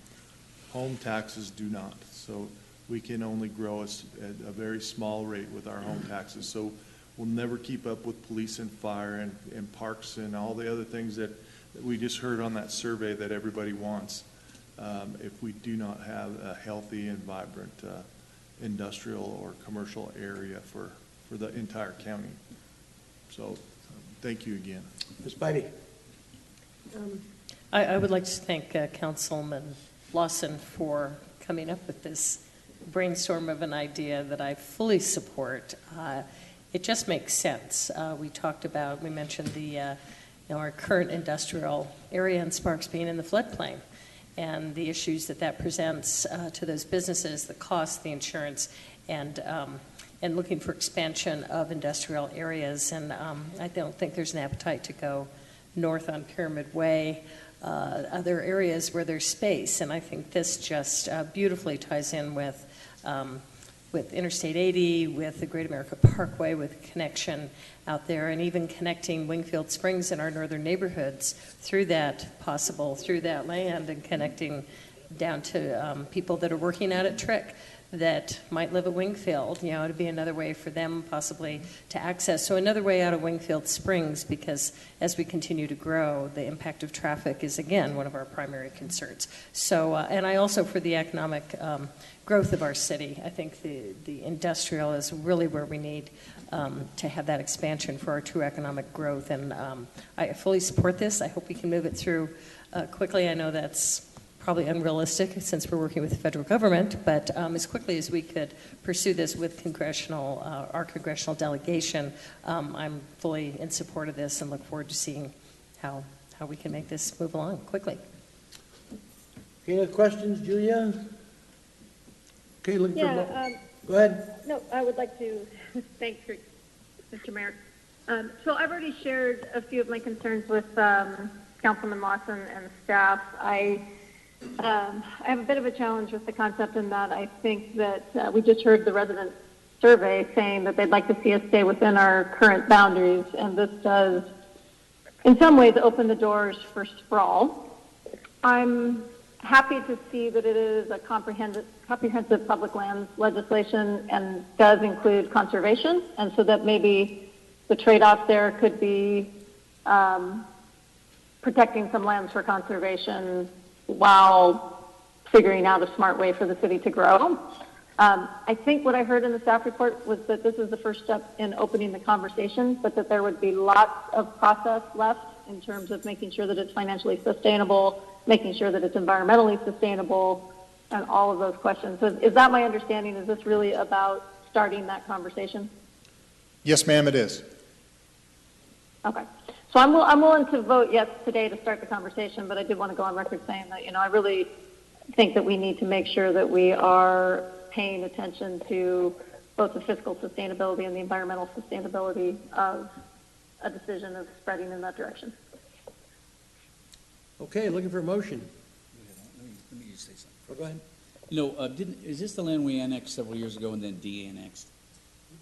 Home taxes do not. So we can only grow at a very small rate with our home taxes. So we'll never keep up with police and fire and parks and all the other things that we just heard on that survey that everybody wants if we do not have a healthy and vibrant industrial or commercial area for the entire county. So thank you again. Ms. Bybee. I would like to thank Councilman Lawson for coming up with this brainstorm of an idea that I fully support. It just makes sense. We mentioned our current industrial area in Sparks being in the floodplain and the issues that presents to those businesses, the cost, the insurance, and looking for expansion of industrial areas. And I don't think there's an appetite to go north on Pyramid Way, other areas where there's space. And I think this just beautifully ties in with Interstate 80, with the Great America Parkway, with connection out there, and even connecting Wingfield Springs and our northern neighborhoods through that land, and connecting down to people that are working out at Trick that might live at Wingfield, to be another way for them possibly to access. So another way out of Wingfield Springs, because as we continue to grow, the impact of traffic is, again, one of our primary concerns. So, and I also, for the economic growth of our city, I think the industrial is really where we need to have that expansion for our true economic growth. And I fully support this. I hope we can move it through quickly. I know that's probably unrealistic since we're working with the federal government, but as quickly as we could pursue this with our congressional delegation, I'm fully in support of this and look forward to seeing how we can make this move along quickly. Any other questions, Julia? Okay, looking for go ahead. No, I would like to thank Mr. Mayor. So I've already shared a few of my concerns with Councilman Lawson and staff. I have a bit of a challenge with the concept in that I think that we just heard the resident survey saying that they'd like to see us stay within our current boundaries, and this does, in some ways, open the doors for sprawl. I'm happy to see that it is a comprehensive public lands legislation and does include conservation, and so that maybe the trade-off there could be protecting some lands for conservation while figuring out a smart way for the city to grow. I think what I heard in the staff report was that this is the first step in opening the conversation, but that there would be lots of process left in terms of making sure that it's financially sustainable, making sure that it's environmentally sustainable, and all of those questions. So is that my understanding? Is this really about starting that conversation? Yes, ma'am, it is. Okay. So I'm willing to vote yes today to start the conversation, but I did want to go on record saying that, I really think that we need to make sure that we are paying attention to both the fiscal sustainability and the environmental sustainability of a decision of spreading in that direction. Okay, looking for a motion. Let me just say something. Oh, go ahead. Is this the land we annexed several years ago and then de-annexed?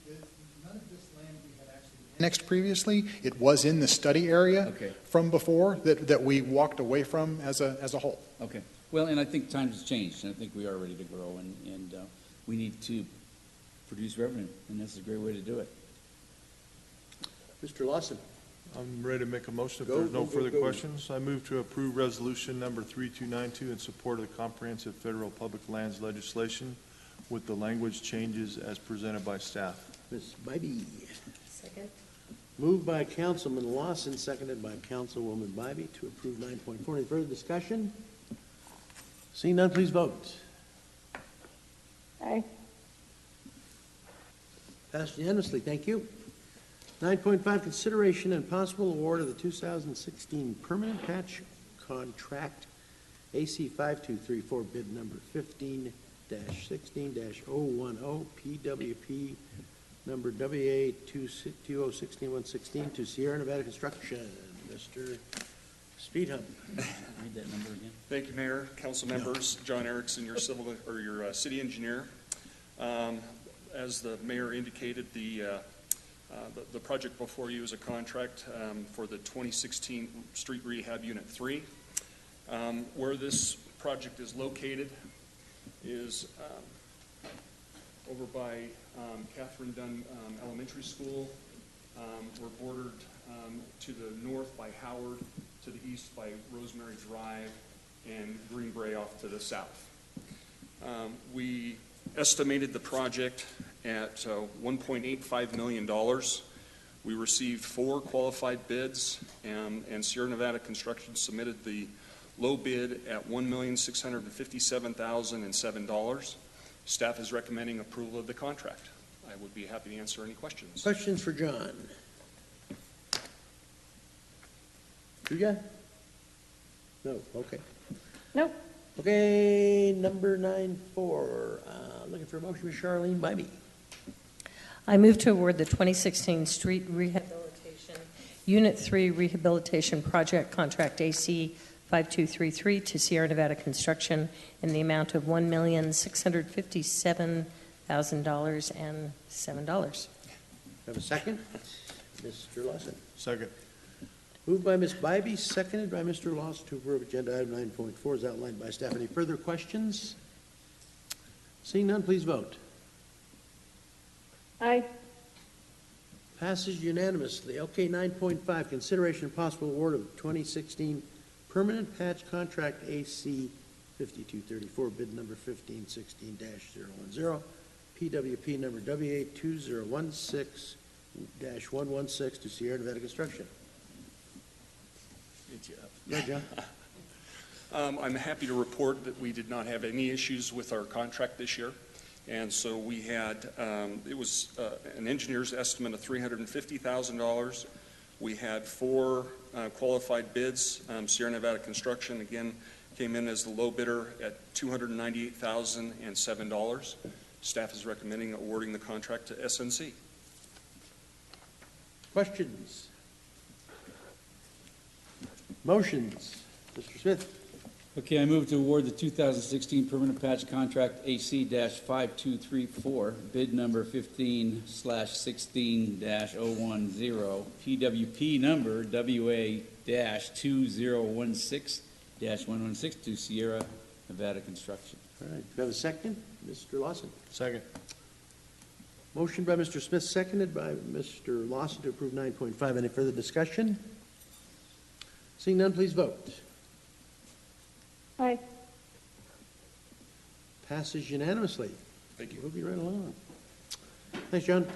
None of this land we had actually annexed previously. It was in the study area from before that we walked away from as a whole. Okay. Well, and I think times have changed, and I think we are ready to grow, and we need to produce revenue, and this is a great way to do it. Mr. Lawson. I'm ready to make a motion if there's no further questions. I move to approve resolution number 3292 in support of the comprehensive federal public lands legislation with the language changes as presented by staff. Ms. Bybee. Second. Moved by Councilman Lawson, seconded by Councilwoman Bybee to approve 9.4. Any further discussion? Seeing none, please vote. Aye. Passed unanimously. Thank you. 9.5, consideration and possible award of the 2016 permanent patch contract AC 5234 bid number 15-16-010 PWP number WA2016-116 to Sierra Nevada Construction. Mr. Speedham. Read that number again. Thank you, Mayor, council members. John Erickson, your city engineer. As the mayor indicated, the project before you is a contract for the 2016 Street Rehab Unit 3. Where this project is located is over by Catherine Dunn Elementary School. We're bordered to the north by Howard, to the east by Rosemary Drive, and Greenbrae off to the south. We estimated the project at $1.85 million. We received 4 qualified bids, and Sierra Nevada Construction submitted the low bid at $1,657,007. Staff is recommending approval of the contract. I would be happy to answer any questions. Questions for John? You got? No, okay. Nope. Okay, number 9-4, looking for a motion with Charlene Bybee. I move to award the 2016 Street Rehabilitation Unit 3 Rehabilitation Project Contract AC 5233 to Sierra Nevada Construction in the amount of $1,657,007. Have a second? Mr. Lawson. Second. Moved by Ms. Bybee, seconded by Mr. Lawson to approve agenda item 9.4 as outlined by staff. Any further questions? Seeing none, please vote. Aye. Passes unanimously. Okay, 9.5, consideration and possible award of 2016 permanent patch contract AC 5234, bid number 1516-010, PWP number WA2016-116 to Sierra Nevada Construction. Go ahead, John. I'm happy to report that we did not have any issues with our contract this year. And so we had, it was an engineer's estimate of $350,000. We had 4 qualified bids. Sierra Nevada Construction, again, came in as the low bidder at $298,007. Staff is recommending awarding the contract to SNC. Questions? Motions? Mr. Smith. Okay, I move to award the 2016 permanent patch contract AC-5234, bid number 15/16-010, PWP number WA-2016-116 to Sierra Nevada Construction. All right, do you have a second? Mr. Lawson. Second. Motion by Mr. Smith, seconded by Mr. Lawson to approve 9.5. Any further discussion? Seeing none, please vote. Aye. Passes unanimously. Thank you. We'll be right along. Thanks, John.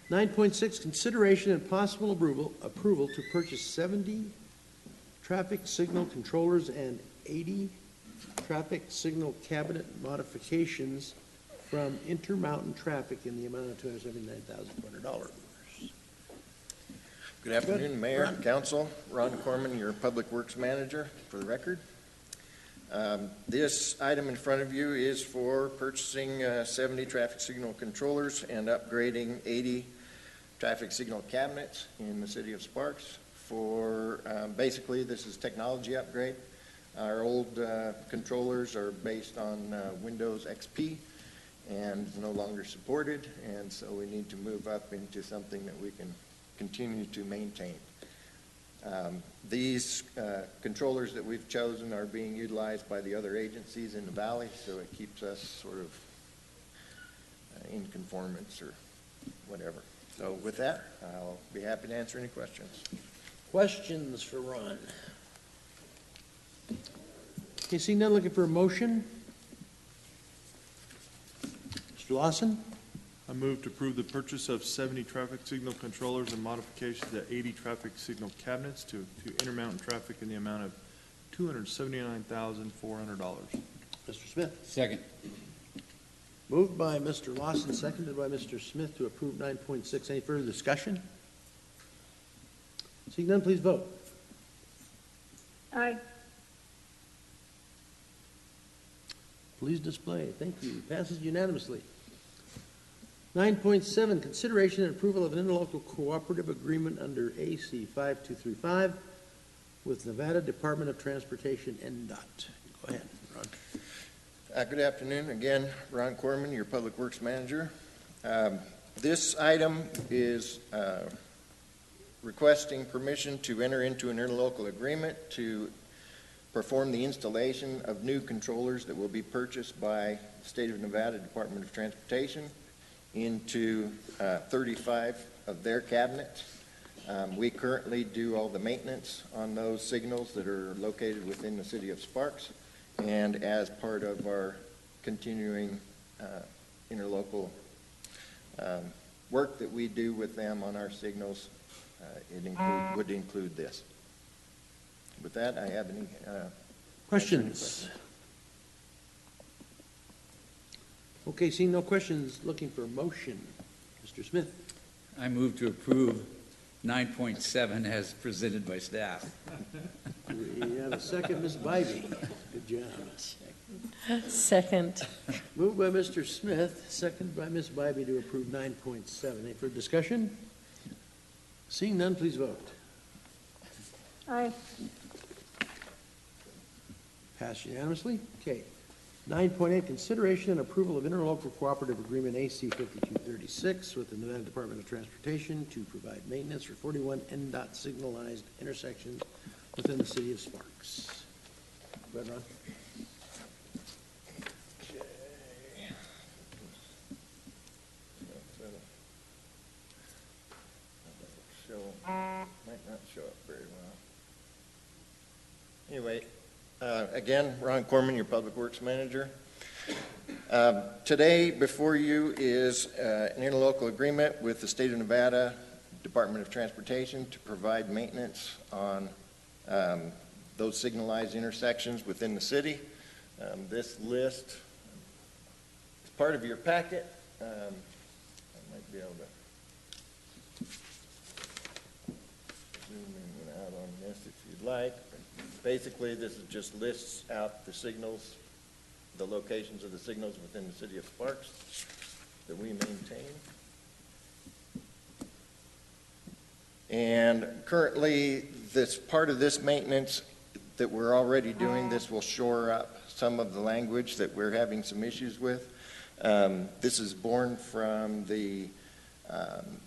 9.6, consideration and possible approval to purchase 70 traffic signal controllers and 80 traffic signal cabinet modifications from Intermountain Traffic in the amount of $279,400. Good afternoon, Mayor, Council. Ron Corman, your Public Works Manager, for the record. This item in front of you is for purchasing 70 traffic signal controllers and upgrading 80 traffic signal cabinets in the city of Sparks. For basically, this is technology upgrade. Our old controllers are based on Windows XP and no longer supported, and so we need to move up into something that we can continue to maintain. These controllers that we've chosen are being utilized by the other agencies in the valley, so it keeps us sort of in conformance or whatever. So with that, I'll be happy to answer any questions. Questions for Ron? Okay, seeing none, looking for a motion. Mr. Lawson? I move to approve the purchase of 70 traffic signal controllers and modifications to 80 traffic signal cabinets to Intermountain Traffic in the amount of $279,400. Mr. Smith? Second. Moved by Mr. Lawson, seconded by Mr. Smith to approve 9.6. Any further discussion? Seeing none, please vote. Aye. Please display. Thank you. Passes unanimously. 9.7, consideration and approval of an interlocal cooperative agreement under AC 5235 with Nevada Department of Transportation, NDOT. Go ahead, Ron. Good afternoon. Again, Ron Corman, your Public Works Manager. This item is requesting permission to enter into an interlocal agreement to perform the installation of new controllers that will be purchased by the State of Nevada Department of Transportation into 35 of their cabinets. We currently do all the maintenance on those signals that are located within the city of Sparks, and as part of our continuing interlocal work that we do with them on our signals, would include this. With that, I have any Questions? Okay, seeing no questions, looking for a motion. Mr. Smith? I move to approve 9.7 as presented by staff. We have a second, Ms. Bybee. Good job. Second. Moved by Mr. Smith, seconded by Ms. Bybee to approve 9.7. Any further discussion? Seeing none, please vote. Aye. Passed unanimously. Okay. 9.8, consideration and approval of interlocal cooperative agreement AC 5236 with the Nevada Department of Transportation to provide maintenance for 41 NDOT signalized intersections within the city of Sparks. Go ahead, Ron. Might not show up very well. Anyway, again, Ron Corman, your Public Works Manager. Today before you is an interlocal agreement with the State of Nevada Department of Transportation to provide maintenance on those signalized intersections within the city. This list is part of your packet. I might be able to zoom in and out on this if you'd like. Basically, this just lists out the signals, the locations of the signals within the city of Sparks that we maintain. And currently, this part of this maintenance that we're already doing, this will shore up some of the language that we're having some issues with. This is born from the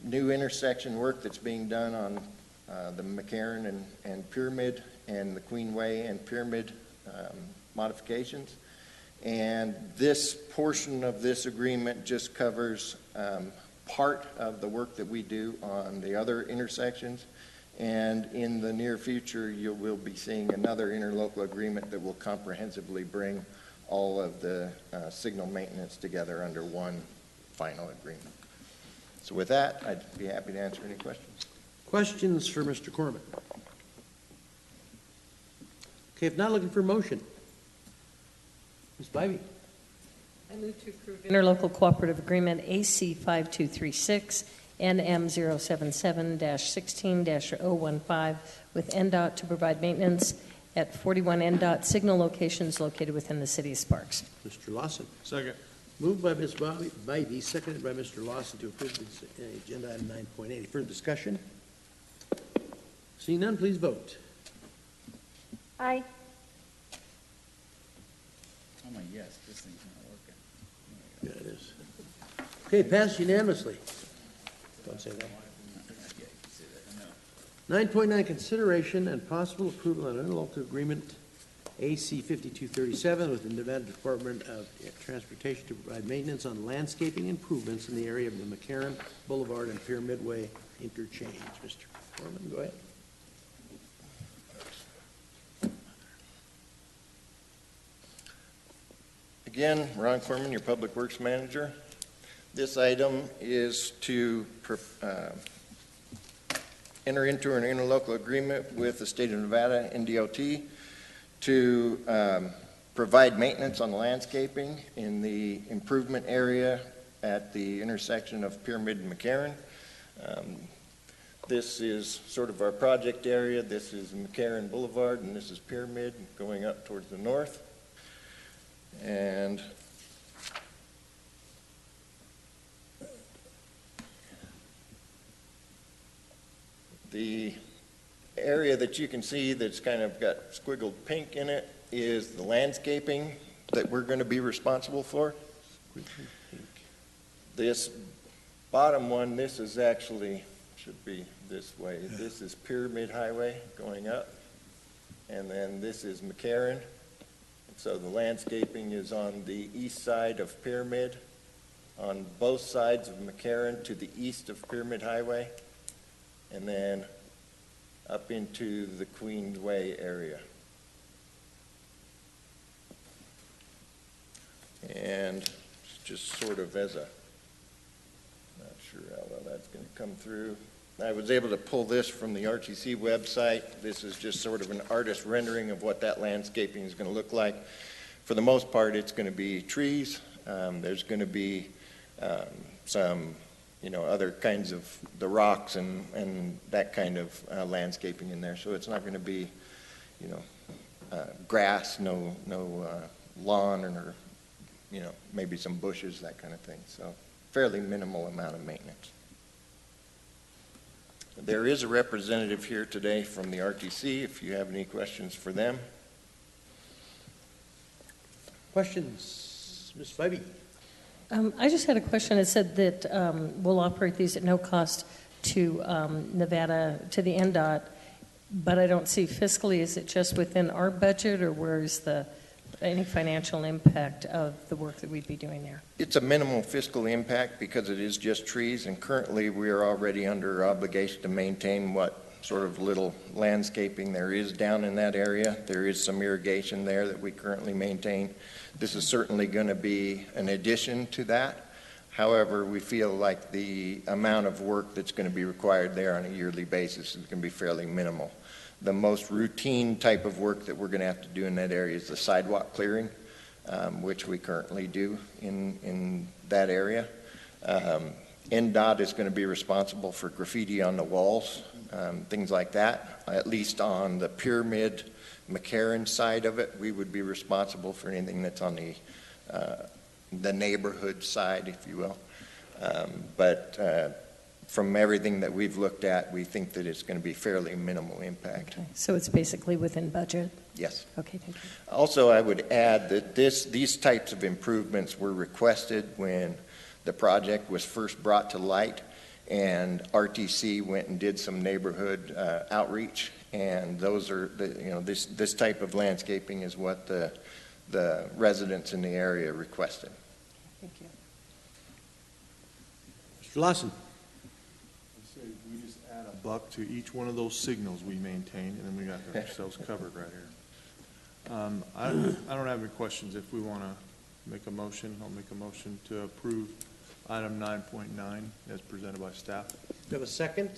new intersection work that's being done on the McCarran and Pyramid and the Queenway and Pyramid modifications. And this portion of this agreement just covers part of the work that we do on the other intersections. And in the near future, you will be seeing another interlocal agreement that will comprehensively bring all of the signal maintenance together under one final agreement. So with that, I'd be happy to answer any questions. Questions for Mr. Corman? Okay, if not, looking for a motion. Ms. Bybee. I move to approve interlocal cooperative agreement AC 5236 NM 077-16-015 with NDOT to provide maintenance at 41 NDOT signal locations located within the city of Sparks. Mr. Lawson. Second. Moved by Ms. Bybee, seconded by Mr. Lawson to approve this, agenda item 9.8. Further discussion? Seeing none, please vote. Aye. Oh my, yes, this thing's not working. Yeah, it is. Okay, passed unanimously. Don't say that. 9.9, consideration and possible approval on an interlocal agreement AC 5237 with the Nevada Department of Transportation to provide maintenance on landscaping improvements in the area of the McCarran Boulevard and Pyramid Way interchange. Mr. Corman, go ahead. Again, Ron Corman, your Public Works Manager. This item is to enter into an interlocal agreement with the State of Nevada, NDOT, to provide maintenance on the landscaping in the improvement area at the intersection of Pyramid and McCarran. This is sort of our project area. This is McCarran Boulevard, and this is Pyramid going up towards the north. And the area that you can see that's kind of got squiggled pink in it is the landscaping that we're going to be responsible for. This bottom one, this is actually, should be this way. This is Pyramid Highway going up, and then this is McCarran. So the landscaping is on the east side of Pyramid, on both sides of McCarran to the east of Pyramid Highway, and then up into the Queenway area. And just sort of as a, not sure how well that's going to come through. I was able to pull this from the RTC website. This is just sort of an artist rendering of what that landscaping is going to look like. For the most part, it's going to be trees. There's going to be some, other kinds of the rocks and that kind of landscaping in there. So it's not going to be, grass, no lawn, or maybe some bushes, that kind of thing. So fairly minimal amount of maintenance. There is a representative here today from the RTC, if you have any questions for them. Questions? Ms. Bybee? I just had a question. It said that we'll operate these at no cost to Nevada, to the NDOT, but I don't see fiscally. Is it just within our budget, or where is any financial impact of the work that we'd be doing there? It's a minimal fiscal impact because it is just trees, and currently we are already under obligation to maintain what sort of little landscaping there is down in that area. There is some irrigation there that we currently maintain. This is certainly going to be an addition to that. However, we feel like the amount of work that's going to be required there on a yearly basis is going to be fairly minimal. The most routine type of work that we're going to have to do in that area is the sidewalk clearing, which we currently do in that area. NDOT is going to be responsible for graffiti on the walls, things like that. At least on the Pyramid McCarran side of it, we would be responsible for anything that's on the neighborhood side, if you will. But from everything that we've looked at, we think that it's going to be fairly minimal impact. Okay. So it's basically within budget? Yes. Okay, thank you. Also, I would add that these types of improvements were requested when the project was first brought to light, and RTC went and did some neighborhood outreach, and those are this type of landscaping is what the residents in the area requested. Thank you. Mr. Lawson? We just add $1 to each one of those signals we maintain, and then we got ourselves covered right here. I don't have any questions. If we want to make a motion, I'll make a motion to approve item 9.9 as presented by staff. Do you have a second?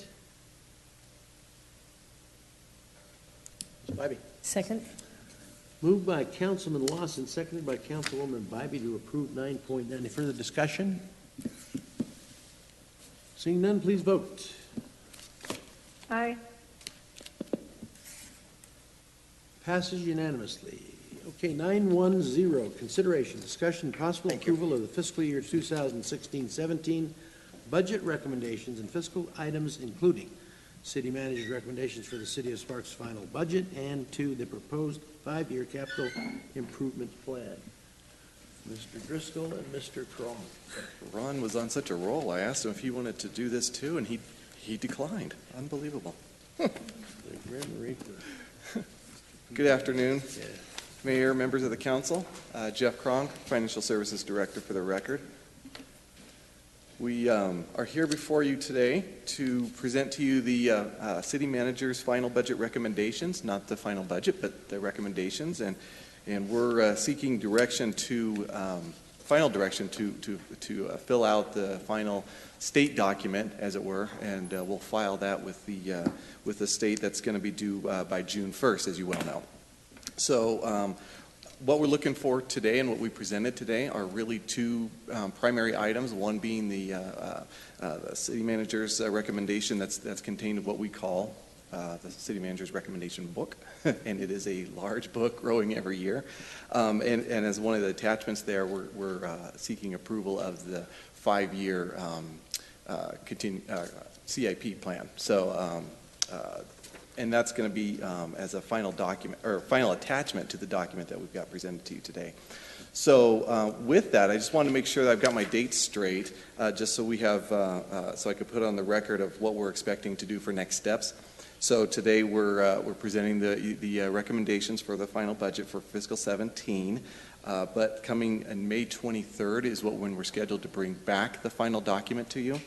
Ms. Bybee? Second. Moved by Councilman Lawson, seconded by Councilwoman Bybee to approve 9.9. Any further discussion? Seeing none, please vote. Aye. Passes unanimously. Okay, 910, consideration, discussion, and possible approval of the fiscal year 2016-17 budget recommendations and fiscal items, including city manager's recommendations for the city of Sparks' final budget and to the proposed 5-year capital improvement plan. Mr. Driscoll and Mr. Cron. Ron was on such a roll. I asked him if he wanted to do this too, and he declined. Unbelievable. The Grim Reaper. Good afternoon, Mayor, members of the council. Jeff Cronk, Financial Services Director for the record. We are here before you today to present to you the city manager's final budget recommendations, not the final budget, but the recommendations, and we're seeking direction final direction to fill out the final state document, as it were, and we'll file that with the state. That's going to be due by June 1st, as you well know. So what we're looking for today and what we presented today are really two primary items, one being the city manager's recommendation that's contained in what we call the city manager's recommendation book, and it is a large book growing every year. And as one of the attachments there, we're seeking approval of the 5-year CIP plan. So, and that's going to be as a final document or final attachment to the document that we've got presented to you today. So with that, I just want to make sure that I've got my dates straight, just so we have, so I could put on the record of what we're expecting to do for next steps. So today we're presenting the recommendations for the final budget for fiscal 17, but coming in May 23rd is when we're scheduled to bring back the final document to you.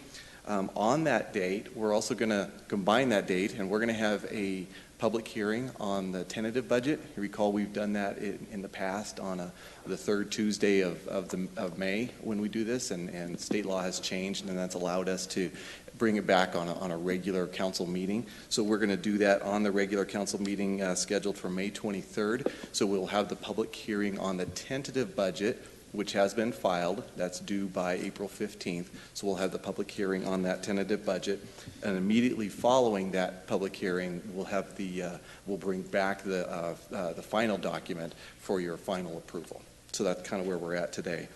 'On that date, we're also going to combine that date, and we're going to have a public hearing on the tentative budget. You recall we've done that in the past on the third Tuesday of May when we do this, and state law has changed, and that's allowed us to bring it back on a regular council meeting. So we're going to do that on the regular council meeting scheduled for May 23rd. So we'll have the public hearing on the tentative budget, which has been filed. That's due by April 15th. So we'll have the public hearing on that tentative budget. And immediately following that public hearing, we'll bring back the final document for your final approval. So that's kind of where we're at today.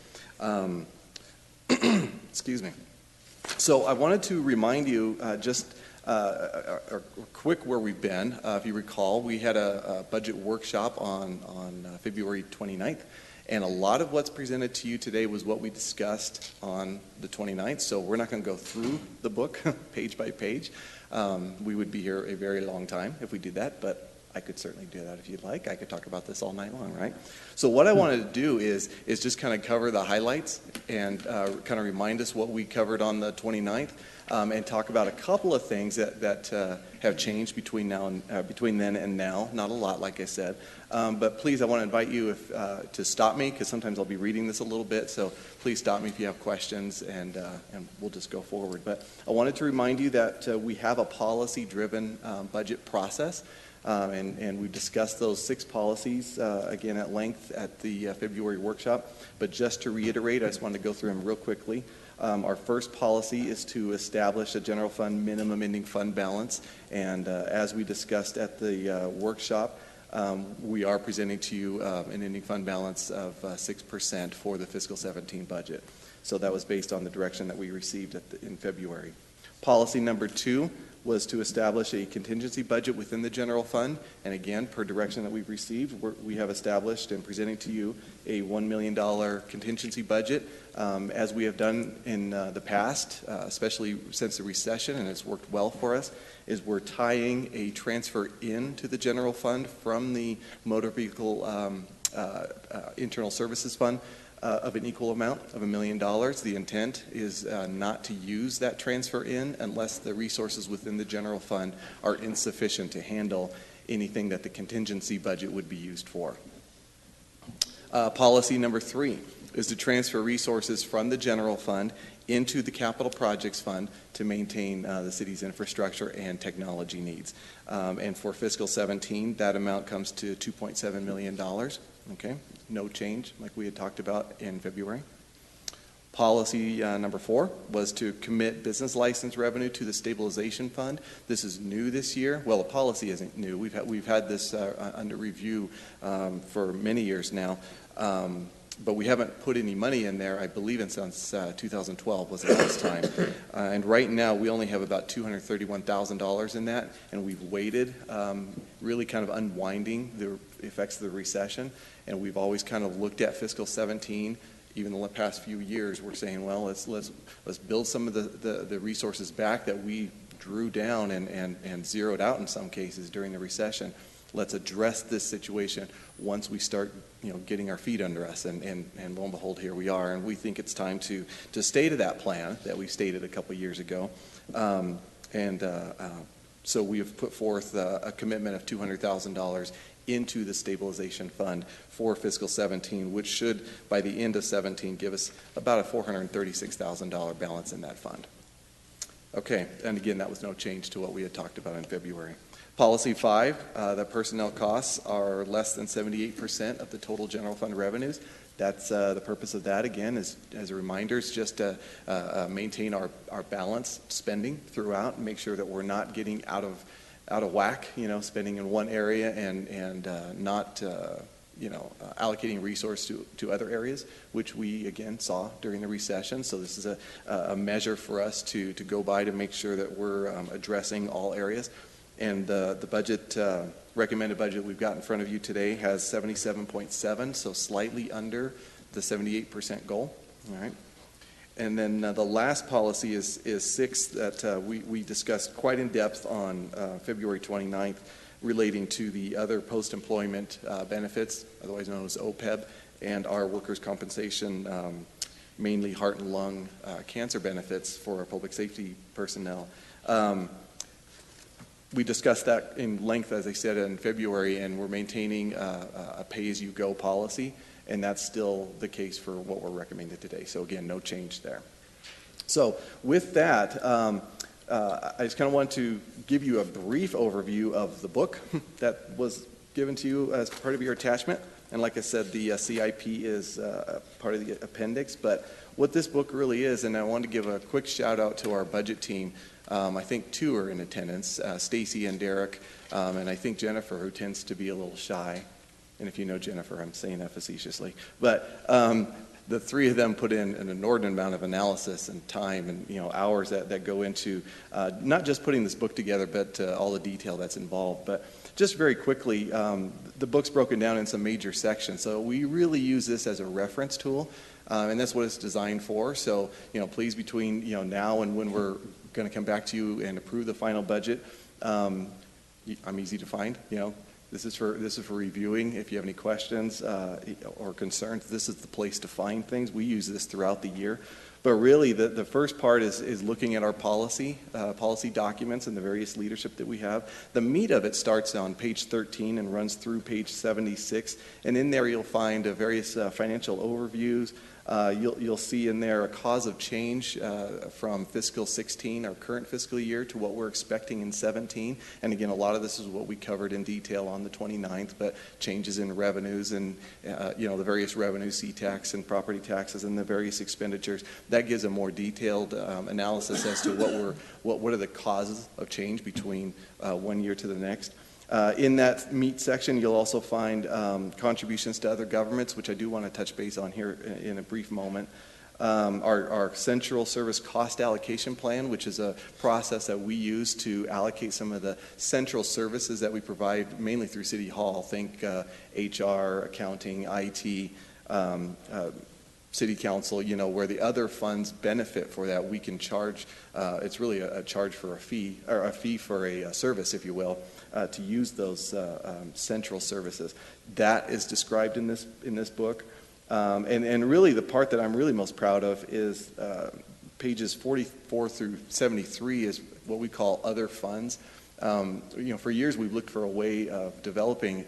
Excuse me. So I wanted to remind you just quick where we've been. If you recall, we had a budget workshop on February 29th. And a lot of what's presented to you today was what we discussed on the 29th. So we're not going to go through the book page by page. We would be here a very long time if we did that, but I could certainly do that if you'd like. I could talk about this all night long, right? So what I wanted to do is just kind of cover the highlights and kind of remind us what we covered on the 29th and talk about a couple of things that have changed between then and now. Not a lot, like I said. But please, I want to invite you to stop me, because sometimes I'll be reading this a little bit. So please stop me if you have questions, and we'll just go forward. But I wanted to remind you that we have a policy-driven budget process. And we discussed those 6 policies, again, at length at the February workshop. But just to reiterate, I just wanted to go through them real quickly. Our first policy is to establish a general fund minimum ending fund balance. And as we discussed at the workshop, we are presenting to you an ending fund balance of 6% for the fiscal 17 budget. So that was based on the direction that we received in February. Policy number 2 was to establish a contingency budget within the general fund. And again, per direction that we've received, we have established and presenting to you a $1 million contingency budget. As we have done in the past, especially since the recession, and it's worked well for us, is we're tying a transfer into the general fund from the motor vehicle internal services fund of an equal amount of $1 million. The intent is not to use that transfer in unless the resources within the general fund are insufficient to handle anything that the contingency budget would be used for. Policy number 3 is to transfer resources from the general fund into the capital projects fund to maintain the city's infrastructure and technology needs. And for fiscal 17, that amount comes to $2.7 million. Okay, no change like we had talked about in February. Policy number 4 was to commit business license revenue to the stabilization fund. This is new this year. Well, the policy isn't new. We've had this under review for many years now. But we haven't put any money in there, I believe, since 2012 was the last time. And right now, we only have about $231,000 in that, and we've waited, really kind of unwinding the effects of the recession. And we've always kind of looked at fiscal 17. Even the past few years, we're saying, well, let's build some of the resources back that we drew down and zeroed out in some cases during the recession. Let's address this situation once we start, getting our feet under us, and lo and behold, here we are. And we think it's time to stay to that plan that we stated a couple years ago. So we have put forth a commitment of $200,000 into the stabilization fund for fiscal 17, which should, by the end of 17, give us about a $436,000 balance in that fund. Okay, and again, that was no change to what we had talked about in February. Policy 5, the personnel costs are less than 78% of the total general fund revenues. That's the purpose of that, again, is, as a reminder, is just to maintain our balanced spending throughout and make sure that we're not getting out of whack, spending in one area and not allocating resource to other areas, which we, again, saw during the recession. So this is a measure for us to go by to make sure that we're addressing all areas. And the budget, recommended budget we've got in front of you today has 77.7, so slightly under the 78% goal. All right. And then the last policy is 6 that we discussed quite in depth on February 29th, relating to the other post-employment benefits, otherwise known as OPEB, and our workers' compensation, mainly heart and lung cancer benefits for our public safety personnel. We discussed that in length, as I said, in February, and we're maintaining a pay-as-you-go policy, and that's still the case for what we're recommending today. So again, no change there. So with that, I just kind of want to give you a brief overview of the book that was given to you as part of your attachment. And like I said, the CIP is part of the appendix. But what this book really is, and I want to give a quick shout out to our budget team. I think two are in attendance, Stacy and Derek, and I think Jennifer, who tends to be a little shy. And if you know Jennifer, I'm saying that facetiously. But the three of them put in an inordinate amount of analysis and time and hours that go into not just putting this book together, but all the detail that's involved. But just very quickly, the book's broken down in some major sections. So we really use this as a reference tool, and that's what it's designed for. So please, between now and when we're going to come back to you and approve the final budget, I'm easy to find. This is for reviewing. If you have any questions or concerns, this is the place to find things. We use this throughout the year. But really, the first part is looking at our policy documents and the various leadership that we have. The meat of it starts on page 13 and runs through page 76. And in there, you'll find various financial overviews. You'll see in there a cause of change from fiscal 16, our current fiscal year, to what we're expecting in 17. And again, a lot of this is what we covered in detail on the 29th, but changes in revenues and the various revenues, C-tax and property taxes, and the various expenditures. That gives a more detailed analysis as to what are the causes of change between one year to the next. In that meat section, you'll also find contributions to other governments, which I do want to touch base on here in a brief moment. Our central service cost allocation plan, which is a process that we use to allocate some of the central services that we provide mainly through City Hall. Think HR, accounting, IT, City Council, where the other funds benefit for that. We can charge, it's really a charge for a fee, or a fee for a service, if you will, to use those central services. That is described in this book. And really the part that I'm really most proud of is pages 44 through 73 is what we call other funds. For years we've looked for a way of developing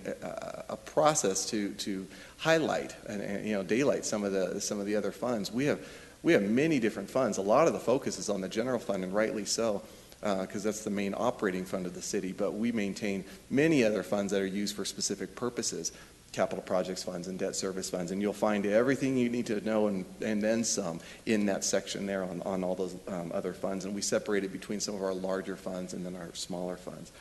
a process to highlight and daylight some of the other funds. We have many different funds. A lot of the focus is on the general fund, and rightly so, because that's the main operating fund of the city. But we maintain many other funds that are used for specific purposes, capital projects funds and debt service funds, and you'll find everything you need to know and then some in that section there on all those other funds. And we separate it between some of our larger funds and then our smaller funds.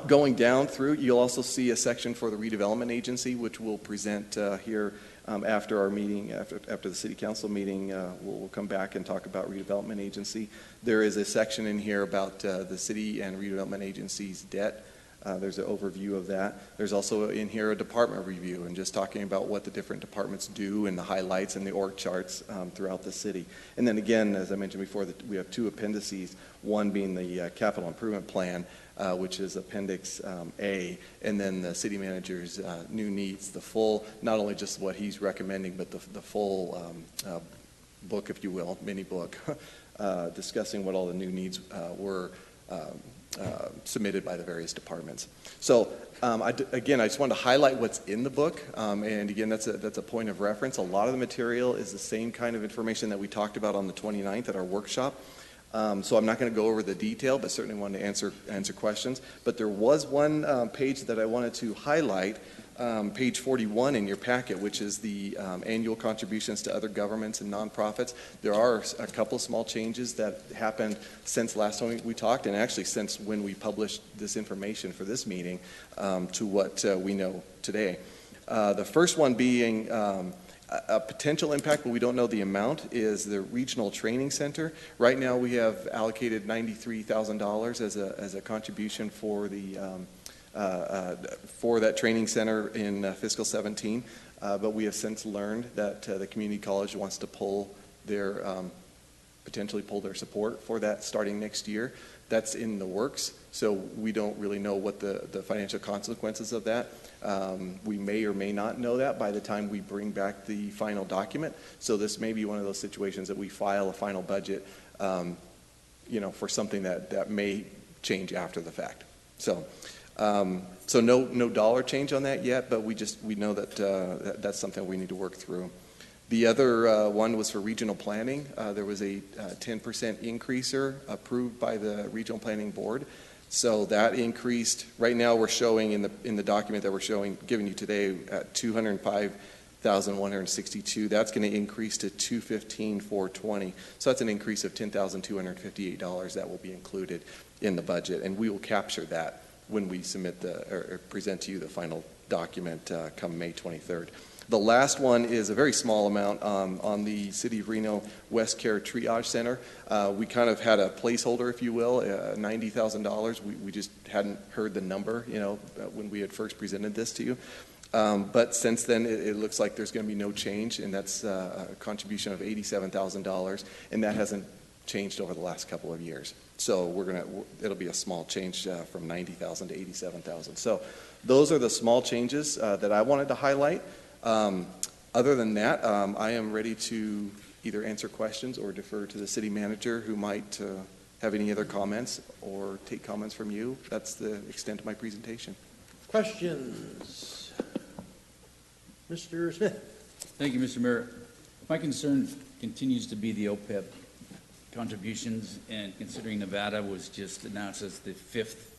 Going down through, you'll also see a section for the redevelopment agency, which we'll present here after our meeting, after the city council meeting. We'll come back and talk about redevelopment agency. There is a section in here about the city and redevelopment agency's debt. There's an overview of that. There's also in here a department review and just talking about what the different departments do and the highlights and the org charts throughout the city. And then again, as I mentioned before, we have two appendices, one being the capital improvement plan, which is Appendix A, and then the city manager's new needs, the full, not only just what he's recommending, but the full book, if you will, mini book, discussing what all the new needs were submitted by the various departments. So again, I just wanted to highlight what's in the book, and again, that's a point of reference. A lot of the material is the same kind of information that we talked about on the 29th at our workshop. So I'm not going to go over the detail, but certainly wanted to answer questions. But there was one page that I wanted to highlight, page 41 in your packet, which is the annual contributions to other governments and nonprofits. There are a couple of small changes that happened since last time we talked, and actually since when we published this information for this meeting to what we know today. The first one being a potential impact, but we don't know the amount, is the Regional Training Center. Right now we have allocated $93,000 as a contribution for the for that training center in fiscal 17, but we have since learned that the community college wants to potentially pull their support for that starting next year. That's in the works, so we don't really know what the financial consequences of that. We may or may not know that by the time we bring back the final document. So this may be one of those situations that we file a final budget, for something that may change after the fact. So, so no dollar change on that yet, but we know that that's something we need to work through. The other one was for regional planning. There was a 10% increaser approved by the regional planning board. So that increased. Right now, we're showing in the document that we're giving you today at $205,162. That's going to increase to $215,420. So that's an increase of $10,258 that will be included in the budget, and we will capture that when we submit or present to you the final document come May 23rd. The last one is a very small amount on the City of Reno West Care Triage Center. We kind of had a placeholder, if you will, $90,000. We just hadn't heard the number, when we had first presented this to you. But since then, it looks like there's going to be no change, and that's a contribution of $87,000, and that hasn't changed over the last couple of years. So it'll be a small change from $90,000 to $87,000. So those are the small changes that I wanted to highlight. Other than that, I am ready to either answer questions or defer to the city manager, who might have any other comments, or take comments from you. That's the extent of my presentation. Questions? Mr. Smith. Thank you, Mr. Mayor. My concern continues to be the OPEB contributions, and considering Nevada was just announced as the fifth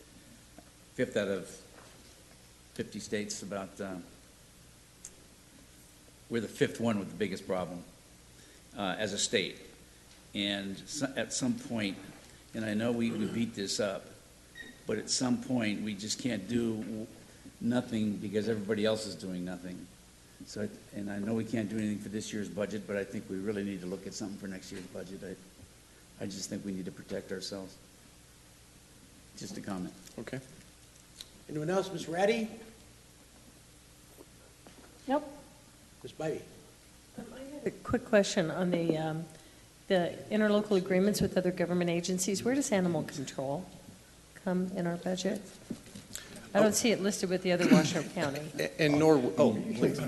out of 50 states, we're the fifth one with the biggest problem as a state. And at some point, and I know we beat this up, but at some point we just can't do nothing because everybody else is doing nothing. So, and I know we can't do anything for this year's budget, but I think we really need to look at something for next year's budget. I just think we need to protect ourselves. Just a comment. Okay. Anyone else? Ms. Ratty? Nope. Ms. Bybee? A quick question on the interlocal agreements with other government agencies. Where does animal control come in our budget? I don't see it listed with the other Washoe County. And nor, please.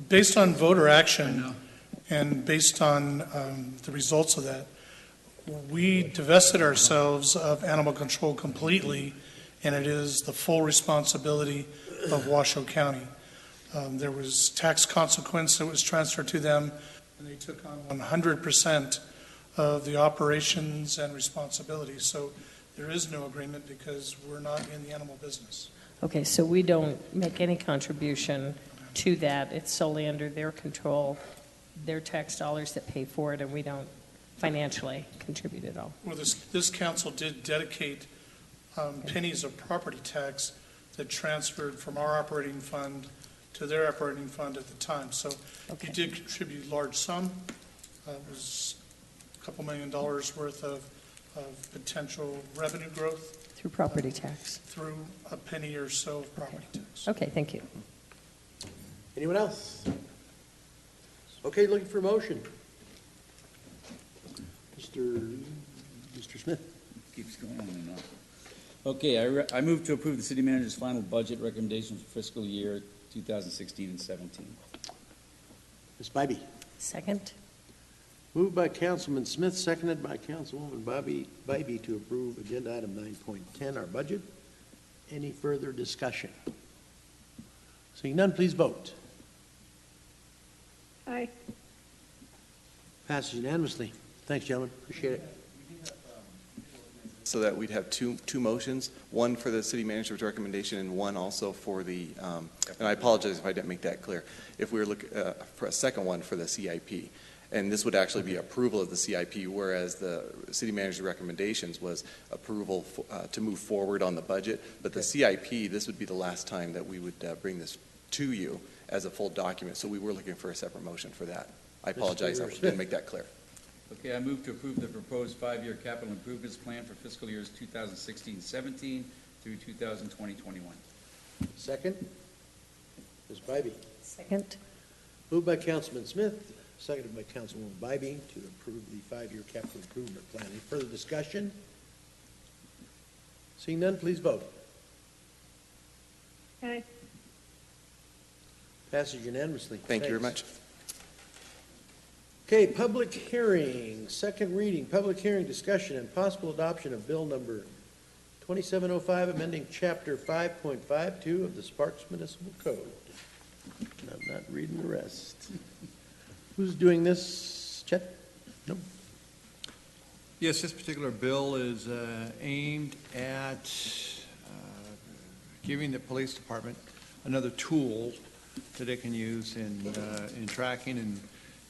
Based on voter action and based on the results of that, we divested ourselves of animal control completely, and it is the full responsibility of Washoe County. There was tax consequence that was transferred to them, and they took on 100% of the operations and responsibilities. So there is no agreement because we're not in the animal business. Okay, so we don't make any contribution to that. It's solely under their control, their tax dollars that pay for it, and we don't financially contribute at all. Well, this council did dedicate pennies of property tax that transferred from our operating fund to their operating fund at the time. So you did contribute a large sum. It was a couple $1 million worth of potential revenue growth. Through property tax. Through a penny or so of property tax. Okay, thank you. Anyone else? Okay, looking for a motion. Mr. Smith. Keeps going on and on. Okay, I move to approve the city manager's final budget recommendation for fiscal year 2016 and 17. Ms. Bybee. Second. Moved by Councilman Smith, seconded by Councilwoman Bybee to approve agenda item 9.10, our budget. Any further discussion? Seeing none, please vote. Aye. Passes unanimously. Thanks, gentlemen. Appreciate it. So that we'd have two motions, one for the city manager's recommendation and one also for the, and I apologize if I didn't make that clear, if we were looking for a second one for the CIP. And this would actually be approval of the CIP, whereas the city manager's recommendations was approval to move forward on the budget. But the CIP, this would be the last time that we would bring this to you as a full document. So we were looking for a separate motion for that. I apologize, I didn't make that clear. Okay, I move to approve the proposed 5-year capital improvements plan for fiscal years 2016-17 through 2020-21. Second. Ms. Bybee. Second. Moved by Councilman Smith, seconded by Councilwoman Bybee to approve the 5-year capital improvement plan. Any further discussion? Seeing none, please vote. Aye. Passes unanimously. Thank you very much. Okay, public hearing, second reading, public hearing, discussion, and possible adoption of bill number 2705, amending chapter 5.52 of the Sparks Municipal Code. And I'm not reading the rest. Who's doing this? Chet? No. Yes, this particular bill is aimed at giving the police department another tool that they can use in tracking and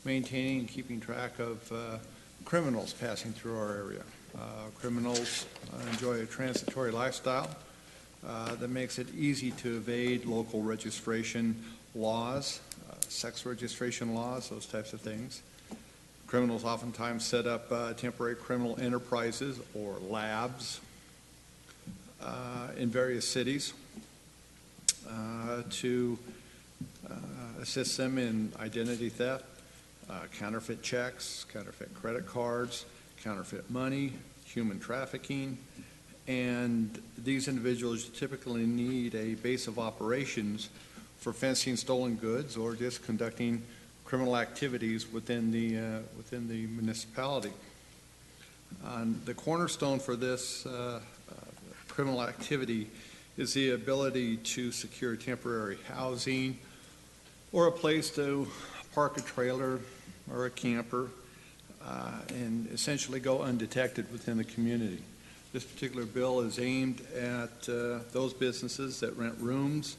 maintaining and keeping track of criminals passing through our area. Criminals enjoy a transitory lifestyle that makes it easy to evade local registration laws, sex registration laws, those types of things. Criminals oftentimes set up temporary criminal enterprises or labs in various cities to assist them in identity theft, counterfeit checks, counterfeit credit cards, counterfeit money, human trafficking, and these individuals typically need a base of operations for fencing stolen goods or just conducting criminal activities within the municipality. The cornerstone for this criminal activity is the ability to secure temporary housing or a place to park a trailer or a camper and essentially go undetected within the community. This particular bill is aimed at those businesses that rent rooms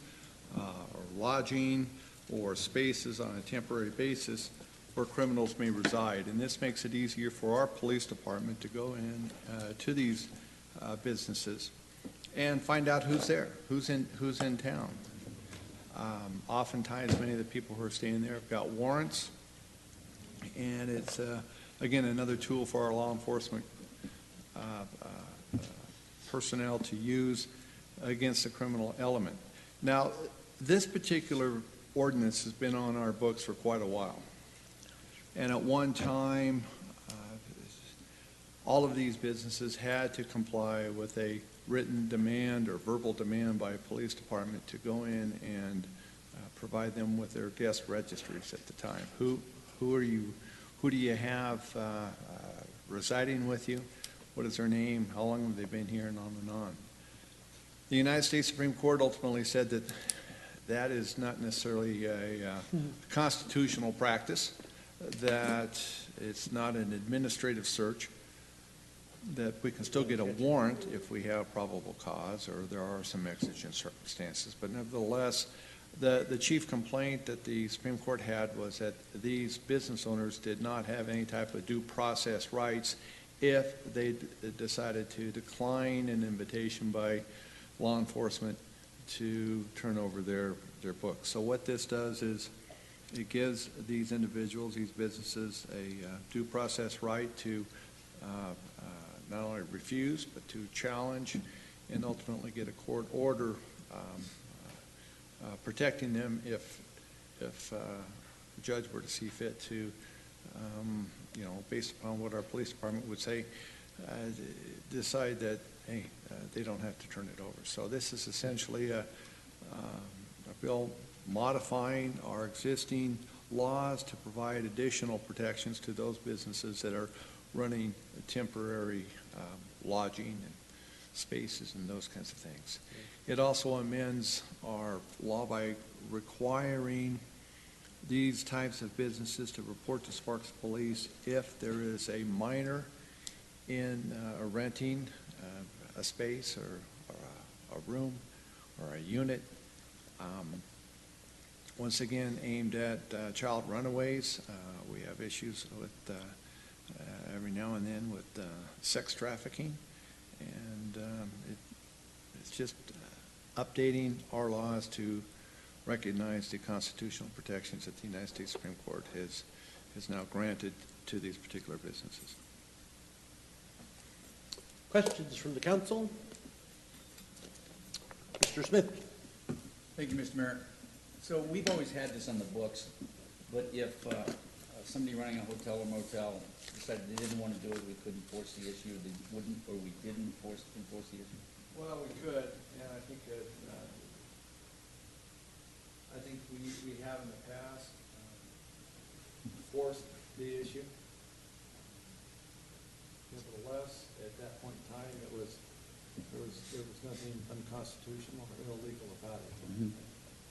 or lodging or spaces on a temporary basis where criminals may reside. And this makes it easier for our police department to go in to these businesses and find out who's there, who's in town. Oftentimes, many of the people who are staying there have got warrants, and it's, again, another tool for our law enforcement personnel to use against the criminal element. Now, this particular ordinance has been on our books for quite a while. And at one time, all of these businesses had to comply with a written demand or verbal demand by a police department to go in and provide them with their guest registries at the time. Who are you? Who do you have residing with you? What is their name? How long have they been here? And on and on. The United States Supreme Court ultimately said that that is not necessarily a constitutional practice, that it's not an administrative search, that we can still get a warrant if we have probable cause or there are some exigent circumstances. But nevertheless, the chief complaint that the Supreme Court had was that these business owners did not have any type of due process rights if they decided to decline an invitation by law enforcement to turn over their books. So what this does is it gives these individuals, these businesses, a due process right to not only refuse, but to challenge and ultimately get a court order protecting them if the judge were to see fit to, based upon what our police department would say, decide that, hey, they don't have to turn it over. So this is essentially a bill modifying our existing laws to provide additional protections to those businesses that are running temporary lodging and spaces and those kinds of things. It also amends our law by requiring these types of businesses to report to Sparks Police if there is a minor in renting a space or a room or a unit. Once again, aimed at child runaways. We have issues with every now and then with sex trafficking, and it's just updating our laws to recognize the constitutional protections that the United States Supreme Court has now granted to these particular businesses. Questions from the council? Mr. Smith. Thank you, Mr. Mayor. So we've always had this on the books, but if somebody running a hotel or motel decided they didn't want to do it, we couldn't force the issue, they wouldn't, or we didn't enforce the issue? Well, we could, and I think that we have in the past forced the issue. Nevertheless, at that point in time, there was nothing unconstitutional or illegal about it.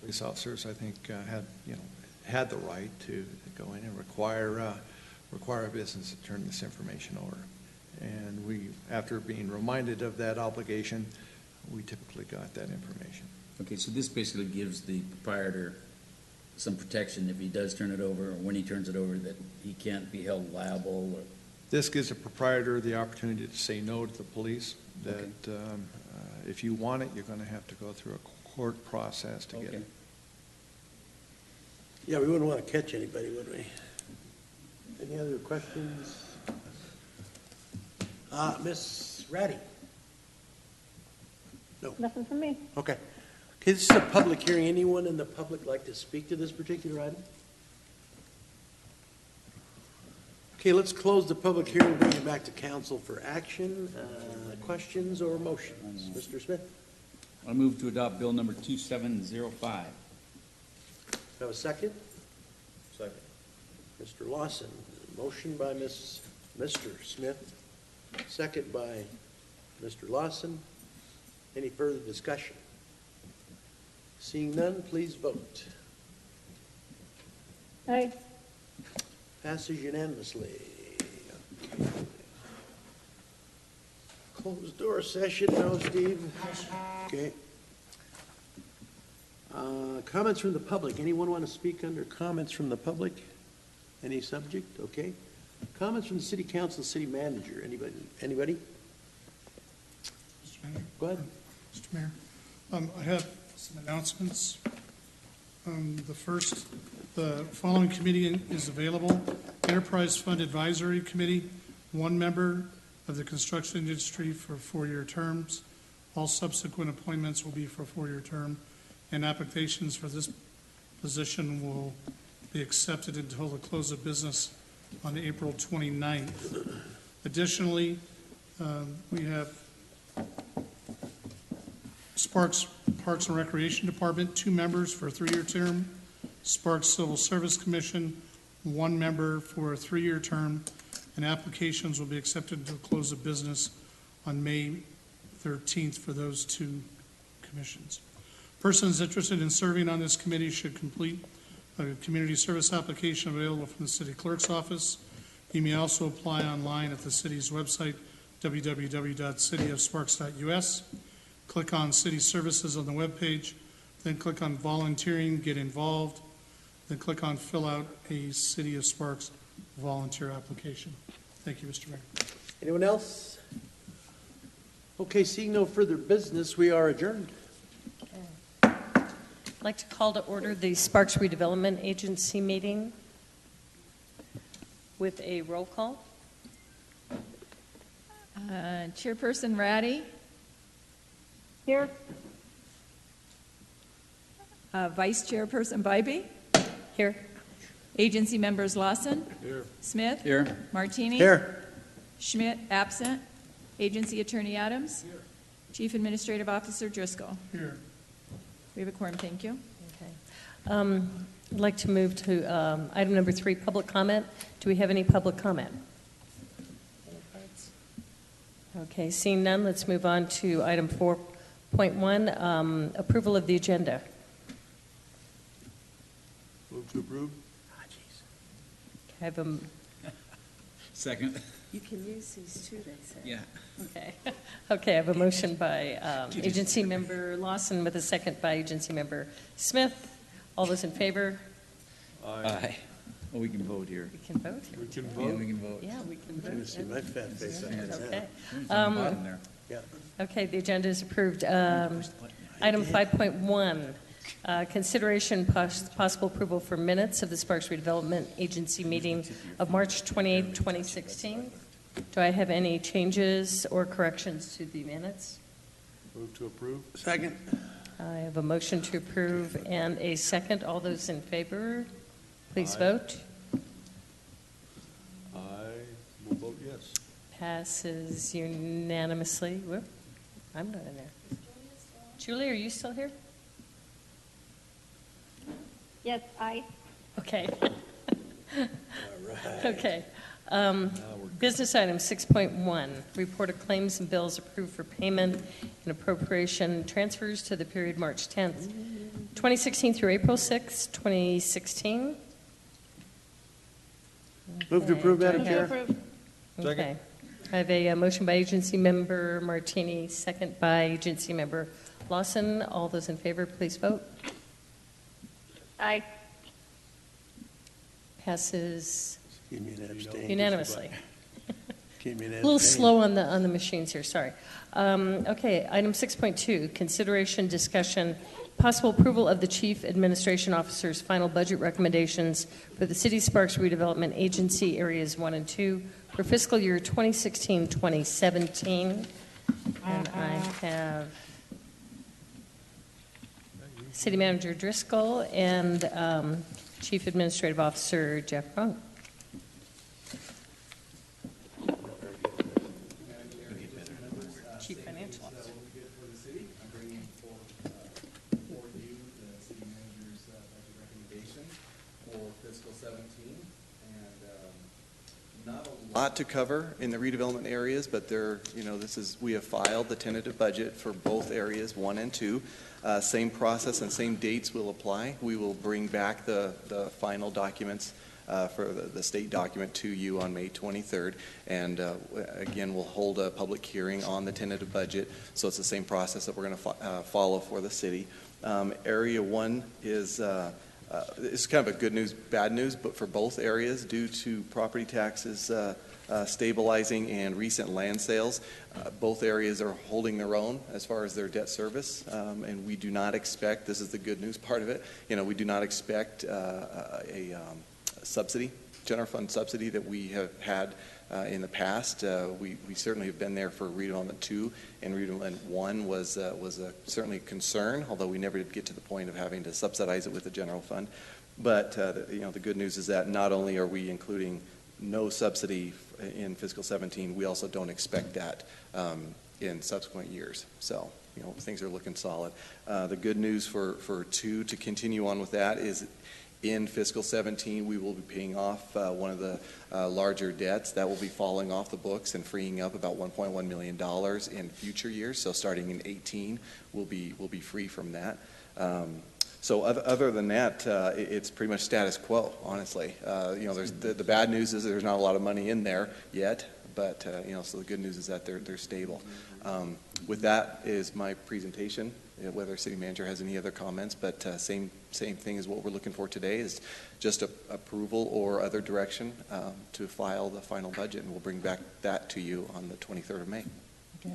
Police officers, I think, had the right to go in and require a business to turn this information over. And we, after being reminded of that obligation, we typically got that information. Okay, so this basically gives the proprietor some protection if he does turn it over, or when he turns it over, that he can't be held liable, or... This gives the proprietor the opportunity to say no to the police, that if you want it, you're going to have to go through a court process to get it. Yeah, we wouldn't want to catch anybody, would we? Any other questions? Miss Ratty? No. Nothing from me. Okay. Okay, this is a public hearing. Anyone in the public like to speak to this particular item? Okay, let's close the public hearing, bring it back to council for action. Questions or motions? Mr. Smith? I move to adopt bill number 2705. Have a second? Second. Mr. Lawson, motion by Mr. Smith, second by Mr. Lawson. Any further discussion? Seeing none, please vote. Aye. Passes unanimously. Closed door session now, Steve. Okay. Comments from the public. Anyone want to speak under comments from the public? Any subject? Okay. Comments from the city council, city manager. Anybody? Anybody? Mr. Mayor? Go ahead. Mr. Mayor, I have some announcements. The following committee is available. Enterprise Fund Advisory Committee, 1 member of the construction industry for 4-year terms. All subsequent appointments will be for 4-year term, and applications for this position will be accepted until the close of business on April 29th. Additionally, we have Sparks Parks and Recreation Department, 2 members for a 3-year term. Sparks Civil Service Commission, 1 member for a 3-year term, and applications will be accepted until close of business on May 13th for those 2 commissions. Persons interested in serving on this committee should complete a community service application available from the city clerk's office. You may also apply online at the city's website, www.cityofsparks.us. Click on City Services on the webpage, then click on Volunteering, Get Involved, then click on Fill Out a City of Sparks volunteer application. Thank you, Mr. Mayor. Anyone else? Okay, seeing no further business, we are adjourned. I'd like to call to order the Sparks Redevelopment Agency meeting with a roll call. Chairperson Ratty. Here. Vice Chairperson Bybee. Here. Agency members Lawson. Here. Smith. Here. Martini. Here. Schmidt, absent. Agency Attorney Adams. Here. Chief Administrative Officer Driscoll. Here. We have a quorum, thank you. Okay. I'd like to move to item number 3, public comment. Do we have any public comment? Okay, seeing none, let's move on to item 4.1, approval of the agenda. Move to approve. I have a... Second. You can use these too, they say. Yeah. Okay. Okay, I have a motion by agency member Lawson with a second by agency member Smith. All those in favor? Aye. Well, we can vote here. We can vote here. We can Yeah, vote. we can vote. Yeah, we can Let me vote. see my fat face. Okay. Bottom there. Yeah. Okay, the agenda is approved. Item 5.1, consideration possible approval for minutes of the Sparks Redevelopment Agency meeting of March 28, 2016. Do I have any changes or corrections to the minutes? Move to approve. Second. I have a motion to approve and a second. All those in favor, please vote. I will vote yes. Passes unanimously. Whoop, I'm not in there. Julie, are you still here? Yes, aye. Okay. All right. Okay. Business item 6.1, report of claims and bills approved for payment and appropriation transfers to the period March 10th, 2016 through April 6th, 2016. Move to approve, Madam Chair. Okay. I have a motion by agency member Martini, second by agency member Lawson. All those in favor, please vote. Aye. Passes Give me an abstain. unanimously. Give me an A little abstain. slow on the machines here, sorry. Okay, item 6.2, consideration, discussion, possible approval of the Chief Administration Officer's final budget recommendations for the City Sparks Redevelopment Agency Areas 1 and 2 for fiscal year 2016-2017. And I have City Manager Driscoll and Chief Administrative Officer Jeff Funk. Chief Financial Officer. I'm bringing for you the city manager's budget recommendation for fiscal 17, and not a lot to cover in the redevelopment areas, but we have filed the tentative budget for both areas 1 and 2. Same process and same dates will apply. We will bring back the final documents for the state document to you on May 23rd. And again, we'll hold a public hearing on the tentative budget. So it's the same process that we're going to follow for the city. Area 1 is it's kind of a good news, bad news, but for both areas, due to property taxes stabilizing and recent land sales, both areas are holding their own as far as their debt service, and we do not expect, this is the good news part of it, we do not expect a subsidy, general fund subsidy that we have had in the past. We certainly have been there for redevelopment 2, and redevelopment 1 was certainly a concern, although we never did get to the point of having to subsidize it with the general fund. But the good news is that not only are we including no subsidy in fiscal 17, we also don't expect that in subsequent years. So, things are looking solid. The good news for 2, to continue on with that, is in fiscal 17, we will be paying off one of the larger debts. That will be falling off the books and freeing up about $1.1 million in future years. So starting in 18, we'll be free from that. So other than that, it's pretty much status quo, honestly. There's the bad news is there's not a lot of money in there yet, but so the good news is that they're stable. With that is my presentation. Whether city manager has any other comments, but same thing as what we're looking for today is just approval or other direction to file the final budget, and we'll bring back that to you on the 23rd of May. Okay.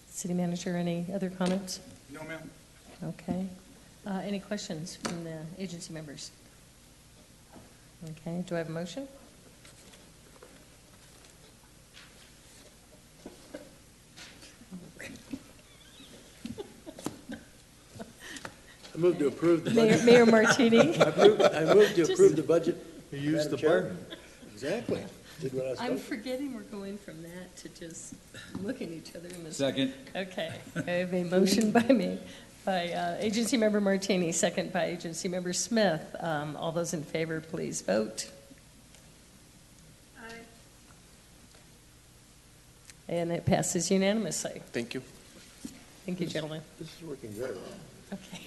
City manager, any other comments? No, ma'am. Okay. Any questions from the agency members? Okay. Do I have a motion? I move to approve the budget. Mayor Martini. I move to approve the budget. You used the Madam Chair. button. Exactly. Did what I was I'm told. forgetting we're going from that to just looking at each other in the Second. Okay. I have a motion by agency member Martini, second by agency member Smith. All those in favor, please vote. Aye. And it passes unanimously. Thank you. Thank you, gentlemen. This is working very well. Okay.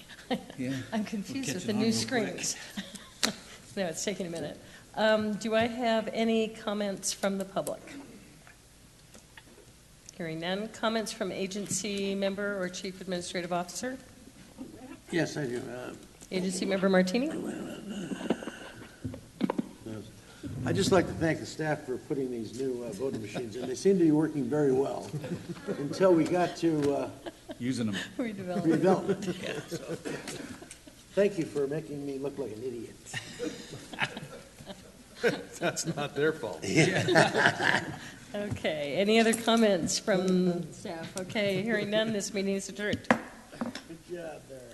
Yeah. I'm confused We'll with catch the it on new real quick. screens. No, it's taking a minute. Do I have any comments from the public? Hearing none. Comments from agency member or chief administrative officer? Yes, I do. Agency member Martini? I'd just like to thank the staff for putting these new voting machines in. They seem to be working very well until we got to Using them. redevelopment. Yeah, so. Thank you for making me look like an idiot. That's not their fault. Okay. Any other comments from staff? Okay. Hearing none, this meeting is adjourned. Good job there.